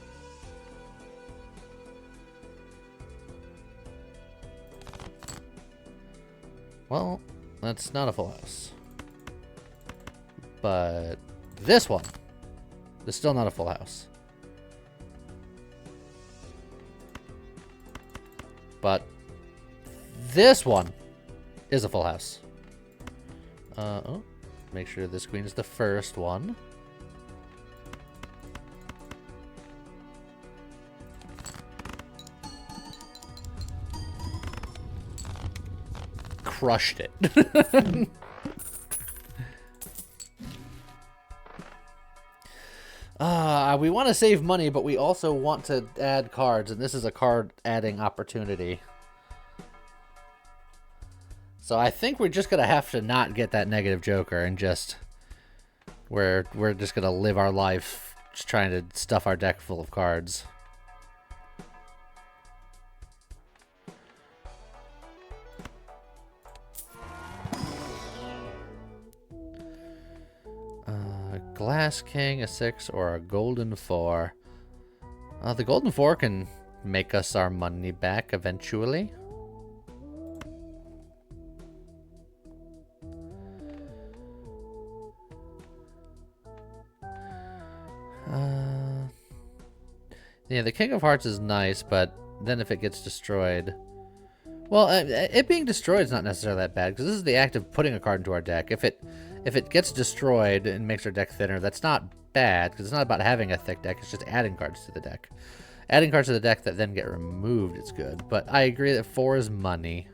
Well, that's not a full house. But this one is still not a full house. But this one is a full house. Oh, make sure this queen is the first one. Crushed it. We want to save money, but we also want to add cards, and this is a card adding opportunity. So I think we're just gonna have to not get that negative joker and just we're just gonna live our life just trying to stuff our deck full of cards. Glass King, a 6, or a Golden 4. The Golden 4 can make us our money back eventually. Yeah, the King of Hearts is nice, but then if it gets destroyed... Well, it being destroyed is not necessarily that bad, because this is the act of putting a card into our deck. If it gets destroyed and makes our deck thinner, that's not bad, because it's not about having a thick deck, it's just adding cards to the deck. Adding cards to the deck that then get removed is good, but I agree that 4 is money.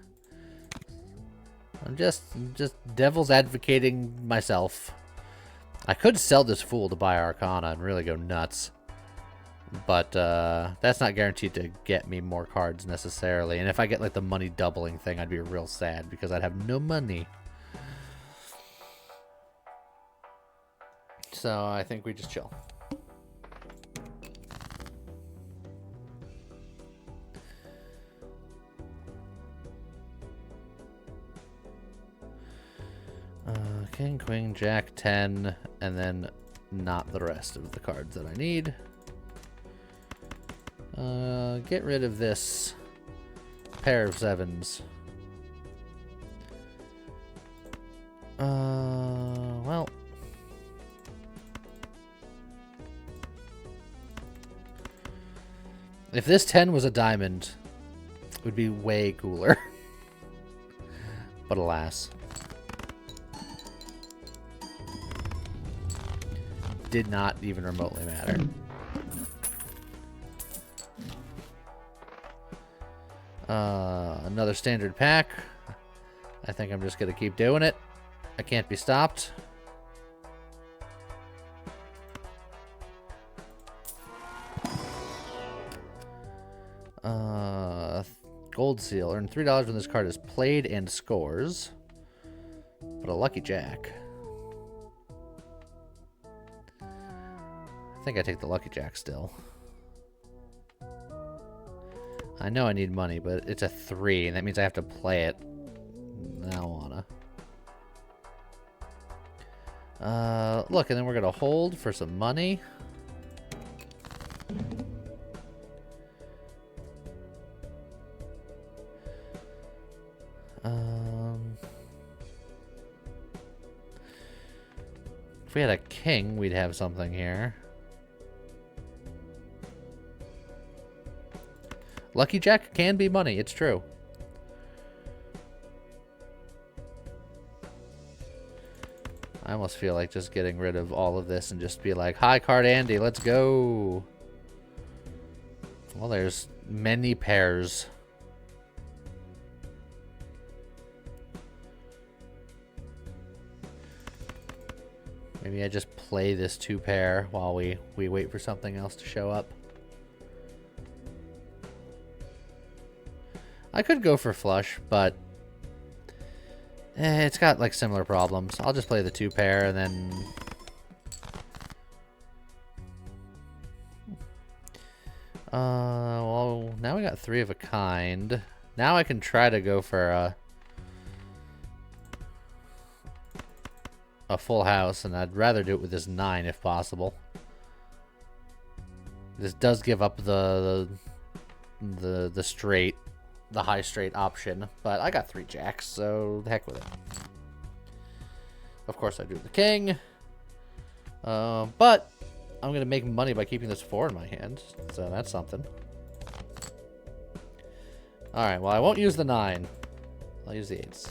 I'm just devil's advocating myself. I could sell this fool to buy Arcana and really go nuts. But that's not guaranteed to get me more cards necessarily. And if I get like the money doubling thing, I'd be real sad because I'd have no money. So I think we just chill. King, Queen, Jack, 10, and then not the rest of the cards that I need. Get rid of this pair of 7s. Well. If this 10 was a diamond, it would be way cooler. But alas. Did not even remotely matter. Another standard pack. I think I'm just going to keep doing it. I can't be stopped. Gold seal. Earn $3 when this card is played and scores. But a lucky jack. I think I take the lucky jack still. I know I need money, but it's a 3, and that means I have to play it. I don't wanna. Look, and then we're gonna hold for some money. If we had a king, we'd have something here. Lucky Jack can be money, it's true. I almost feel like just getting rid of all of this and just be like, high card Andy, let's go. Well, there's many pairs. Maybe I just play this 2 pair while we wait for something else to show up. I could go for flush, but it's got like similar problems. I'll just play the 2 pair and then... well, now we got 3 of a kind. Now I can try to go for a full house, and I'd rather do it with this 9 if possible. This does give up the straight, the high straight option, but I got 3 jacks, so the heck with it. Of course I do the king, but I'm gonna make money by keeping this 4 in my hand, so that's something. All right, well I won't use the 9. I'll use the 8s.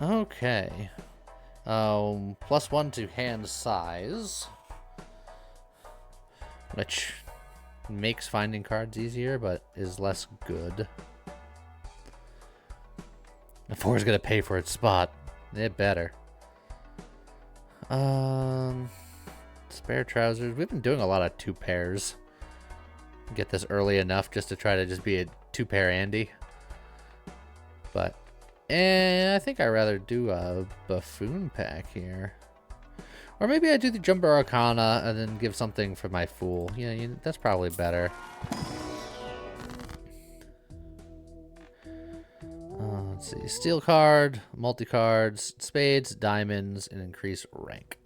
Okay. +1 to hand size, which makes finding cards easier, but is less good. The 4 is gonna pay for its spot. It better. Spare trousers. We've been doing a lot of 2 pairs. Get this early enough just to try to just be a 2 pair Andy. But I think I'd rather do a buffoon pack here. Or maybe I do the Jumbo Arcana and then give something for my fool. Yeah, that's probably better. Let's see. Steel card, multi-cards, spades, diamonds, and increase rank.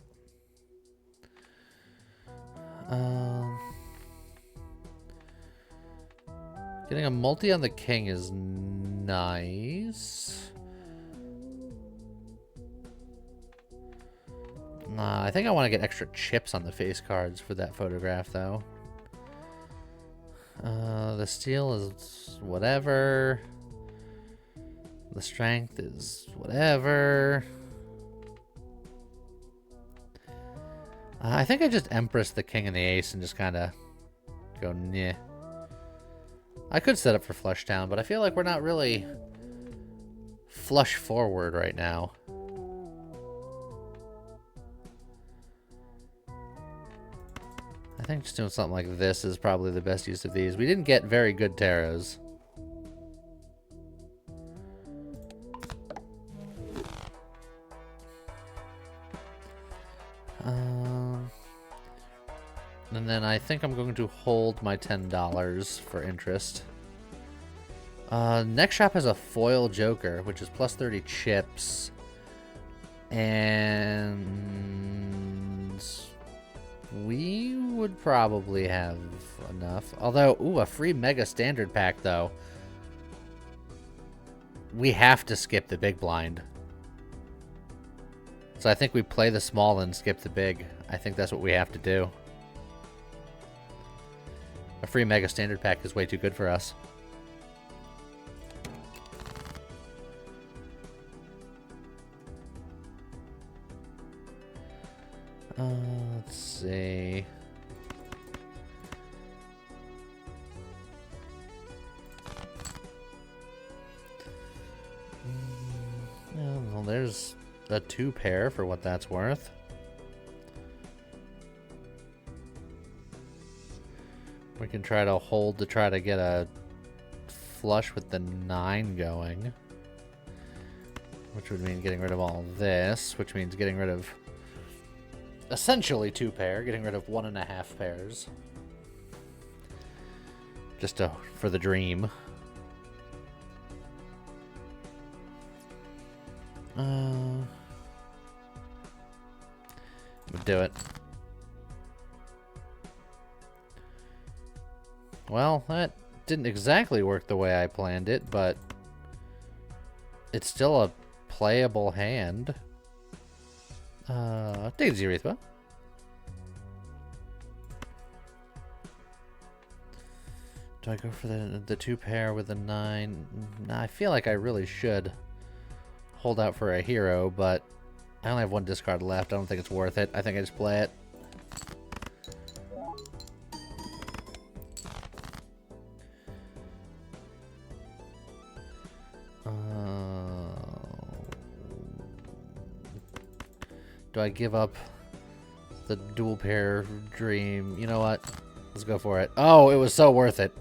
Getting a multi on the king is nice. Nah, I think I want to get extra chips on the face cards for that photograph, though. The steel is whatever. The strength is whatever. I think I just Empress the king and the ace and just kind of go, nah. I could set up for Flush Town, but I feel like we're not really flush forward right now. I think just doing something like this is probably the best use of these. We didn't get very good tarots. And then I think I'm going to hold my $10 for interest. Next shop has a foil joker, which is plus 30 chips. And we would probably have enough. Although, ooh, a free mega standard pack, though. We have to skip the big blind. So I think we play the small and skip the big. I think that's what we have to do. A free mega standard pack is way too good for us. Let's see. Well, there's a 2 pair for what that's worth. We can try to hold to try to get a flush with the 9 going. Which would mean getting rid of all this, which means getting rid of essentially 2 pair, getting rid of 1.5 pairs. Just for the dream. Would do it. Well, that didn't exactly work the way I planned it, but it's still a playable hand. Daisy Aretha. Do I go for the 2 pair with the 9? Nah, I feel like I really should hold out for a hero, but I only have 1 discard left. I don't think it's worth it. I think I just play it. Do I give up the dual pair dream? You know what? Let's go for it. Oh, it was so worth it.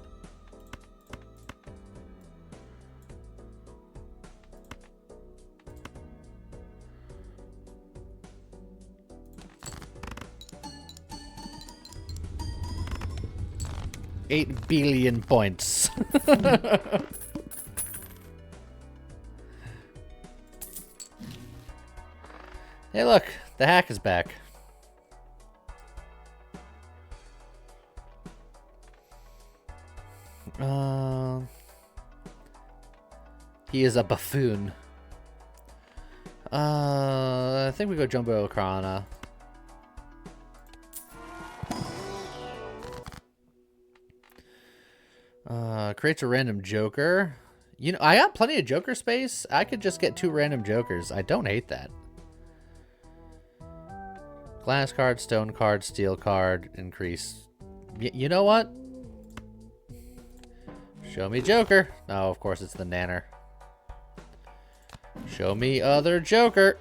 $8 billion points. Hey, look, the hack is back. He is a buffoon. I think we go Jumbo Acrana. Creates a random joker. You know, I got plenty of joker space. I could just get 2 random jokers. I don't hate that. Glass card, stone card, steel card, increase. You know what? Show me joker. Oh, of course it's the nanner. Show me other joker.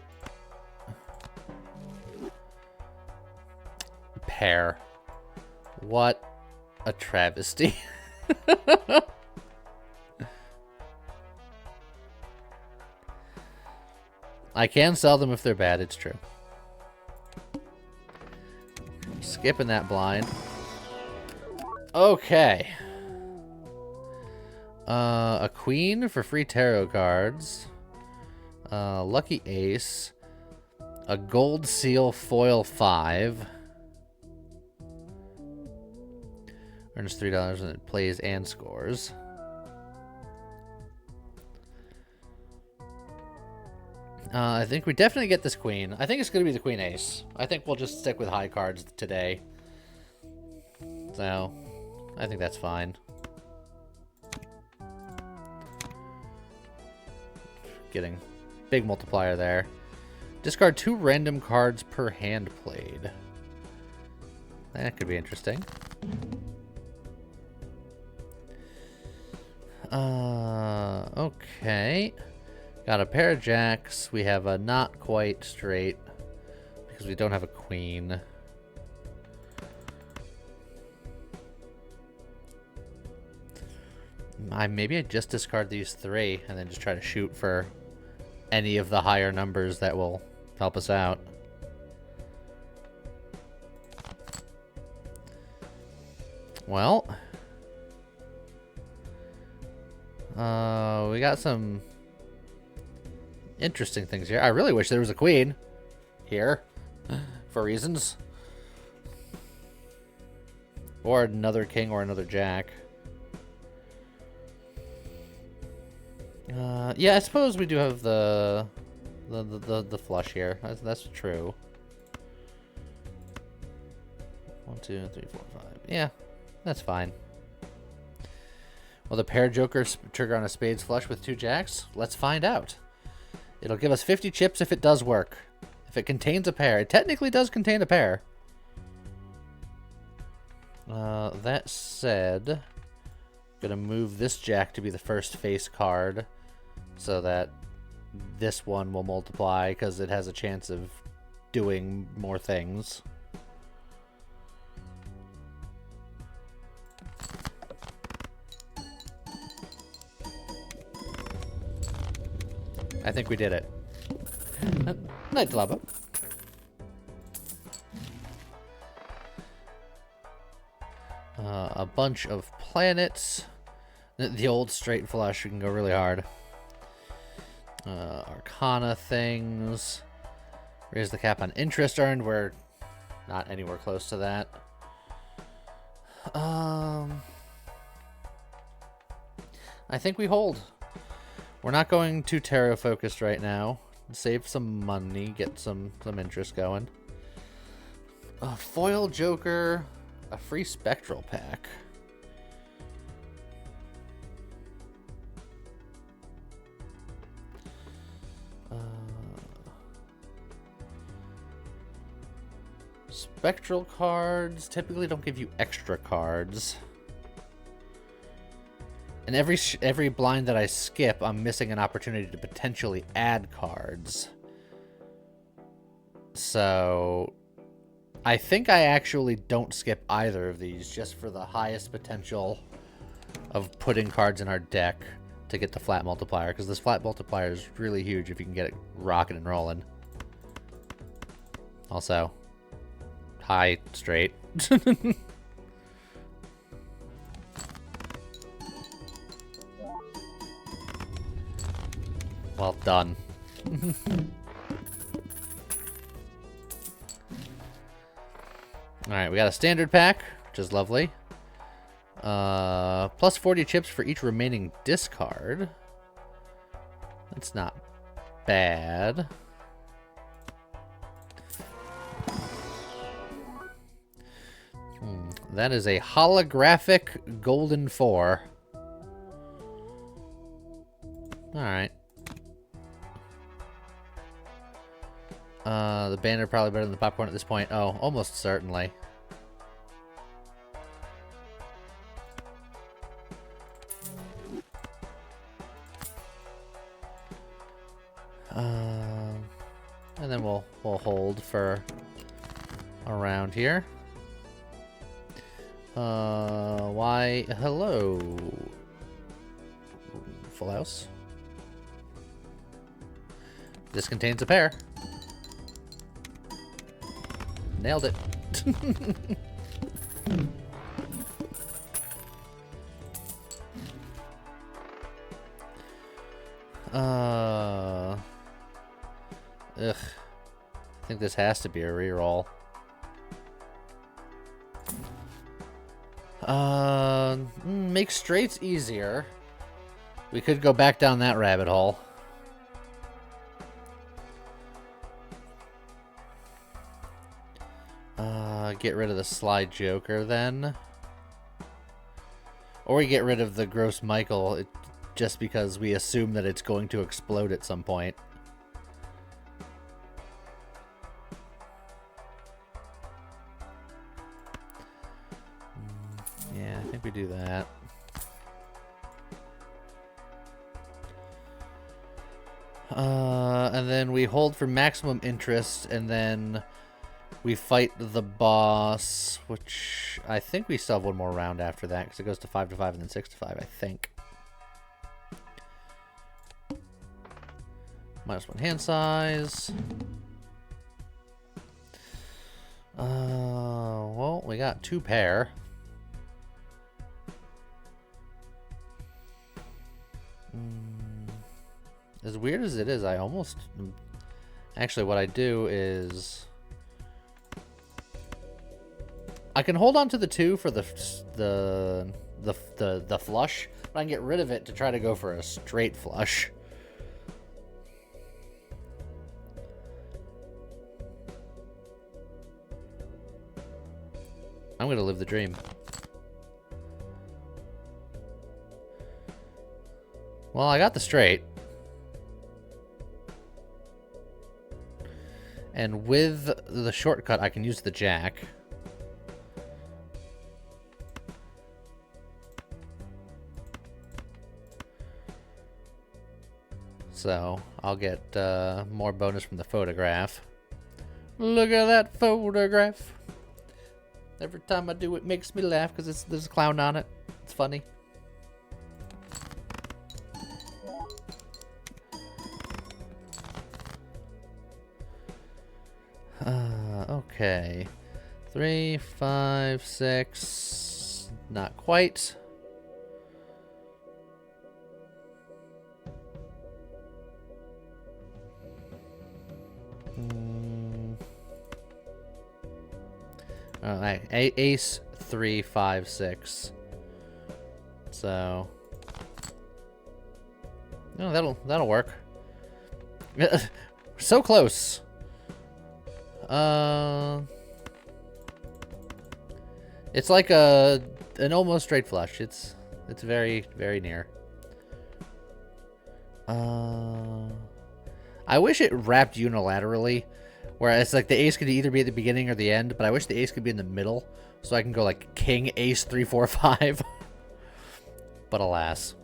Pair. What a travesty. I can sell them if they're bad, it's true. Skipping that blind. Okay. A queen for free tarot cards. Lucky ace. A gold seal foil 5. Earns $3 and it plays and scores. I think we definitely get this queen. I think it's going to be the queen ace. I think we'll just stick with high cards today. So, I think that's fine. Getting big multiplier there. Discard 2 random cards per hand played. That could be interesting. Okay. Got a pair of jacks. We have a not quite straight because we don't have a queen. Maybe I just discard these 3 and then just try to shoot for any of the higher numbers that will help us out. Well, we got some interesting things here. I really wish there was a queen here for reasons. Or another king or another jack. Yeah, I suppose we do have the flush here. That's true. 1, 2, 3, 4, 5. Yeah, that's fine. Will the pair jokers trigger on a spades flush with 2 jacks? Let's find out. It'll give us 50 chips if it does work. If it contains a pair. It technically does contain a pair. That said, I'm gonna move this jack to be the first face card so that this one will multiply because it has a chance of doing more things. I think we did it. Night Lava. A bunch of planets. The old straight flush, we can go really hard. Arcana things. Raise the cap on interest earned. We're not anywhere close to that. I think we hold. We're not going too tarot focused right now. Save some money, get some interest going. A foil joker, a free spectral pack. Spectral cards typically don't give you extra cards. And every blind that I skip, I'm missing an opportunity to potentially add cards. So I think I actually don't skip either of these just for the highest potential of putting cards in our deck to get the flat multiplier, because this flat multiplier is really huge if you can get it rocking and rolling. Also, high straight. Well done. Alright, we got a standard pack, which is lovely. Plus 40 chips for each remaining discard. That's not bad. That is a holographic golden 4. Alright. The banner probably better than the popcorn at this point. Oh, almost certainly. And then we'll hold for around here. Why? Hello. Full house. This contains a pair. Nailed it. Ugh. I think this has to be a reroll. Make straights easier. We could go back down that rabbit hole. Get rid of the slide joker then. Or we get rid of the gross Michael just because we assume that it's going to explode at some point. Yeah, I think we do that. And then we hold for maximum interest, and then we fight the boss, which I think we still have one more round after that, because it goes to 5 to 5 and then 6 to 5, I think. -1 hand size. Well, we got 2 pair. As weird as it is, I almost... Actually, what I do is... I can hold on to the 2 for the flush, but I can get rid of it to try to go for a straight flush. I'm gonna live the dream. Well, I got the straight. And with the shortcut, I can use the jack. So, I'll get more bonus from the photograph. Look at that photograph. Every time I do it makes me laugh because there's a clown on it. It's funny. Okay. 3, 5, 6. Not quite. Ace 3, 5, 6. So, no, that'll work. So close. It's like an almost straight flush. It's very, very near. I wish it wrapped unilaterally, where it's like the ace could either be at the beginning or the end, but I wish the ace could be in the middle, so I can go like king, ace, 3, 4, 5. But alas.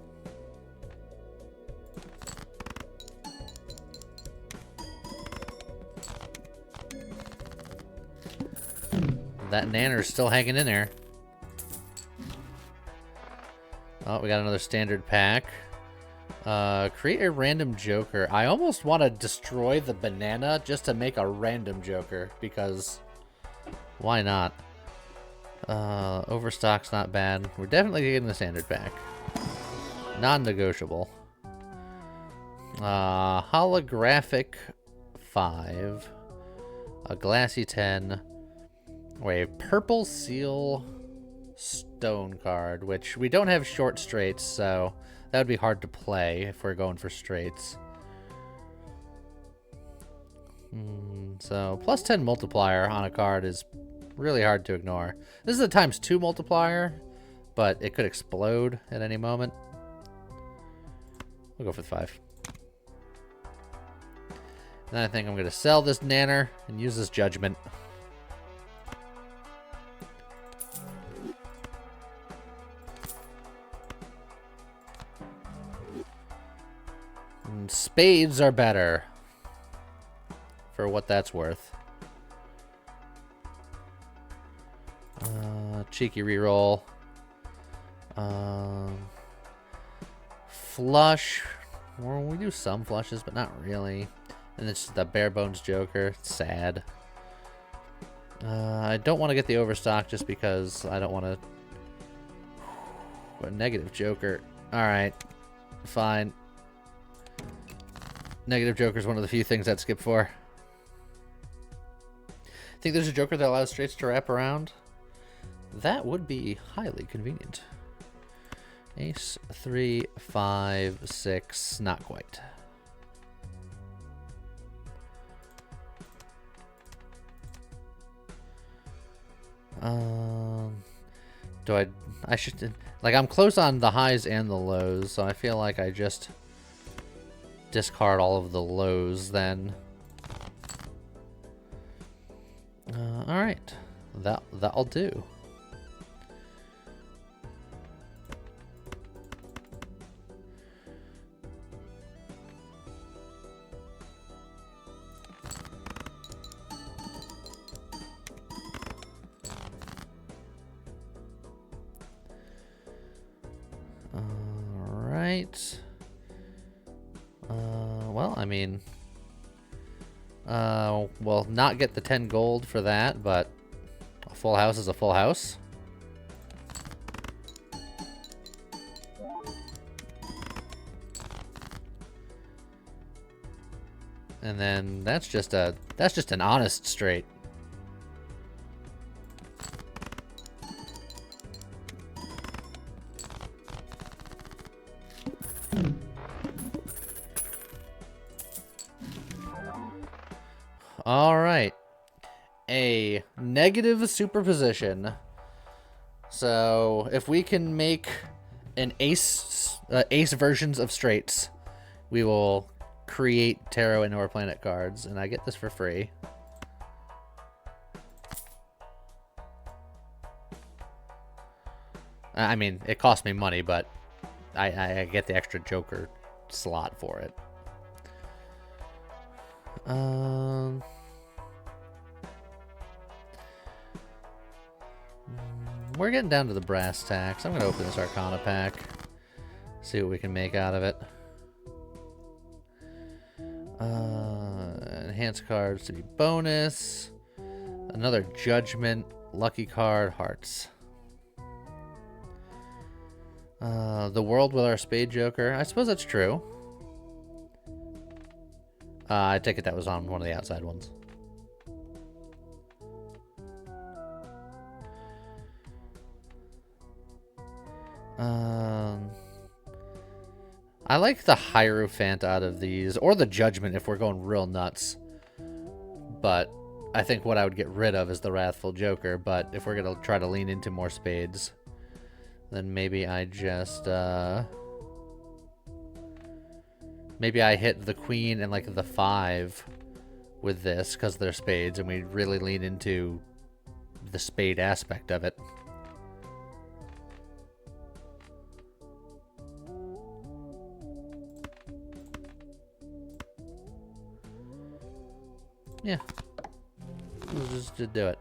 That nanner's still hanging in there. Oh, we got another standard pack. Create a random joker. I almost want to destroy the banana just to make a random joker, because why not? Overstock's not bad. We're definitely getting the standard pack. Non-negotiable. Holographic 5. A glassy 10. Or a purple seal stone card, which we don't have short straights, so that would be hard to play if we're going for straights. So plus 10 multiplier on a card is really hard to ignore. This is a ×2 multiplier, but it could explode at any moment. We'll go for the 5. And then I think I'm going to sell this nanner and use this judgment. And spades are better, for what that's worth. Cheeky reroll. Flush. Well, we do some flushes, but not really. And it's the bare bones joker. It's sad. I don't want to get the overstock just because I don't want to. A negative joker. Alright. Fine. Negative joker is one of the few things I'd skip for. Think there's a joker that allows straights to wrap around? That would be highly convenient. Ace, 3, 5, 6, not quite. I should, like, I'm close on the highs and the lows, so I feel like I just discard all of the lows then. Alright. That'll do. Alright. Well, I mean, we'll not get the 10 gold for that, but a full house is a full house. And then that's just an honest straight. All right. A negative superposition. So if we can make an ace versions of straights, we will create tarot and or planet cards, and I get this for free. I mean, it cost me money, but I get the extra joker slot for it. We're getting down to the brass tacks. I'm going to open this Arcana pack. See what we can make out of it. Enhanced cards to be bonus. Another Judgment. Lucky card. Hearts. The world with our spade joker. I suppose that's true. I take it that was on one of the outside ones. I like the Hierophant out of these, or the Judgment if we're going real nuts. But I think what I would get rid of is the Wrathful Joker, but if we're going to try to lean into more spades, then maybe I just, maybe I hit the Queen and like the 5 with this because they're spades, and we really lean into the spade aspect of it. Yeah. Let's just do it.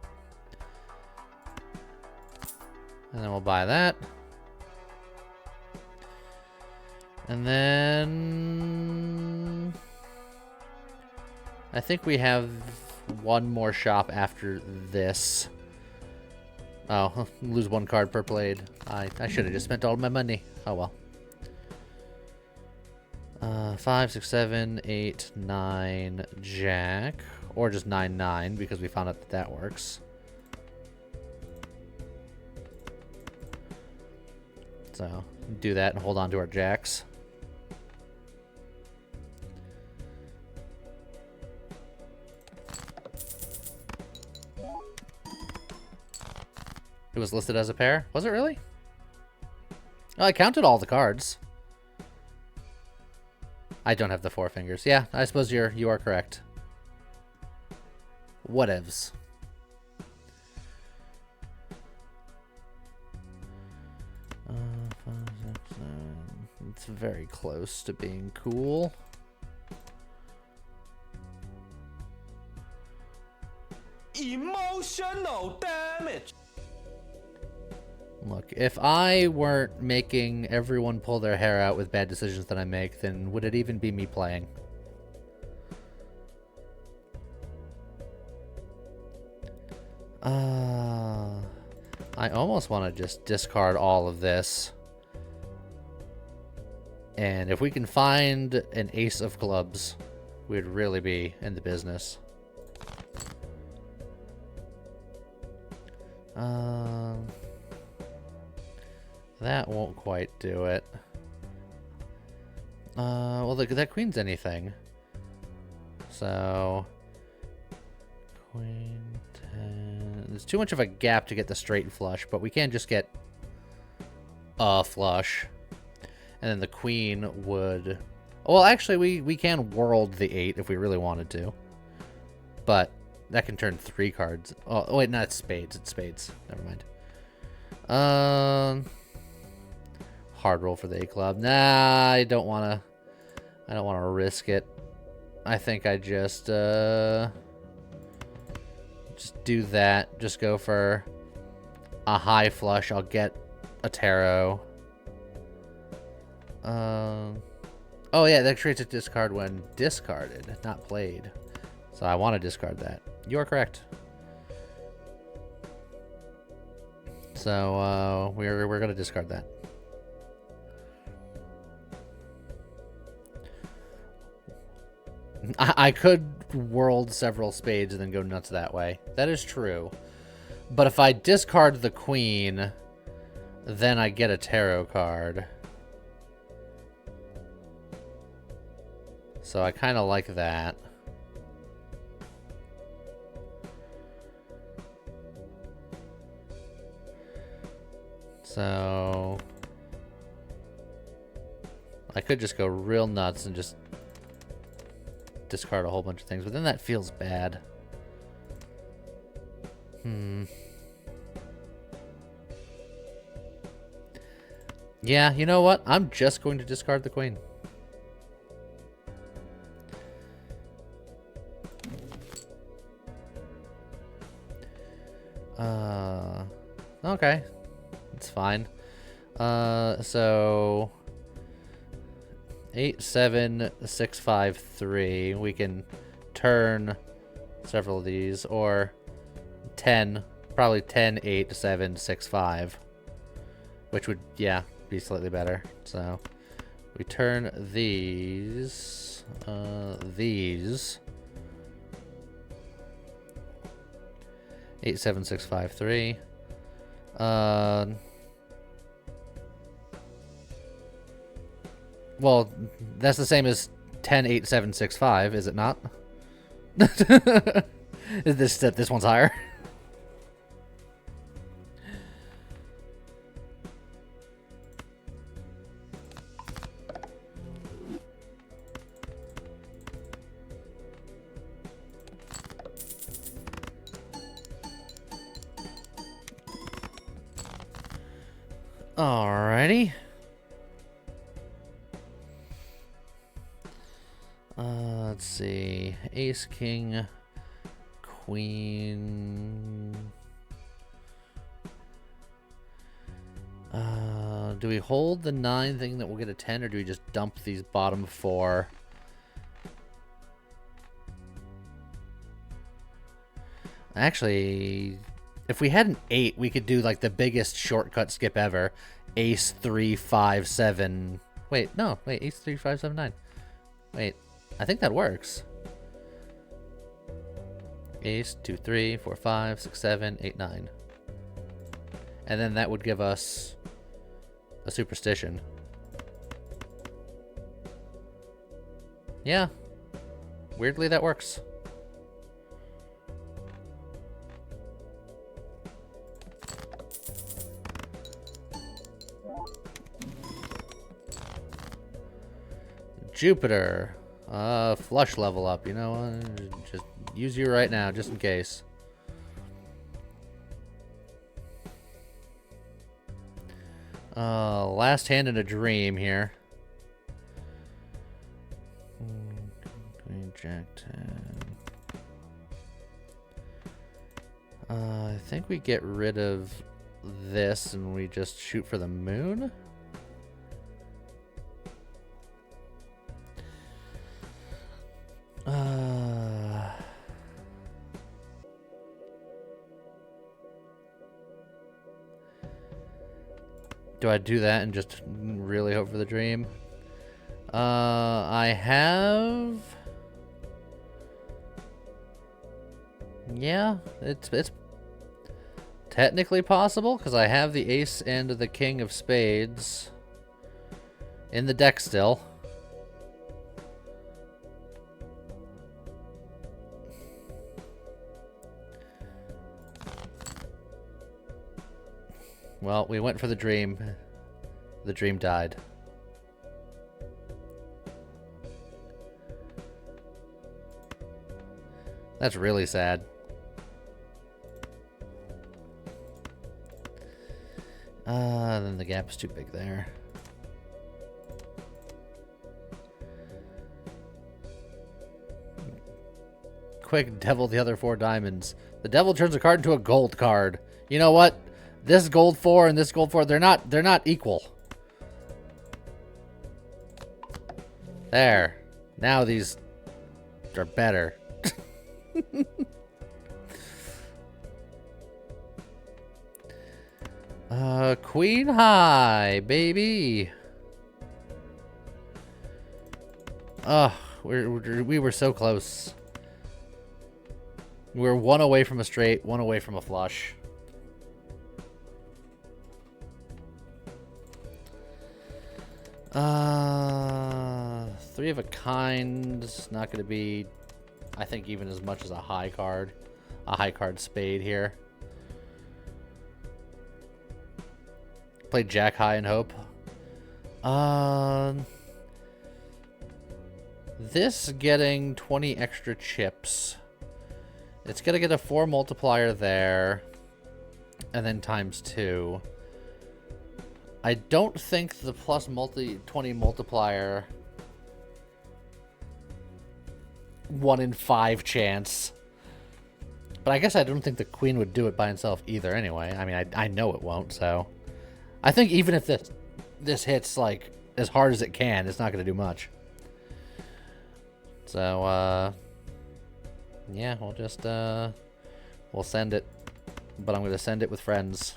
And then we'll buy that. And then I think we have one more shop after this. Oh, lose one card per blade. I should have just spent all my money. Oh well. 5, 6, 7, 8, 9, Jack. Or just 9, 9, because we found out that that works. So, do that and hold on to our Jacks. It was listed as a pair? Was it really? Oh, I counted all the cards. I don't have the 4 fingers. Yeah, I suppose you are correct. Whatevs. It's very close to being cool. Emotional damage. Look, if I weren't making everyone pull their hair out with bad decisions that I make, then would it even be me playing? I almost want to just discard all of this. And if we can find an ace of clubs, we'd really be in the business. That won't quite do it. Well, that queen's anything. So, queen, 10. There's too much of a gap to get the straight flush, but we can just get a flush. And then the queen would... Well, actually, we can world the 8 if we really wanted to. But that can turn 3 cards. Oh, wait, no, it's spades. It's spades. Never mind. Hard roll for the 8 club. Nah, I don't want to risk it. I think I just do that. Just go for a high flush. I'll get a tarot. Oh yeah, that creates a discard when discarded, not played. So I want to discard that. You are correct. So we're gonna discard that. I could world several spades and then go nuts that way. That is true. But if I discard the queen, then I get a tarot card. So I kind of like that. So I could just go real nuts and just discard a whole bunch of things, but then that feels bad. Yeah, you know what? I'm just going to discard the queen. Okay. It's fine. So 8, 7, 6, 5, 3. We can turn several of these, or 10. Probably 10, 8, 7, 6, 5. Which would, yeah, be slightly better. So we turn these. 8, 7, 6, 5, 3. Well, that's the same as 10, 8, 7, 6, 5, is it not? Is this one's higher? Alrighty. Let's see. Ace, king, queen. Do we hold the 9 thing that we'll get a 10, or do we just dump these bottom 4? Actually, if we had an 8, we could do like the biggest shortcut skip ever. Ace 3, 5, 7. Wait, no. Wait, ace 3, 5, 7, 9. Wait, I think that works. Ace 2, 3, 4, 5, 6, 7, 8, 9. And then that would give us a superstition. Yeah. Weirdly, that works. Jupiter. Flush level up, you know? Just use you right now, just in case. Last hand in a dream here. Queen, Jack 10. I think we get rid of this and we just shoot for the moon. Do I do that and just really hope for the dream? I have... Yeah, it's technically possible, because I have the ace and the king of spades in the deck still. Well, we went for the dream. The dream died. That's really sad. Then the gap is too big there. Quick, devil the other 4 diamonds. The devil turns a card into a gold card. You know what? This gold 4 and this gold 4, they're not equal. There. Now these are better. Queen high, baby. Oh, we were so close. We were 1 away from a straight, 1 away from a flush. Three of a kind is not going to be, I think, even as much as a high card. A high card spade here. Play jack high and hope. This getting 20 extra chips. It's going to get a 4 multiplier there. And then times 2. I don't think the plus 20 multiplier 1 in 5 chance. But I guess I don't think the queen would do it by itself either anyway. I mean, I know it won't, so. I think even if this hits, like, as hard as it can, it's not going to do much. So, yeah, we'll just, we'll send it. But I'm going to send it with friends.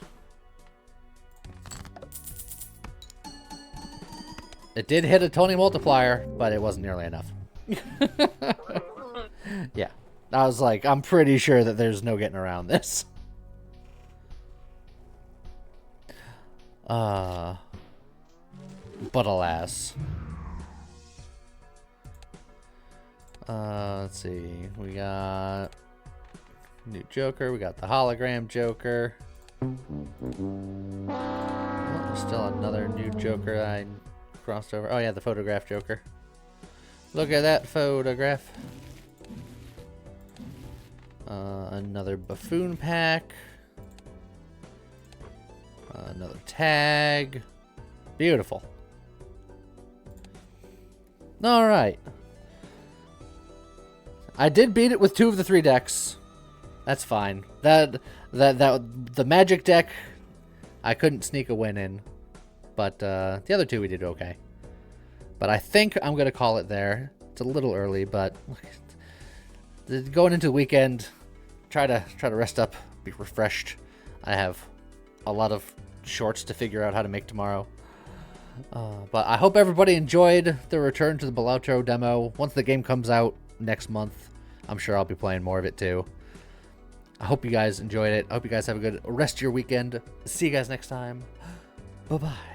It did hit a 20 multiplier, but it wasn't nearly enough. Yeah. I was like, I'm pretty sure that there's no getting around this. But alas. Let's see. We got new Joker. We got the hologram Joker. Oh, there's still another new Joker that I crossed over. Oh yeah, the photograph Joker. Look at that photograph. Another buffoon pack. Another tag. Beautiful. All right. I did beat it with 2 of the 3 decks. That's fine. The magic deck, I couldn't sneak a win in, but the other two we did okay. But I think I'm going to call it there. It's a little early, but going into the weekend, try to rest up, be refreshed. I have a lot of shorts to figure out how to make tomorrow. But I hope everybody enjoyed the return to the Balatro demo. Once the game comes out next month, I'm sure I'll be playing more of it too. I hope you guys enjoyed it. I hope you guys have a good rest of your weekend. See you guys next time. Bye-bye.